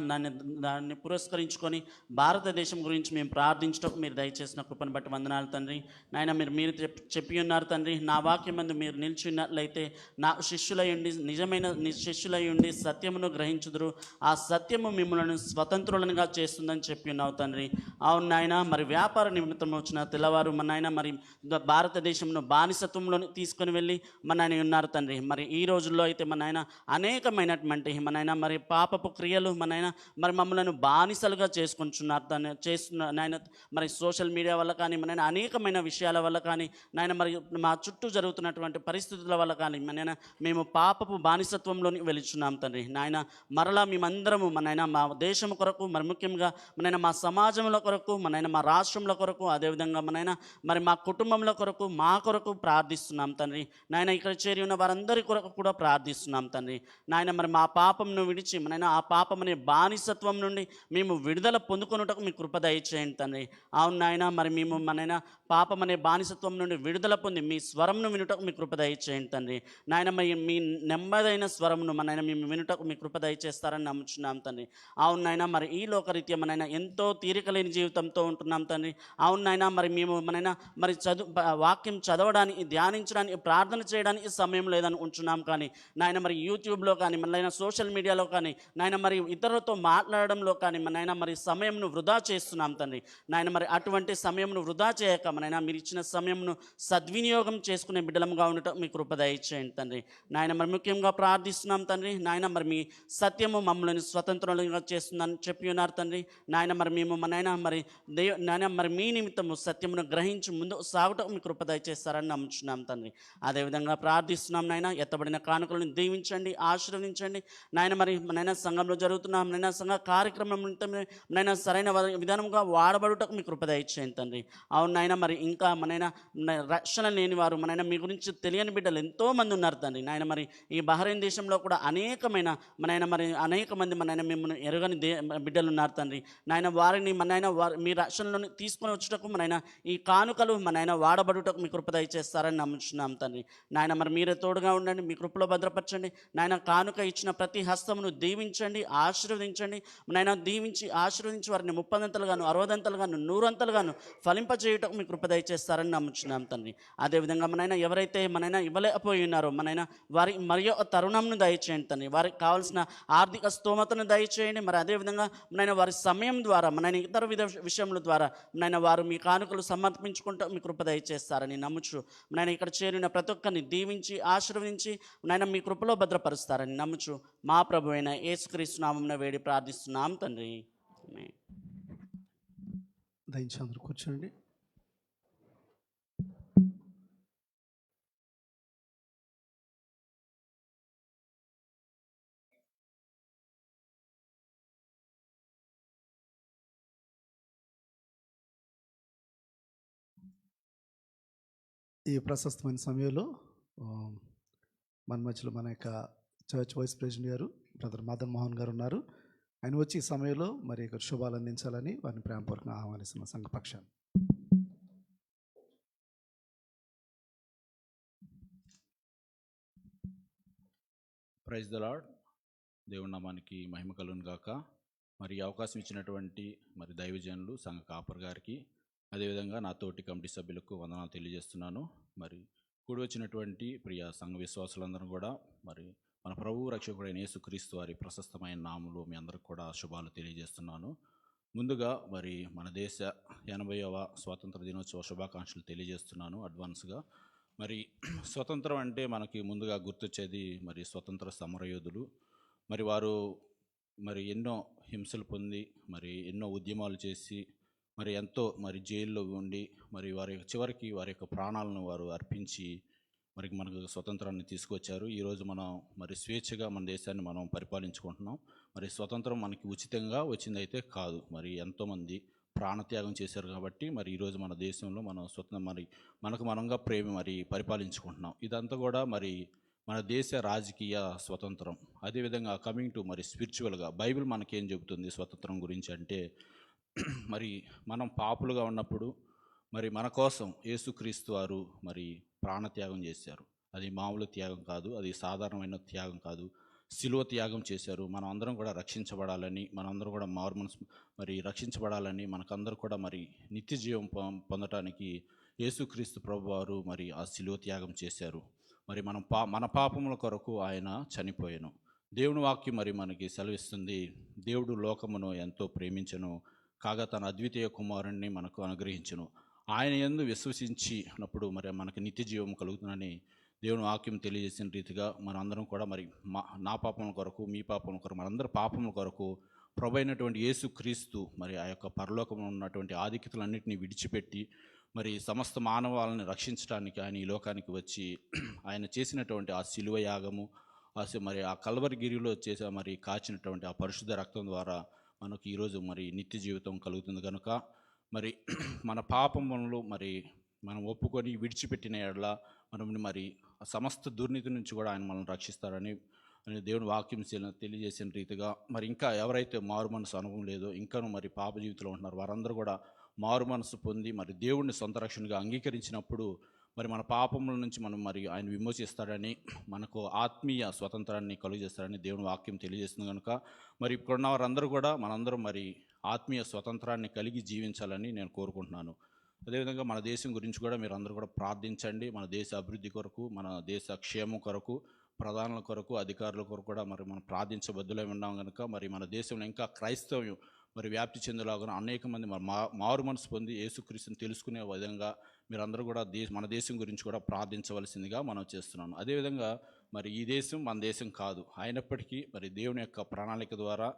దాన్ని పురస్కరించుకొని భారతదేశం గురించి మేము ప్రార్థించటం మీరు దయచేసిన కృపను బట్టి వందనాలు తండ్రి నాయన. మీరు చెప్పి ఉన్నారు తండ్రి, నా వాక్యం మందు మీరు నిలిచినట్లయితే నా శిష్యులై ఉండి నిజమైన శిష్యులై ఉండి సత్యమును గ్రహించుదురు, ఆ సత్యము మిమ్మల్ని స్వతంత్రులనుగా చేస్తుందని చెప్పి ఉన్నావు తండ్రి. అవును నాయన, మరి వ్యాపార నిమిత్తం వచ్చిన తెల్లవారు మన నాయన మరి భారతదేశంలో బానిసత్వంలో తీసుకొని వెళ్ళి మన నాయన ఉన్నారు తండ్రి. మరి ఈ రోజుల్లో అయితే మన నాయన అనేకమైనటువంటి మన నాయన మరి పాపపు క్రియలు మన నాయన మరి మమ్మల్ని బానిసలుగా చేసుకుంటున్నారు చేస్తున్న నాయన. మరి సోషల్ మీడియా వల్ల కానీ మన నాయన అనేకమైన విషయాల వల్ల కానీ నాయన మరి మా చుట్టూ జరుగుతున్నటువంటి పరిస్థితుల వల్ల కానీ నాయన మేము పాపపు బానిసత్వంలోని వెళుచున్నాం తండ్రి నాయన. మరలా మేమందరము మన నాయన మా దేశం కొరకు, మరి ముఖ్యంగా మన మా సమాజంలో కొరకు, మన మా రాష్ట్రంలో కొరకు, అదేవిధంగా మన మరి మా కుటుంబంలో కొరకు, మా కొరకు ప్రార్థిస్తున్నాం తండ్రి నాయన. ఇక్కడ చేరి ఉన్న వారందరి కొరకు కూడా ప్రార్థిస్తున్నాం తండ్రి నాయన. మరి మా పాపంను విడిచి మన ఆ పాపం అనే బానిసత్వం నుండి మేము విడుదల పొందుకొనుటకు మీ కృప దయచేయండి తండ్రి. అవును నాయన, మరి మేము మన పాపం అనే బానిసత్వం నుండి విడుదల పొంది మీ స్వరంను వినుటకు మీ కృప దయచేయండి తండ్రి నాయన. మీ నెమ్మదైన స్వరమును మనైనా మేము వినుటకు మీ కృప దయచేస్తారని నమ్ముచున్నాం తండ్రి. అవును నాయన, మరి ఈ లోకరీత్యా మనైనా ఎంతో తీరిక లేని జీవితంతో ఉంటున్నాం తండ్రి. అవును నాయన, మరి మేము మనైనా మరి వాక్యం చదవడానికి, ధ్యానించడానికి, ప్రార్థన చేయడానికి సమయం లేదని ఉంటున్నాం. కానీ నాయన మరి యూట్యూబ్లో కానీ మనైనా సోషల్ మీడియాలో కానీ నాయన మరి ఇతరులతో మాట్లాడడంలో కానీ మనైనా మరి సమయంను వృధా చేస్తున్నాం తండ్రి నాయన. మరి అటువంటి సమయంను వృధా చేయక మనైనా మీరు ఇచ్చిన సమయంను సద్వినియోగం చేసుకునే బిడ్డలంగా ఉండటం మీ కృప దయచేయండి తండ్రి నాయన. మరి ముఖ్యంగా ప్రార్థిస్తున్నాం తండ్రి నాయన. మరి మీ సత్యము మమ్మల్ని స్వతంత్రంగా చేస్తుందని చెప్పి ఉన్నారు తండ్రి నాయన. మరి మేము నాయన మరి నాయన మరి మీ నిమిత్తము సత్యమును గ్రహించి ముందు సాగుటకు మీ కృప దయచేస్తారని నమ్ముచున్నాం తండ్రి. అదేవిధంగా ప్రార్థిస్తున్నాం నాయన. ఎత్తబడిన కానుకలను దీవించండి, ఆశీర్వదించండి నాయన. మరి నాయన సంఘంలో జరుగుతున్న నాయన సంఘ కార్యక్రమం నాయన సరైన విధానంగా వాడబడుటకు మీ కృప దయచేయండి తండ్రి. అవును నాయన, మరి ఇంకా మనైనా రక్షణ లేని వారు మనైనా మీ గురించి తెలియని బిడ్డలు ఎంతోమంది ఉన్నారు తండ్రి నాయన. మరి ఈ బహ్రెయిన్ దేశంలో కూడా అనేకమైన అనేక మంది మనైనా మిమ్మల్ని ఎరగని బిడ్డలు ఉన్నారు తండ్రి నాయన. వారిని మనైనా మీ రక్షణలోని తీసుకొని వచ్చుటకు మనైనా ఈ కానుకలు మనైనా వాడబడుటకు మీ కృప దయచేస్తారని నమ్ముచున్నాం తండ్రి నాయన. మరి మీరే తోడుగా ఉండండి, మీ కృపలో భద్రపరచండి నాయన. కానుక ఇచ్చిన ప్రతి హస్తమును దీవించండి, ఆశీర్వదించండి నాయన. దీవించి ఆశీర్వదించి వారిని 30 60 100 ఫలింపజేయుటకు మీ కృప దయచేస్తారని నమ్ముచున్నాం తండ్రి. అదేవిధంగా మనైనా ఎవరైతే మనైనా ఇవ్వలేకపోయి ఉన్నారు, మనైనా వారి మరి తరుణంను దయచేయండి తండ్రి. వారికి కావాల్సిన ఆర్థిక స్తోమతను దయచేయండి. మరి అదేవిధంగా మనైనా వారి సమయం ద్వారా, మనైనా ఇతర విషయముల ద్వారా మనైనా వారు మీ కానుకలు సమర్పించుకుంటూ మీ కృప దయచేస్తారని నమ్ముచు, మనైనా ఇక్కడ చేరిన ప్రతి ఒక్కరిని దీవించి ఆశీర్వదించి మనైనా మీ కృపలో భద్రపరుస్తారని నమ్ముచు మా ప్రభు అయిన యేసుక్రీస్తు నామమున వేడి ప్రార్థిస్తున్నాం తండ్రి. ఆమేన్. దయచేసి అందరూ కూర్చోండి. ఈ ప్రశస్తమైన సమయంలో మన మధ్యలో మన యొక్క చర్చ్ వైస్ ప్రెసిడెంట్ గారు బ్రదర్ మదన్ మోహన్ గారు ఉన్నారు. ఆయన వచ్చి ఈ సమయంలో మరి ఇక్కడ శుభాలు అందించాలని వారిని ప్రేమపూర్వకంగా ఆహ్వానిస్తున్న సంఘపక్షాన్ని. Praise the Lord. దేవుని నామానికి మహిమ కలుగును గాక. మరి ఈ అవకాశం ఇచ్చినటువంటి మరి దైవజనులు సంఘ కాపర్ గారికి, అదేవిధంగా నా తోటి కమిటీ సభ్యులకు వందనాలు తెలియజేస్తున్నాను. మరి కూడి వచ్చినటువంటి ప్రియ సంఘ విశ్వాసులందరూ కూడా మరి మన ప్రభువు రక్షకుడైన యేసుక్రీస్తు వారి ప్రశస్తమైన నామములో మీ అందరికి కూడా శుభాలు తెలియజేస్తున్నాను. ముందుగా మరి మన దేశ 80వ స్వాతంత్ర దినోత్సవ శుభాకాంక్షలు తెలియజేస్తున్నాను అడ్వాన్స్గా. మరి స్వతంత్రం అంటే మనకి ముందుగా గుర్తొచ్చేది మరి స్వతంత్ర సమరయోధులు. మరి వారు మరి ఎన్నో హింసలు పొంది మరి ఎన్నో ఉద్యమాలు చేసి మరి ఎంతో మరి జైల్లో ఉండి మరి వారి చివరికి వారి యొక్క ప్రాణాలను వారు అర్పించి మరి మనకు స్వతంత్రాన్ని తీసుకొచ్చారు. ఈరోజు మనం మరి స్వేచ్ఛగా మన దేశాన్ని మనం పరిపాలించుకుంటున్నాం. మరి స్వతంత్రం మనకి ఉచితంగా వచ్చిందైతే కాదు, మరి ఎంతోమంది ప్రాణత్యాగం చేశారు కాబట్టి మరి ఈరోజు మన దేశంలో మనం స్వతంత్రం మరి మనకు మనంగా మరి పరిపాలించుకుంటున్నాం. ఇదంతా కూడా మరి మన దేశ రాజకీయ స్వతంత్రం. అదేవిధంగా కమింగ్ టు మరి స్పిరిచువల్గా బైబిల్ మనకేం చెబుతుంది స్వతంత్రం గురించి అంటే, మరి మనం పాపులుగా ఉన్నప్పుడు మరి మన కోసం యేసుక్రీస్తు వారు మరి ప్రాణత్యాగం చేశారు. అది మామూలు త్యాగం కాదు, అది సాధారణమైన త్యాగం కాదు, శిలువ త్యాగం చేశారు. మనం అందరం కూడా రక్షించబడాలని, మనందరం కూడా మారుమనసు మరి రక్షించబడాలని, మనకందరూ కూడా మరి నిత్య జీవం పొందటానికి యేసుక్రీస్తు ప్రభువారు మరి ఆ శిలువ త్యాగం చేశారు. మరి మన పాపముల కొరకు ఆయన చనిపోయాను. దేవుని వాక్యం మరి మనకి సెలవిస్తుంది, దేవుడు లోకమును ఎంతో ప్రేమించను, కాగా తన అద్వితీయ కుమారుణ్ణి మనకు అనుగ్రహించును, ఆయన యందు విశ్వసించినప్పుడు మరి మనకు నిత్య జీవం కలుగుతుందని దేవుని వాక్యం తెలియజేసిన రీతిగా మనందరం కూడా మరి నా పాపముల కొరకు, మీ పాపముల కొరకు, మనందరి పాపముల కొరకు ప్రభు అయినటువంటి యేసుక్రీస్తు మరి ఆ యొక్క పరలోకంలో ఉన్నటువంటి ఆధిక్యతలన్నింటినీ విడిచిపెట్టి మరి సమస్త మానవాళిని రక్షించడానికి ఆయన ఈ లోకానికి వచ్చి ఆయన చేసినటువంటి ఆ శిలువ యాగము, మరి ఆ కల్వరిగిరిలో చేసే మరి కాచినటువంటి ఆ పరిశుద్ధ రక్తం ద్వారా మనకు ఈరోజు మరి నిత్య జీవితం కలుగుతుంది కనుక మరి మన పాపములను మరి మనం ఒప్పుకొని విడిచిపెట్టిన ఎడల మనం మరి సమస్త దుర్నీతి నుంచి కూడా ఆయన మనల్ని రక్షిస్తారని దేవుని వాక్యం తెలియజేసిన రీతిగా మరి ఇంకా ఎవరైతే మారు మనసు అనుభవం లేదో, ఇంకాను మరి పాప జీవితంలో ఉంటున్నారు, వారందరూ కూడా మారు మనసు పొంది మరి దేవుడిని సొంత రక్షణగా అంగీకరించినప్పుడు మరి మన పాపముల నుంచి మనం మరి ఆయన విమోచిస్తాడని, మనకు ఆత్మీయ స్వతంత్రాన్ని కలుగజేస్తాడని దేవుని వాక్యం తెలియజేస్తుంది కనుక మరి ఇప్పుడున్న వారందరూ కూడా మనందరం మరి ఆత్మీయ స్వతంత్రాన్ని కలిగి జీవించాలని నేను కోరుకుంటున్నాను. అదేవిధంగా మన దేశం గురించి కూడా మీరు అందరూ కూడా ప్రార్థించండి. మన దేశ అభివృద్ధి కొరకు, మన దేశ క్షేమం కొరకు, ప్రధానుల కొరకు, అధికారుల కొరకు కూడా మరి మనం ప్రార్థించబద్దులై ఉన్నాం కనుక మరి మన దేశంలో ఇంకా క్రైస్తవ్యం మరి వ్యాప్తి చెందేలాగా అనేక మంది మారు మనసు పొంది యేసుక్రీస్తుని తెలుసుకునే విధంగా మీరందరూ కూడా మన దేశం గురించి కూడా ప్రార్థించవలసిందిగా మనం చేస్తున్నాను. అదేవిధంగా మరి ఈ దేశం మన దేశం కాదు అయినప్పటికీ మరి దేవుని యొక్క ప్రణాళిక ద్వారా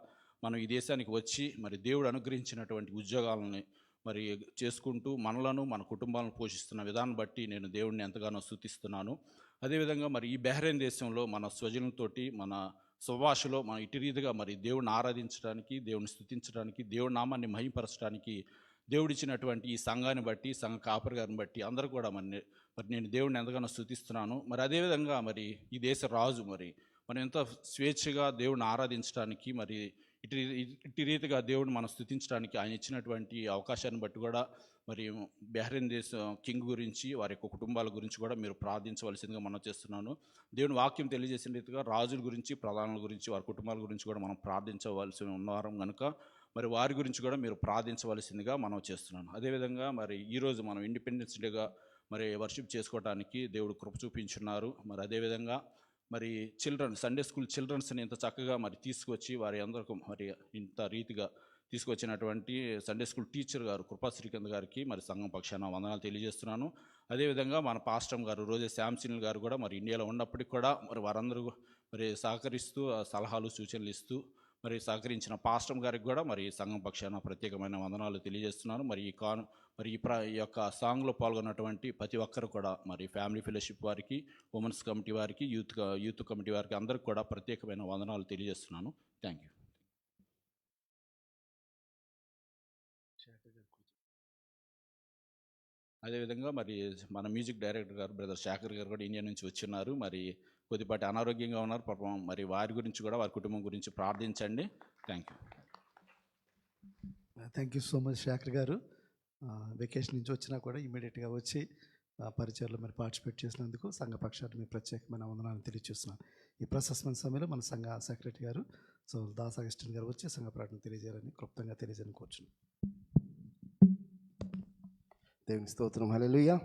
మనం ఈ దేశానికి వచ్చి మరి దేవుడు అనుగ్రహించినటువంటి ఉద్యోగాలని మరి చేసుకుంటూ మనలను మన కుటుంబాలను పోషిస్తున్న విధానం బట్టి నేను దేవుడిని ఎంతగానో స్తుతిస్తున్నాను. అదేవిధంగా మరి ఈ బహ్రెయిన్ దేశంలో మన స్వజనులతోటి మన స్వభాషలో మనం ఇటు రీతిగా మరి దేవుడిని ఆరాధించడానికి, దేవుడిని స్తుతించడానికి, దేవుడి నామాన్ని మహిమపరచడానికి దేవుడిచ్చినటువంటి ఈ సంఘాన్ని బట్టి, సంఘ కాపరి గారిని బట్టి అందరూ కూడా మరి నేను దేవుడిని ఎంతగానో స్తుతిస్తున్నాను. మరి అదేవిధంగా మరి ఈ దేశ రాజు మరి మనం ఎంత స్వేచ్ఛగా దేవుడిని ఆరాధించడానికి మరి ఇటు రీతిగా దేవుడిని మనం స్తుతించడానికి ఆయన ఇచ్చినటువంటి అవకాశాన్ని బట్టి కూడా మరి బహ్రెయిన్ దేశ కింగ్ గురించి, వారి యొక్క కుటుంబాల గురించి కూడా మీరు ప్రార్థించవలసిందిగా మనం చేస్తున్నాను. దేవుని వాక్యం తెలియజేసిన రీతిగా రాజుల గురించి, ప్రధానుల గురించి, వారి కుటుంబాల గురించి కూడా మనం ప్రార్థించవలసి ఉన్నవారం కనుక మరి వారి గురించి కూడా మీరు ప్రార్థించవలసిందిగా మనం చేస్తున్నాను. అదేవిధంగా మరి ఈరోజు మనం ఇండిపెండెన్స్ డేగా మరి వర్షిప్ చేసుకోవడానికి దేవుడు కృప చూపించున్నారు. మరి అదేవిధంగా మరి సండే స్కూల్ చిల్డ్రన్స్ని ఇంత చక్కగా మరి తీసుకొచ్చి వారి అందరికీ మరి ఇంత రీతిగా తీసుకొచ్చినటువంటి సండే స్కూల్ టీచర్ గారు కృపా శ్రీకాంత్ గారికి మరి సంఘం పక్షాన వందనాలు తెలియజేస్తున్నాను. అదేవిధంగా మన పాస్టర్ గారు రోజే శాంసిన్ గారు కూడా మరి ఇండియాలో ఉన్నప్పటికీ కూడా మరి వారందరూ మరి సహకరిస్తూ సలహాలు సూచనలు ఇస్తూ మరి సహకరించిన పాస్టర్ గారికి కూడా మరి సంఘం పక్షాన ప్రత్యేకమైన వందనాలు తెలియజేస్తున్నాను. మరి ఈ యొక్క సాంగ్లో పాల్గొన్నటువంటి ప్రతి ఒక్కరు కూడా మరి ఫ్యామిలీ ఫెలోషిప్ వారికి, ఉమెన్స్ కమిటీ వారికి, యూత్ కమిటీ వారికి అందరికి కూడా ప్రత్యేకమైన వందనాలు తెలియజేస్తున్నాను. Thank you. అదేవిధంగా మరి మన మ్యూజిక్ డైరెక్టర్ గారు బ్రదర్ శేఖర్ గారు కూడా ఇండియా నుంచి వచ్చిన్నారు. మరి కొద్దిపాటి అనారోగ్యంగా ఉన్నారు పాపం. మరి వారి గురించి కూడా వారి కుటుంబం గురించి ప్రార్థించండి. Thank you so much Shekhar గారు. వెకేషన్ నుంచి వచ్చినా కూడా ఇమీడియట్గా వచ్చి పరిచయలో మరి పార్టిసిపేట్ చేసినందుకు సంఘ పక్షాన్ని మీ ప్రత్యేకమైన వందనాలను తెలియజేస్తున్నాను. ఈ ప్రశస్తమైన సమయంలో మన సంఘ సెక్రటరీ గారు దాస్ అగస్టిన్ గారు వచ్చి సంఘ ప్రార్థన తెలియజేయాలని క్లుప్తంగా తెలియజేయాలని కోరుచున్నాను. దేవుని స్తోత్రం. హల్లెలూయా.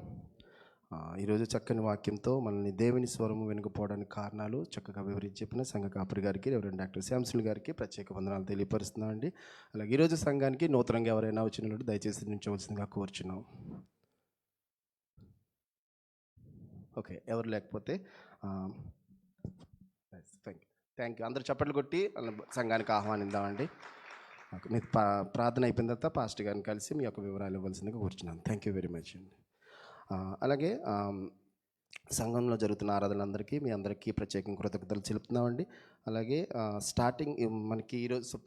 ఈరోజు చక్కని వాక్యంతో మనల్ని దేవుని స్వరము వెనుకపోవడానికి కారణాలు చక్కగా వివరించి చెప్పిన సంఘ కాపరి గారికి, రెవరెండ్ డాక్టర్ శాంసన్ గారికి ప్రత్యేక వందనాలు తెలియపరుస్తున్నామండి. అలాగే ఈరోజు సంఘానికి నూతనంగా ఎవరైనా వచ్చినట్టు దయచేసి నుంచవలసిందిగా కోరుచున్నాం. ఓకే, ఎవరు లేకపోతే థ్యాంక్ యూ. అందరూ చప్పట్లు కొట్టి సంఘానికి ఆహ్వానిద్దామండి. మీ ప్రార్థన అయిపోయిన తర్వాత పాస్టర్ గారిని కలిసి మీ యొక్క వివరాలు ఇవ్వాల్సిందిగా కూర్చున్నాను. థ్యాంక్ యూ వెరీ మచ్ అండి. అలాగే సంఘంలో జరుగుతున్న ఆరాధనలందరికీ మీ అందరికీ ప్రత్యేకంగా కృతజ్ఞతలు తెలుపుతున్నామండి. అలాగే స్టార్టింగ్ మనకి ఈరోజు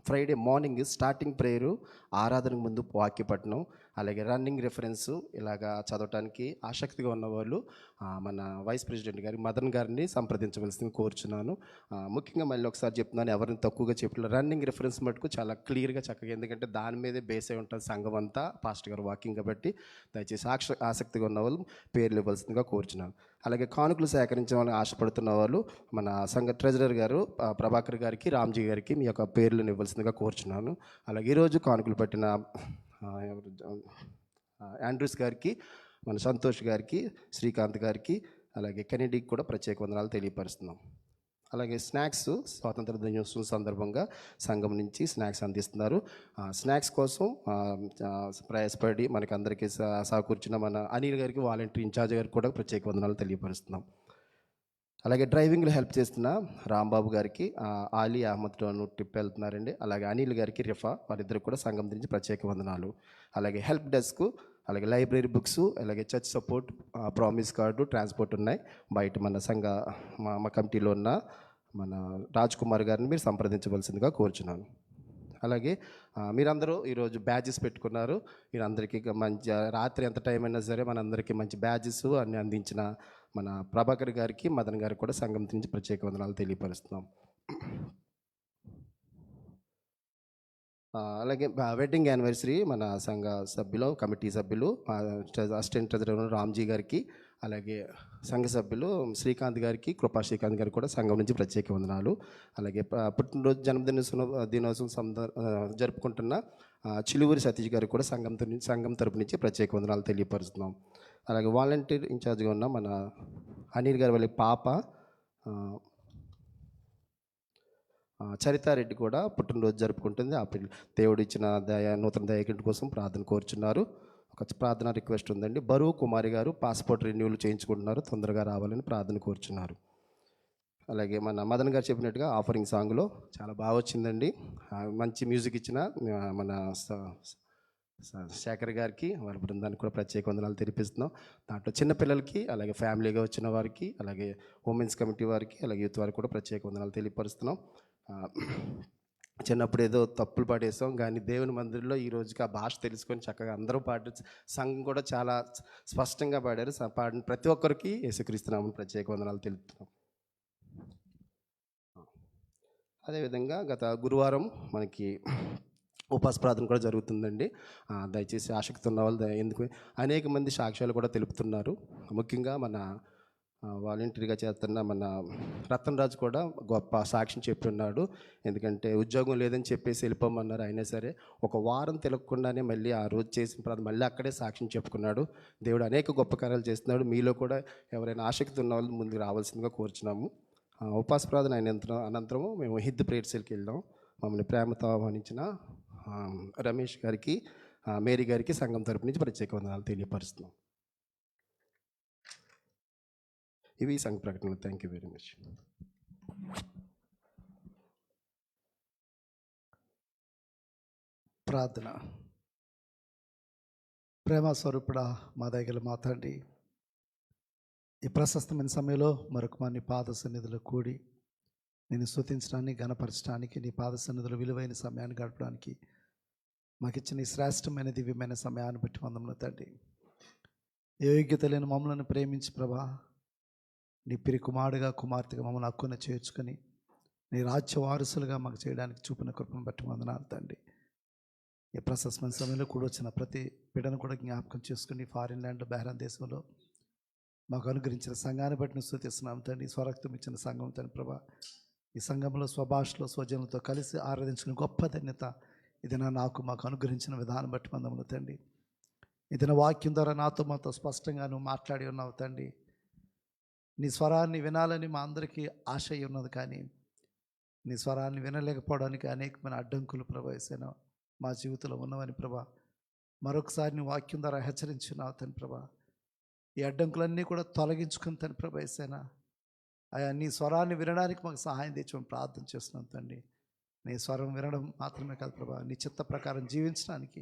ఫ్రైడే మార్నింగ్ స్టార్టింగ్ ప్రేయరు, ఆరాధనకు ముందు వాక్యపట్నం, అలాగే రన్నింగ్ రెఫరెన్సు ఇలాగా చదవటానికి ఆసక్తిగా ఉన్నవాళ్ళు మన వైస్ ప్రెసిడెంట్ గారి మదన్ గారిని సంప్రదించవలసింది కోరుచున్నాను. ముఖ్యంగా మళ్ళీ ఒకసారి చెప్తున్నాను, ఎవరిని తక్కువగా చెప్పిన రన్నింగ్ రెఫరెన్స్ మటుకు చాలా క్లియర్గా చక్కగా, ఎందుకంటే దాని మీదే బేస్ అయి ఉంటుంది సంఘం అంతా పాస్టర్ గారు వాకింగ్ కాబట్టి దయచేసి ఆసక్తిగా ఉన్న వాళ్ళు పేర్లు ఇవ్వాల్సిందిగా కోరుచున్నాను. అలాగే కానుకలు సేకరించాలని ఆశపడుతున్న వాళ్ళు మన సంఘ ట్రెజరర్ గారు ప్రభాకర్ గారికి, రామ్జీ గారికి మీ యొక్క పేర్లను ఇవ్వాల్సిందిగా కోరుచున్నాను. అలాగే ఈరోజు కానుకలు పట్టిన ఆండ్రూస్ గారికి, మన సంతోష్ గారికి, శ్రీకాంత్ గారికి, అలాగే కెనడీకి కూడా ప్రత్యేక వందనాలు తెలియపరుస్తున్నాం. అలాగే స్నాక్స్ స్వాతంత్ర దినోత్సవం సందర్భంగా సంఘం నుంచి స్నాక్స్ అందిస్తున్నారు. స్నాక్స్ కోసం ప్రయాసపడి మనకి అందరికీ సహకూర్చిన మన అనిల్ గారికి, వాలంటీర్ ఇన్ఛార్జ్ గారికి కూడా ప్రత్యేక వందనాలు తెలియపరుస్తున్నాం. అలాగే డ్రైవింగ్లో హెల్ప్ చేస్తున్న రాంబాబు గారికి, ఆలీ అహ్మద్ ట్రిప్ వెళ్తున్నారండి. అలాగే అనిల్ గారికి, రిఫా, వారిద్దరికి కూడా సంఘం నుంచి ప్రత్యేక వందనాలు. అలాగే హెల్ప్ డెస్క్, అలాగే లైబ్రరీ బుక్స్, అలాగే church support, promise card, transport ఉన్నాయి. బయట మన సంఘ మా కమిటీలో ఉన్న మన రాజ్ కుమార్ గారిని మీరు సంప్రదించవలసిందిగా కోరుచున్నాను. అలాగే మీరందరూ ఈరోజు బ్యాడ్జెస్ పెట్టుకున్నారు. మీరందరికీ మంచి రాత్రి ఎంత టైం అయినా సరే మనందరికీ మంచి బ్యాడ్జెస్ అన్ని అందించిన మన ప్రభాకర్ గారికి, మదన్ గారికి కూడా సంఘం నుంచి ప్రత్యేక వందనాలు తెలియపరుస్తున్నాం. అలాగే వెడ్డింగ్ యానివర్సరీ మన సంఘ సభ్యులు, కమిటీ సభ్యులు, అసిస్టెంట్ ట్రెజరర్ రామ్జీ గారికి, అలాగే సంఘ సభ్యులు శ్రీకాంత్ గారికి, కృపా శ్రీకాంత్ గారికి కూడా సంఘం నుంచి ప్రత్యేక వందనాలు. అలాగే పుట్టినరోజు దినోత్సవం జరుపుకుంటున్న చిలువూరి సతీష్ గారికి కూడా సంఘం తరపు నుంచి ప్రత్యేక వందనాలు తెలియపరుస్తున్నాం. అలాగే వాలంటీర్ ఇన్ఛార్జ్గా ఉన్న మన అనిల్ గారి వాళ్ళ పాప చరితారెడ్డి కూడా పుట్టినరోజు జరుపుకుంటుంది. ఆ దేవుడు ఇచ్చిన నూతన దయకింటి కోసం ప్రార్థన కోరుచున్నారు. ఒక ప్రార్థన రిక్వెస్ట్ ఉందండి. బరువు కుమారి గారు పాస్పోర్ట్ రెన్యూల్ చేయించుకుంటున్నారు, తొందరగా రావాలని ప్రార్థన కోరుచున్నారు. అలాగే మన మదన్ గారు చెప్పినట్టుగా ఆఫరింగ్ సాంగ్లో చాలా బాగా వచ్చిందండి. మంచి మ్యూజిక్ ఇచ్చిన మన శేఖర్ గారికి, వారి బృందానికి కూడా ప్రత్యేక వందనాలు తెలిపిస్తున్నాం. దాంట్లో చిన్నపిల్లలకి, అలాగే ఫ్యామిలీగా వచ్చిన వారికి, అలాగే ఉమెన్స్ కమిటీ వారికి, అలాగే యూత్ వారికి కూడా ప్రత్యేక వందనాలు తెలియపరుస్తున్నాం. చిన్నప్పుడు ఏదో తప్పులు పాడేస్తాం, కానీ దేవుని మందిరంలో ఈ రోజుకి ఆ భాష తెలుసుకొని చక్కగా అందరూ సంఘం కూడా చాలా స్పష్టంగా పాడారు. పాడిన ప్రతి ఒక్కరికి యేసుక్రీస్తునామమున ప్రత్యేక వందనాలు తెలుపుతున్నాం. అదేవిధంగా గత గురువారం మనకి ఉపాస ప్రార్థన కూడా జరుగుతుందండి. దయచేసి ఆసక్తి ఉన్న వాళ్ళు ఎందుకు అనేక మంది సాక్ష్యాలు కూడా తెలుపుతున్నారు. ముఖ్యంగా మన వాలంటీర్గా చేస్తున్న మన రతన్ రాజు కూడా గొప్ప సాక్ష్యం చెప్పి ఉన్నాడు. ఎందుకంటే ఉద్యోగం లేదని చెప్పేసి వెళ్ళిపోమన్నారు, అయినా సరే ఒక వారం తిరగకుండానే మళ్ళీ ఆ రోజు చేసిన తర్వాత మళ్ళీ అక్కడే సాక్ష్యం చెప్పుకున్నాడు. దేవుడు అనేక గొప్ప కార్యాలు చేస్తున్నాడు. మీలో కూడా ఎవరైనా ఆసక్తి ఉన్న వాళ్ళు ముందుకు రావాల్సిందిగా కోరుచున్నాము. ఉపాస ప్రార్థన అనంతరము మేము హిద్ ప్రేయర్స్కి వెళ్దాం. మమ్మల్ని ప్రేమతో ఆహ్వానించిన రమేష్ గారికి, మేరీ గారికి సంఘం తరపు నుంచి ప్రత్యేక వందనాలు తెలియపరుస్తున్నాం. ఇవి సంఘ ప్రకటనలు. Thank you very much. ప్రార్థన. ప్రేమ స్వరూపుడా, మా దగ్గర మా తండ్రి, ఈ ప్రశస్తమైన సమయంలో మరొక నీ పాద సన్నిధిలో కూడి నేను స్తుతించడానికి, ఘనపరచడానికి, నీ పాద సన్నిధిలో విలువైన సమయాన్ని గడపడానికి మాకు ఇచ్చిన ఈ శ్రేష్టమైన దివ్యమైన సమయాన్ని బట్టి వందములు తండ్రి. ఏ యోగ్యత లేని మమ్మల్ని ప్రేమించి ప్రభా, నీ పిరి కుమారుడుగా కుమార్తెగా మమ్మల్ని హక్కున చేర్చుకొని నీ రాజ్య వారసులుగా మాకు చేయడానికి చూపిన కృపను బట్టి వందనాలు తండ్రి. ఈ ప్రశస్తమైన సమయంలో కూడా వచ్చిన ప్రతి బిడ్డను కూడా జ్ఞాపకం చేసుకుని ఫారిన్ ల్యాండ్లో, బహ్రాన్ దేశంలో మాకు అనుగ్రహించిన సంఘాన్ని బట్టి స్తుతిస్తున్నాం తండ్రి. స్వరక్తం ఇచ్చిన సంఘం తండ్రి ప్రభా, ఈ సంఘంలో స్వభాషలో స్వజనులతో కలిసి ఆరాధించుకునే గొప్ప ధన్యత ఇది నాకు మాకు అనుగ్రహించిన విధానం బట్టి వందములు తండ్రి. ఇది వాక్యం ద్వారా మాతో స్పష్టంగా నువ్వు మాట్లాడి ఉన్నావు తండ్రి. నీ స్వరాన్ని వినాలని మా అందరికీ ఆశ ఉన్నది, కానీ నీ స్వరాన్ని వినలేకపోవడానికి అనేకమైన అడ్డంకులు ప్రభావిస్తాను మా జీవితంలో ఉన్నవని ప్రభా మరొకసారి నీ వాక్యం ద్వారా హెచ్చరించున్నావు తండ్రి ప్రభా. ఈ అడ్డంకులన్నీ కూడా తొలగించుకుని తండ్రి ప్రభావిస్తాను అయా. నీ స్వరాన్ని వినడానికి మాకు సహాయం తెచ్చమని ప్రార్థన చేస్తున్నాం తండ్రి. నీ స్వరం వినడం మాత్రమే కాదు ప్రభా, నీ చిత్త ప్రకారం జీవించడానికి,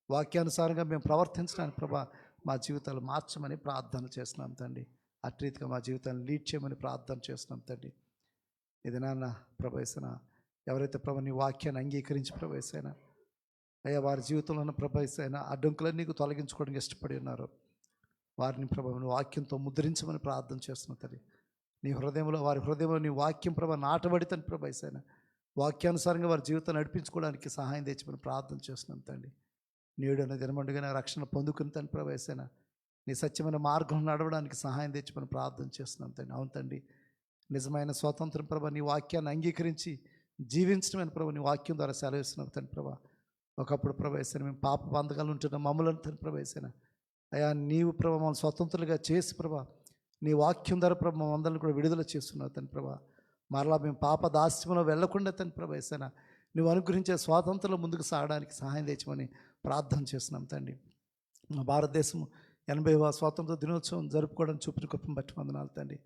వాక్యానుసారంగా మేము ప్రవర్తించడానికి ప్రభా మా జీవితాలు మార్చమని ప్రార్థన చేస్తున్నాం తండ్రి. అట్రీతిగా మా జీవితాన్ని లీడ్ చేయమని ప్రార్థన చేస్తున్నాం తండ్రి. ఇది నాన్న ప్రభావిసిన ఎవరైతే ప్రభా నీ వాక్యాన్ని అంగీకరించి ప్రభావిసైనా అయ్యా వారి జీవితంలో ఉన్న ప్రభావిసైనా అడ్డంకులన్నీ తొలగించుకోవడానికి ఇష్టపడి ఉన్నారు, వారిని ప్రభావం వాక్యంతో ముద్రించమని ప్రార్థన చేస్తున్నాం తండ్రి. నీ హృదయంలో, వారి హృదయంలో నీ వాక్యం ప్రభా నాటబడితని ప్రభావిసైనా వాక్యానుసారంగా వారి జీవితాన్ని నడిపించుకోవడానికి సహాయం తెచ్చమని ప్రార్థన చేస్తున్నాం తండ్రి. నేడు దినమండుగానే రక్షణ పొందుకుని తండ్రి ప్రభావిసైనా నీ సత్యమైన మార్గం నడవడానికి సహాయం తెచ్చమని ప్రార్థన చేస్తున్నాం తండ్రి. అవును తండ్రి, నిజమైన స్వాతంత్రం ప్రభా నీ వాక్యాన్ని అంగీకరించి జీవించడమైన ప్రభా నీ వాక్యం ద్వారా సెలవిస్తున్నాం తండ్రి ప్రభా. ఒకప్పుడు ప్రభావిస్తాను మేము పాప బంధకాలు ఉంటున్న మమ్మల్ని తండ్రి ప్రభావిస్తాను అయా, నీవు ప్రభా మమ్మల్ని స్వతంత్రులుగా చేసి ప్రభా నీ వాక్యం ద్వారా ప్రభా మమ్మల్ని కూడా విడుదల చేస్తున్నావు తండ్రి ప్రభా. మరలా మేము పాప దాస్యంలో వెళ్లకుండా తండ్రి ప్రభావిస్తాను నువ్వు అనుగ్రహించే స్వాతంత్రంలో ముందుకు సాగడానికి సహాయం తెచ్చమని ప్రార్థన చేస్తున్నాం తండ్రి. మా భారతదేశం 80వ స్వాతంత్ర దినోత్సవం జరుపుకోవడానికి చూపిన కృపను బట్టి వందనాలు తండ్రి.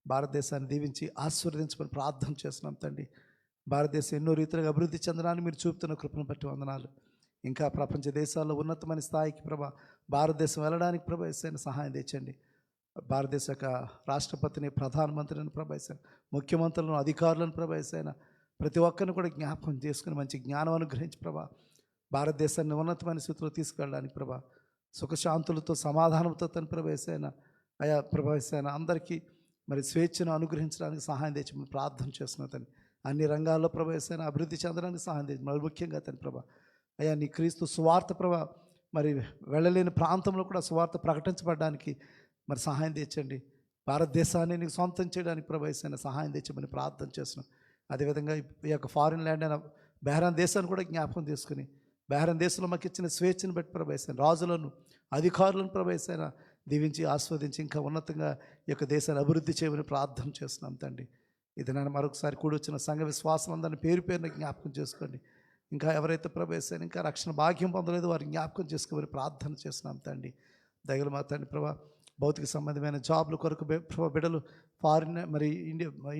భారతదేశాన్ని దీవించి ఆశీర్వదించమని ప్రార్థన చేస్తున్నాం తండ్రి. భారతదేశం ఎన్నో రీతిగా అభివృద్ధి చెందడానికి మీరు చూపుతున్న కృపను బట్టి వందనాలు. ఇంకా ప్రపంచ దేశాల్లో ఉన్నతమైన స్థాయికి ప్రభా భారతదేశం వెళ్ళడానికి ప్రభావిస్తాను సహాయం తెచ్చండి. భారతదేశ యొక్క రాష్ట్రపతిని, ప్రధానమంత్రిని ప్రభావిస్తాను, ముఖ్యమంత్రులను, అధికారులను ప్రభావిస్తాను ప్రతి ఒక్కరిని కూడా జ్ఞాపకం చేసుకుని మంచి జ్ఞానం అనుగ్రహించి ప్రభా భారతదేశాన్ని ఉన్నతమైన స్థితిలో తీసుకెళ్ళడానికి ప్రభా సుఖశాంతులతో, సమాధానంతో తను ప్రభావిస్తాను అయా ప్రభావిస్తాను అందరికీ మరి స్వేచ్ఛను అనుగ్రహించడానికి సహాయం తెచ్చమని ప్రార్థన చేస్తున్నా తను. అన్ని రంగాల్లో ప్రభావిస్తాను అభివృద్ధి చెందడానికి సహాయం తెచ్చి మరి ముఖ్యంగా తను ప్రభా అయ్యా నీ క్రీస్తు సువార్త ప్రభా మరి వెళ్ళలేని ప్రాంతంలో కూడా సువార్త ప్రకటించబడడానికి మరి సహాయం తెచ్చండి. భారతదేశాన్ని నీకు సొంతం చేయడానికి ప్రభావిస్తాను సహాయం తెచ్చమని ప్రార్థన చేస్తున్నాం. అదేవిధంగా ఈ యొక్క ఫారిన్ ల్యాండ్ అయిన బహ్రాన్ దేశాన్ని కూడా జ్ఞాపకం తీసుకుని బహ్రాన్ దేశంలో మాకు ఇచ్చిన స్వేచ్ఛను బట్టి ప్రభావిస్తాను రాజులను, అధికారులను ప్రభావిస్తాను దీవించి ఆస్వాదించి ఇంకా ఉన్నతంగా ఈ యొక్క దేశాన్ని అభివృద్ధి చేయమని ప్రార్థన చేస్తున్నాం తండ్రి. ఇది నేను మరొకసారి కూడొచ్చిన సంఘ విశ్వాసం అందరినీ పేరు పేరున జ్ఞాపకం చేసుకోండి. ఇంకా ఎవరైతే ప్రభావిస్తాను ఇంకా రక్షణ భాగ్యం పొందలేదు వారిని జ్ఞాపకం చేసుకోమని ప్రార్థన చేస్తున్నాం తండ్రి. దయగల మా తండ్రి ప్రభా భౌతిక సంబంధమైన జాబ్ల కొరకు ప్రభా బిడ్డలు ఫారిన్ మరి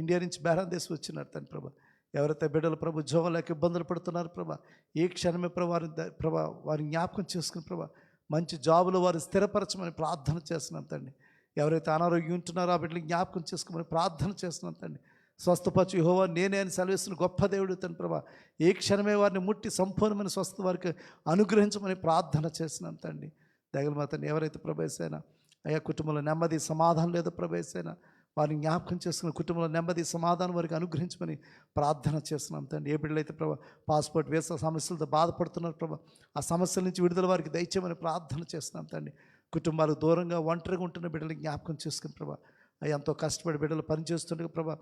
ఇండియా నుంచి బహ్రాన్ దేశం వచ్చినారు తండ్రి ప్రభా. ఎవరైతే బిడ్డలు ప్రభు ఉద్యోగం లేక ఇబ్బందులు పడుతున్నారు ప్రభా ఏ క్షణమే ప్రభా వారిని జ్ఞాపకం చేసుకుని ప్రభా మంచి జాబులు వారు స్థిరపరచమని ప్రార్థన చేస్తున్నాం తండ్రి. ఎవరైతే అనారోగ్యం ఉంటున్నారో ఆ బిడ్డలు జ్ఞాపకం చేసుకోమని ప్రార్థన చేస్తున్నాం తండ్రి. స్వస్థపరచు యెహోవా నేనే అని సెలవిస్తున్న గొప్ప దేవుడు తండ్రి ప్రభా ఏ క్షణమే వారిని ముట్టి సంపూర్ణమైన స్వస్థత వారికి అనుగ్రహించమని ప్రార్థన చేస్తున్నాం తండ్రి. దయగల మా తండ్రి ఎవరైతే ప్రభావిస్తైనా అయ్యా కుటుంబంలో నెమ్మది సమాధానం లేదో ప్రభావిస్తైనా వారిని జ్ఞాపకం చేసుకున్న కుటుంబంలో నెమ్మది సమాధానం వారికి అనుగ్రహించమని ప్రార్థన చేస్తున్నాం తండ్రి. ఏ బిడ్డలైతే ప్రభా పాస్పోర్ట్ వీసా సమస్యలతో బాధపడుతున్నారు ప్రభా ఆ సమస్యల నుంచి విడుదల వారికి దయచేయమని ప్రార్థన చేస్తున్నాం తండ్రి. కుటుంబాలకు దూరంగా ఒంటరిగా ఉంటున్న బిడ్డలు జ్ఞాపకం చేసుకుని ప్రభా అవి ఎంతో కష్టపడి బిడ్డలు పనిచేస్తుండగా ప్రభా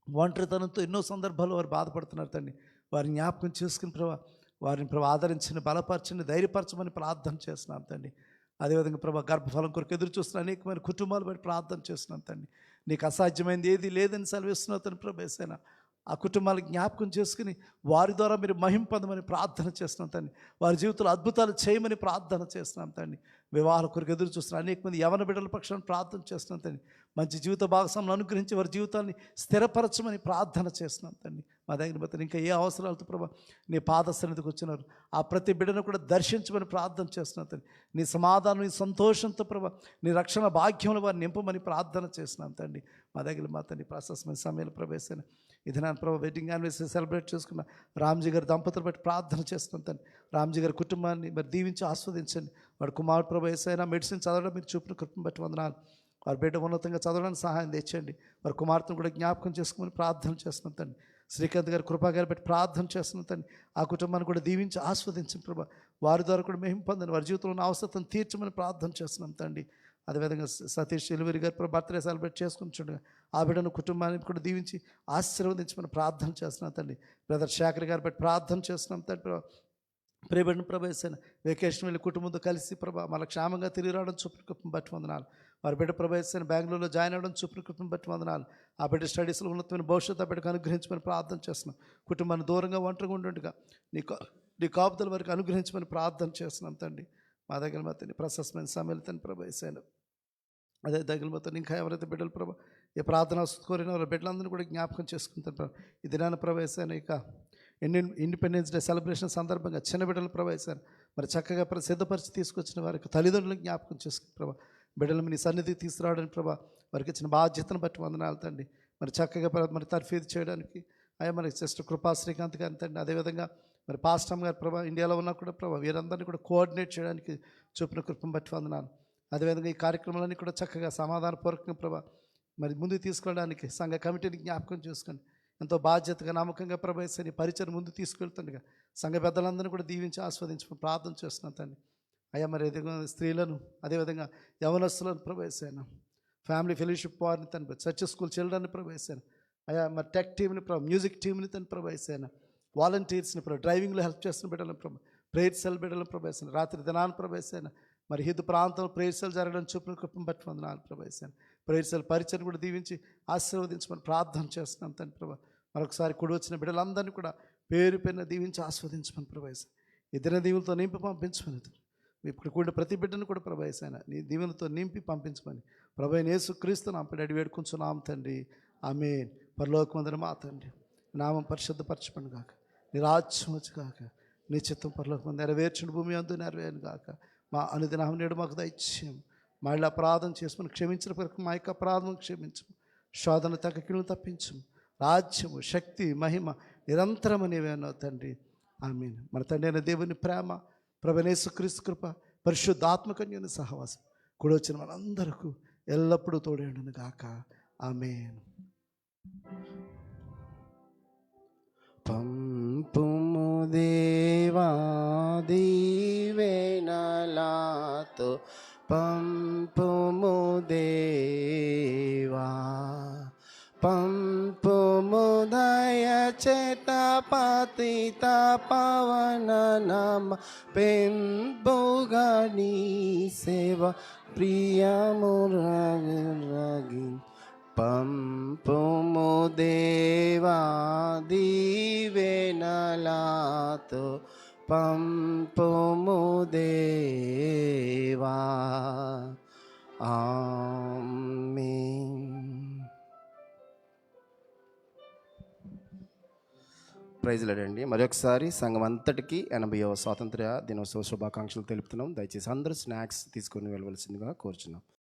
ఒంటరితనంతో ఎన్నో సందర్భాల్లో వారు బాధపడుతున్నారు తండ్రి. వారిని జ్ఞాపకం చేసుకుని ప్రభా వారిని ప్రభా ఆదరించండి, బలపరచండి, ధైర్యపరచమని ప్రార్థన చేస్తున్నాం తండ్రి. అదేవిధంగా ప్రభా గర్భఫలం కొరకు ఎదురు చూస్తున్న అనేకమైన కుటుంబాలు బట్టి ప్రార్థన చేస్తున్నాం తండ్రి. నీకు అసాధ్యమైంది ఏది లేదని సెలవిస్తున్నావు తండ్రి ప్రభా. యేసయ్యా ఆ కుటుంబాలకు జ్ఞాపకం చేసుకుని వారి ద్వారా మీరు మహిమ పొందమని ప్రార్థన చేస్తున్నాం తండ్రి. వారి జీవితంలో అద్భుతాలు చేయమని ప్రార్థన చేస్తున్నాం తండ్రి. వివాహాల కొరకు ఎదురు చూస్తున్న అనేక మంది యవన బిడ్డల పక్షాన్ని ప్రార్థన చేస్తున్నాం తండ్రి. మంచి జీవిత భాగస్వాములను అనుగ్రహించి వారి జీవితాన్ని స్థిరపరచమని ప్రార్థన చేస్తున్నాం తండ్రి. మా దగ్గర బట్టి ఇంకా ఏ అవసరాలతో ప్రభా నీ పాద సన్నిధికి వచ్చినారు ఆ ప్రతి బిడ్డను కూడా దర్శించమని ప్రార్థన చేస్తున్నాం తండ్రి. నీ సమాధానం, నీ సంతోషంతో ప్రభా నీ రక్షణ భాగ్యంలో వారిని నింపమని ప్రార్థన చేస్తున్నాం తండ్రి. మా దగ్గర మా తండ్రి ప్రశస్తమైన సమయంలో ప్రవేశించిన ఇది నా ప్రభావ వెడ్డింగ్ యానివర్సరీ సెలబ్రేట్ చేసుకున్న రామ్జీ గారి దంపతులు బట్టి ప్రార్థన చేస్తున్నాం తండ్రి. రామ్జీ గారి కుటుంబాన్ని మరి దీవించి ఆస్వాదించండి. వాడు కుమారుడు ప్రభు యేసయ్యా మెడిసిన్ చదవడం మీరు చూపిన కృపను బట్టి వందనాలు. వారి బిడ్డ ఉన్నతంగా చదవడానికి సహాయం తెచ్చండి. వారి కుమార్తెను కూడా జ్ఞాపకం చేసుకోమని ప్రార్థన చేస్తున్నాం తండ్రి. శ్రీకాంత్ గారి కృపా గారి బట్టి ప్రార్థన చేస్తున్నాం తండ్రి. ఆ కుటుంబాన్ని కూడా దీవించి ఆస్వాదించండి ప్రభా. వారి ద్వారా కూడా మేము పొందండి. వారి జీవితంలో ఉన్న అవసరం తీర్చమని ప్రార్థన చేస్తున్నాం తండ్రి. అదేవిధంగా సతీష్ ఎలివరి గారి ప్రభు బర్త్డే సెలబ్రేట్ చేసుకుని చూడగా ఆ బిడ్డను కుటుంబాన్ని కూడా దీవించి ఆశీర్వదించమని ప్రార్థన చేస్తున్నాం తండ్రి. బ్రదర్ శేఖర్ గారి బట్టి ప్రార్థన చేస్తున్నాం తండ్రి. ప్రేబడిన ప్రభేశాను వెకేషన్ వెళ్ళి కుటుంబంతో కలిసి ప్రభా మళ్ళీ క్షేమంగా తిరిగి రావడం చూపిన కృపను బట్టి వందనాలు. వారి బిడ్డ ప్రభేశాను బెంగళూరులో జాయిన్ అవ్వడం చూపిన కృపను బట్టి వందనాలు. ఆ బిడ్డ స్టడీస్లో ఉన్నతమైన భవిష్యత్తు ఆ బిడ్డకు అనుగ్రహించమని ప్రార్థన చేస్తున్నాం. కుటుంబాన్ని దూరంగా ఒంటరిగా ఉండేట్టుగా నీ కాపుదల వరకు అనుగ్రహించమని ప్రార్థన చేస్తున్నాం తండ్రి. మా దగ్గర మొత్తం ప్రశస్తమైన సమయాలు తండ్రి ప్రభేశాను. అదే దగ్గర మొత్తం ఇంకా ఎవరైతే బిడ్డలు ప్రభా ఏ ప్రార్థన కోరిన వారి బిడ్డలందరినీ కూడా జ్ఞాపకం చేసుకుంటారు ప్రభా. ఈ దినాన్ని ప్రవేశాను ఇక ఇండిపెండెన్స్ డే సెలబ్రేషన్ సందర్భంగా చిన్న బిడ్డలు ప్రవేశారు మరి చక్కగా సిద్ధపరిచి తీసుకొచ్చిన వారికి తల్లిదండ్రులను జ్ఞాపకం చేసుకుని ప్రభా బిడ్డలు నీ సన్నిధికి తీసుకురావడానికి ప్రభా వారికి ఇచ్చిన బాధ్యతను బట్టి వందనాలు తండ్రి. మరి చక్కగా మరి తర్ఫీదు చేయడానికి అయ్యా మరి సిస్టర్ కృపా శ్రీకాంత్ గారిని తండ్రి. అదేవిధంగా మరి పాస్టమ్ గారు ప్రభా ఇండియాలో ఉన్నా కూడా ప్రభా వీరందరినీ కూడా కోఆర్డినేట్ చేయడానికి చూపిన కృపను బట్టి వందనాలు. అదేవిధంగా ఈ కార్యక్రమాలన్నీ కూడా చక్కగా సమాధానపూర్వకంగా ప్రభా మరి ముందుకు తీసుకెళ్ళడానికి సంఘ కమిటీని జ్ఞాపకం చేసుకొని ఎంతో బాధ్యతగా నమ్మకంగా ప్రభావిని పరిచయం ముందు తీసుకెళ్తుండగా సంఘ పెద్దలందరినీ కూడా దీవించి ఆస్వాదించి ప్రార్థన చేస్తున్నాను తండ్రి. అయ్యా మరి స్త్రీలను అదేవిధంగా యవనస్తులను ప్రభావిస్తాను. ఫ్యామిలీ ఫెలోషిప్ వారిని తండ్రి. చర్చ్ స్కూల్ చిల్డ్రన్ని ప్రభావిస్తాను. అయ్యా మరి టెక్ టీమ్ని మ్యూజిక్ టీమ్ని తను ప్రభావిస్తాను. వాలంటీర్స్ని డ్రైవింగ్లో హెల్ప్ చేస్తున్న బిడ్డలను ప్రభా ప్రేయర్ సెల్ బిడ్డలను ప్రభావిస్తాను. రాత్రి దినాన్ని ప్రభావిస్తాను. మరి హిందూ ప్రాంతంలో ప్రేయర్ సెల్ జరగడం చూపిన కృపను బట్టి వందనాలు ప్రభావిస్తాను. ప్రేయర్ సెల్ పరిచయం కూడా దీవించి ఆశీర్వదించమని ప్రార్థన చేస్తున్నాం తండ్రి ప్రభా. మరొకసారి కూడి వచ్చిన బిడ్డలందరినీ కూడా పేరు పేరున దీవించి ఆస్వాదించమని ప్రభావిస్తాను. ఇద్దరి దీవులతో నింపి పంపించమని ఇప్పుడు కూడిన ప్రతి బిడ్డను కూడా ప్రభావిస్తాను నీ దీవులతో నింపి పంపించమని ప్రభు యేసుక్రీస్తు నామమున అడిగి వేడుకుంటున్నాం తండ్రి. ఆమేన్. పరలోకమందున మా తండ్రి నామం పరిశుద్ధపరచబడును గాక. నీ రాజ్యం వచ్చును గాక. నీ చిత్తం పరలోకమందు నెరవేర్చును భూమి అందు నెరవేరును గాక. మా అనుదినం నేడు మాకు దయచేయము. మళ్ళీ అపరాధం చేసుకుని క్షమించిన కొరకు మా యొక్క అపరాధం క్షమించము. శోధన తగ్గకిను తప్పించము. రాజ్యము శక్తి మహిమ నిరంతరము నీవేనో తండ్రి. ఆమేన్. మన తండ్రి అయిన దేవుని ప్రేమ ప్రభువైన యేసుక్రీస్తు కృప పరిశుద్ధాత్మకన్యుని సహవాసం కూడి వచ్చిన మనందరకు ఎల్లప్పుడూ తోడేయును గాక. ఆమేన్. పంపుము దేవా దీవెనలతో పంపుము దేవా పంపుము దయచేత పతిత పవన నమ పెంపుగా నీ సేవ ప్రియమురగి పంపుము దేవా దీవెనలతో పంపుము దేవా. ఆమేన్. Praise Lord. మరొకసారి సంఘం అంతటికీ 80వ స్వాతంత్ర్య దినోత్సవ శుభాకాంక్షలు తెలుపుతున్నాం. దయచేసి అందరూ స్నాక్స్ తీసుకొని వెళ్ళవలసిందిగా కోరుచున్నాం.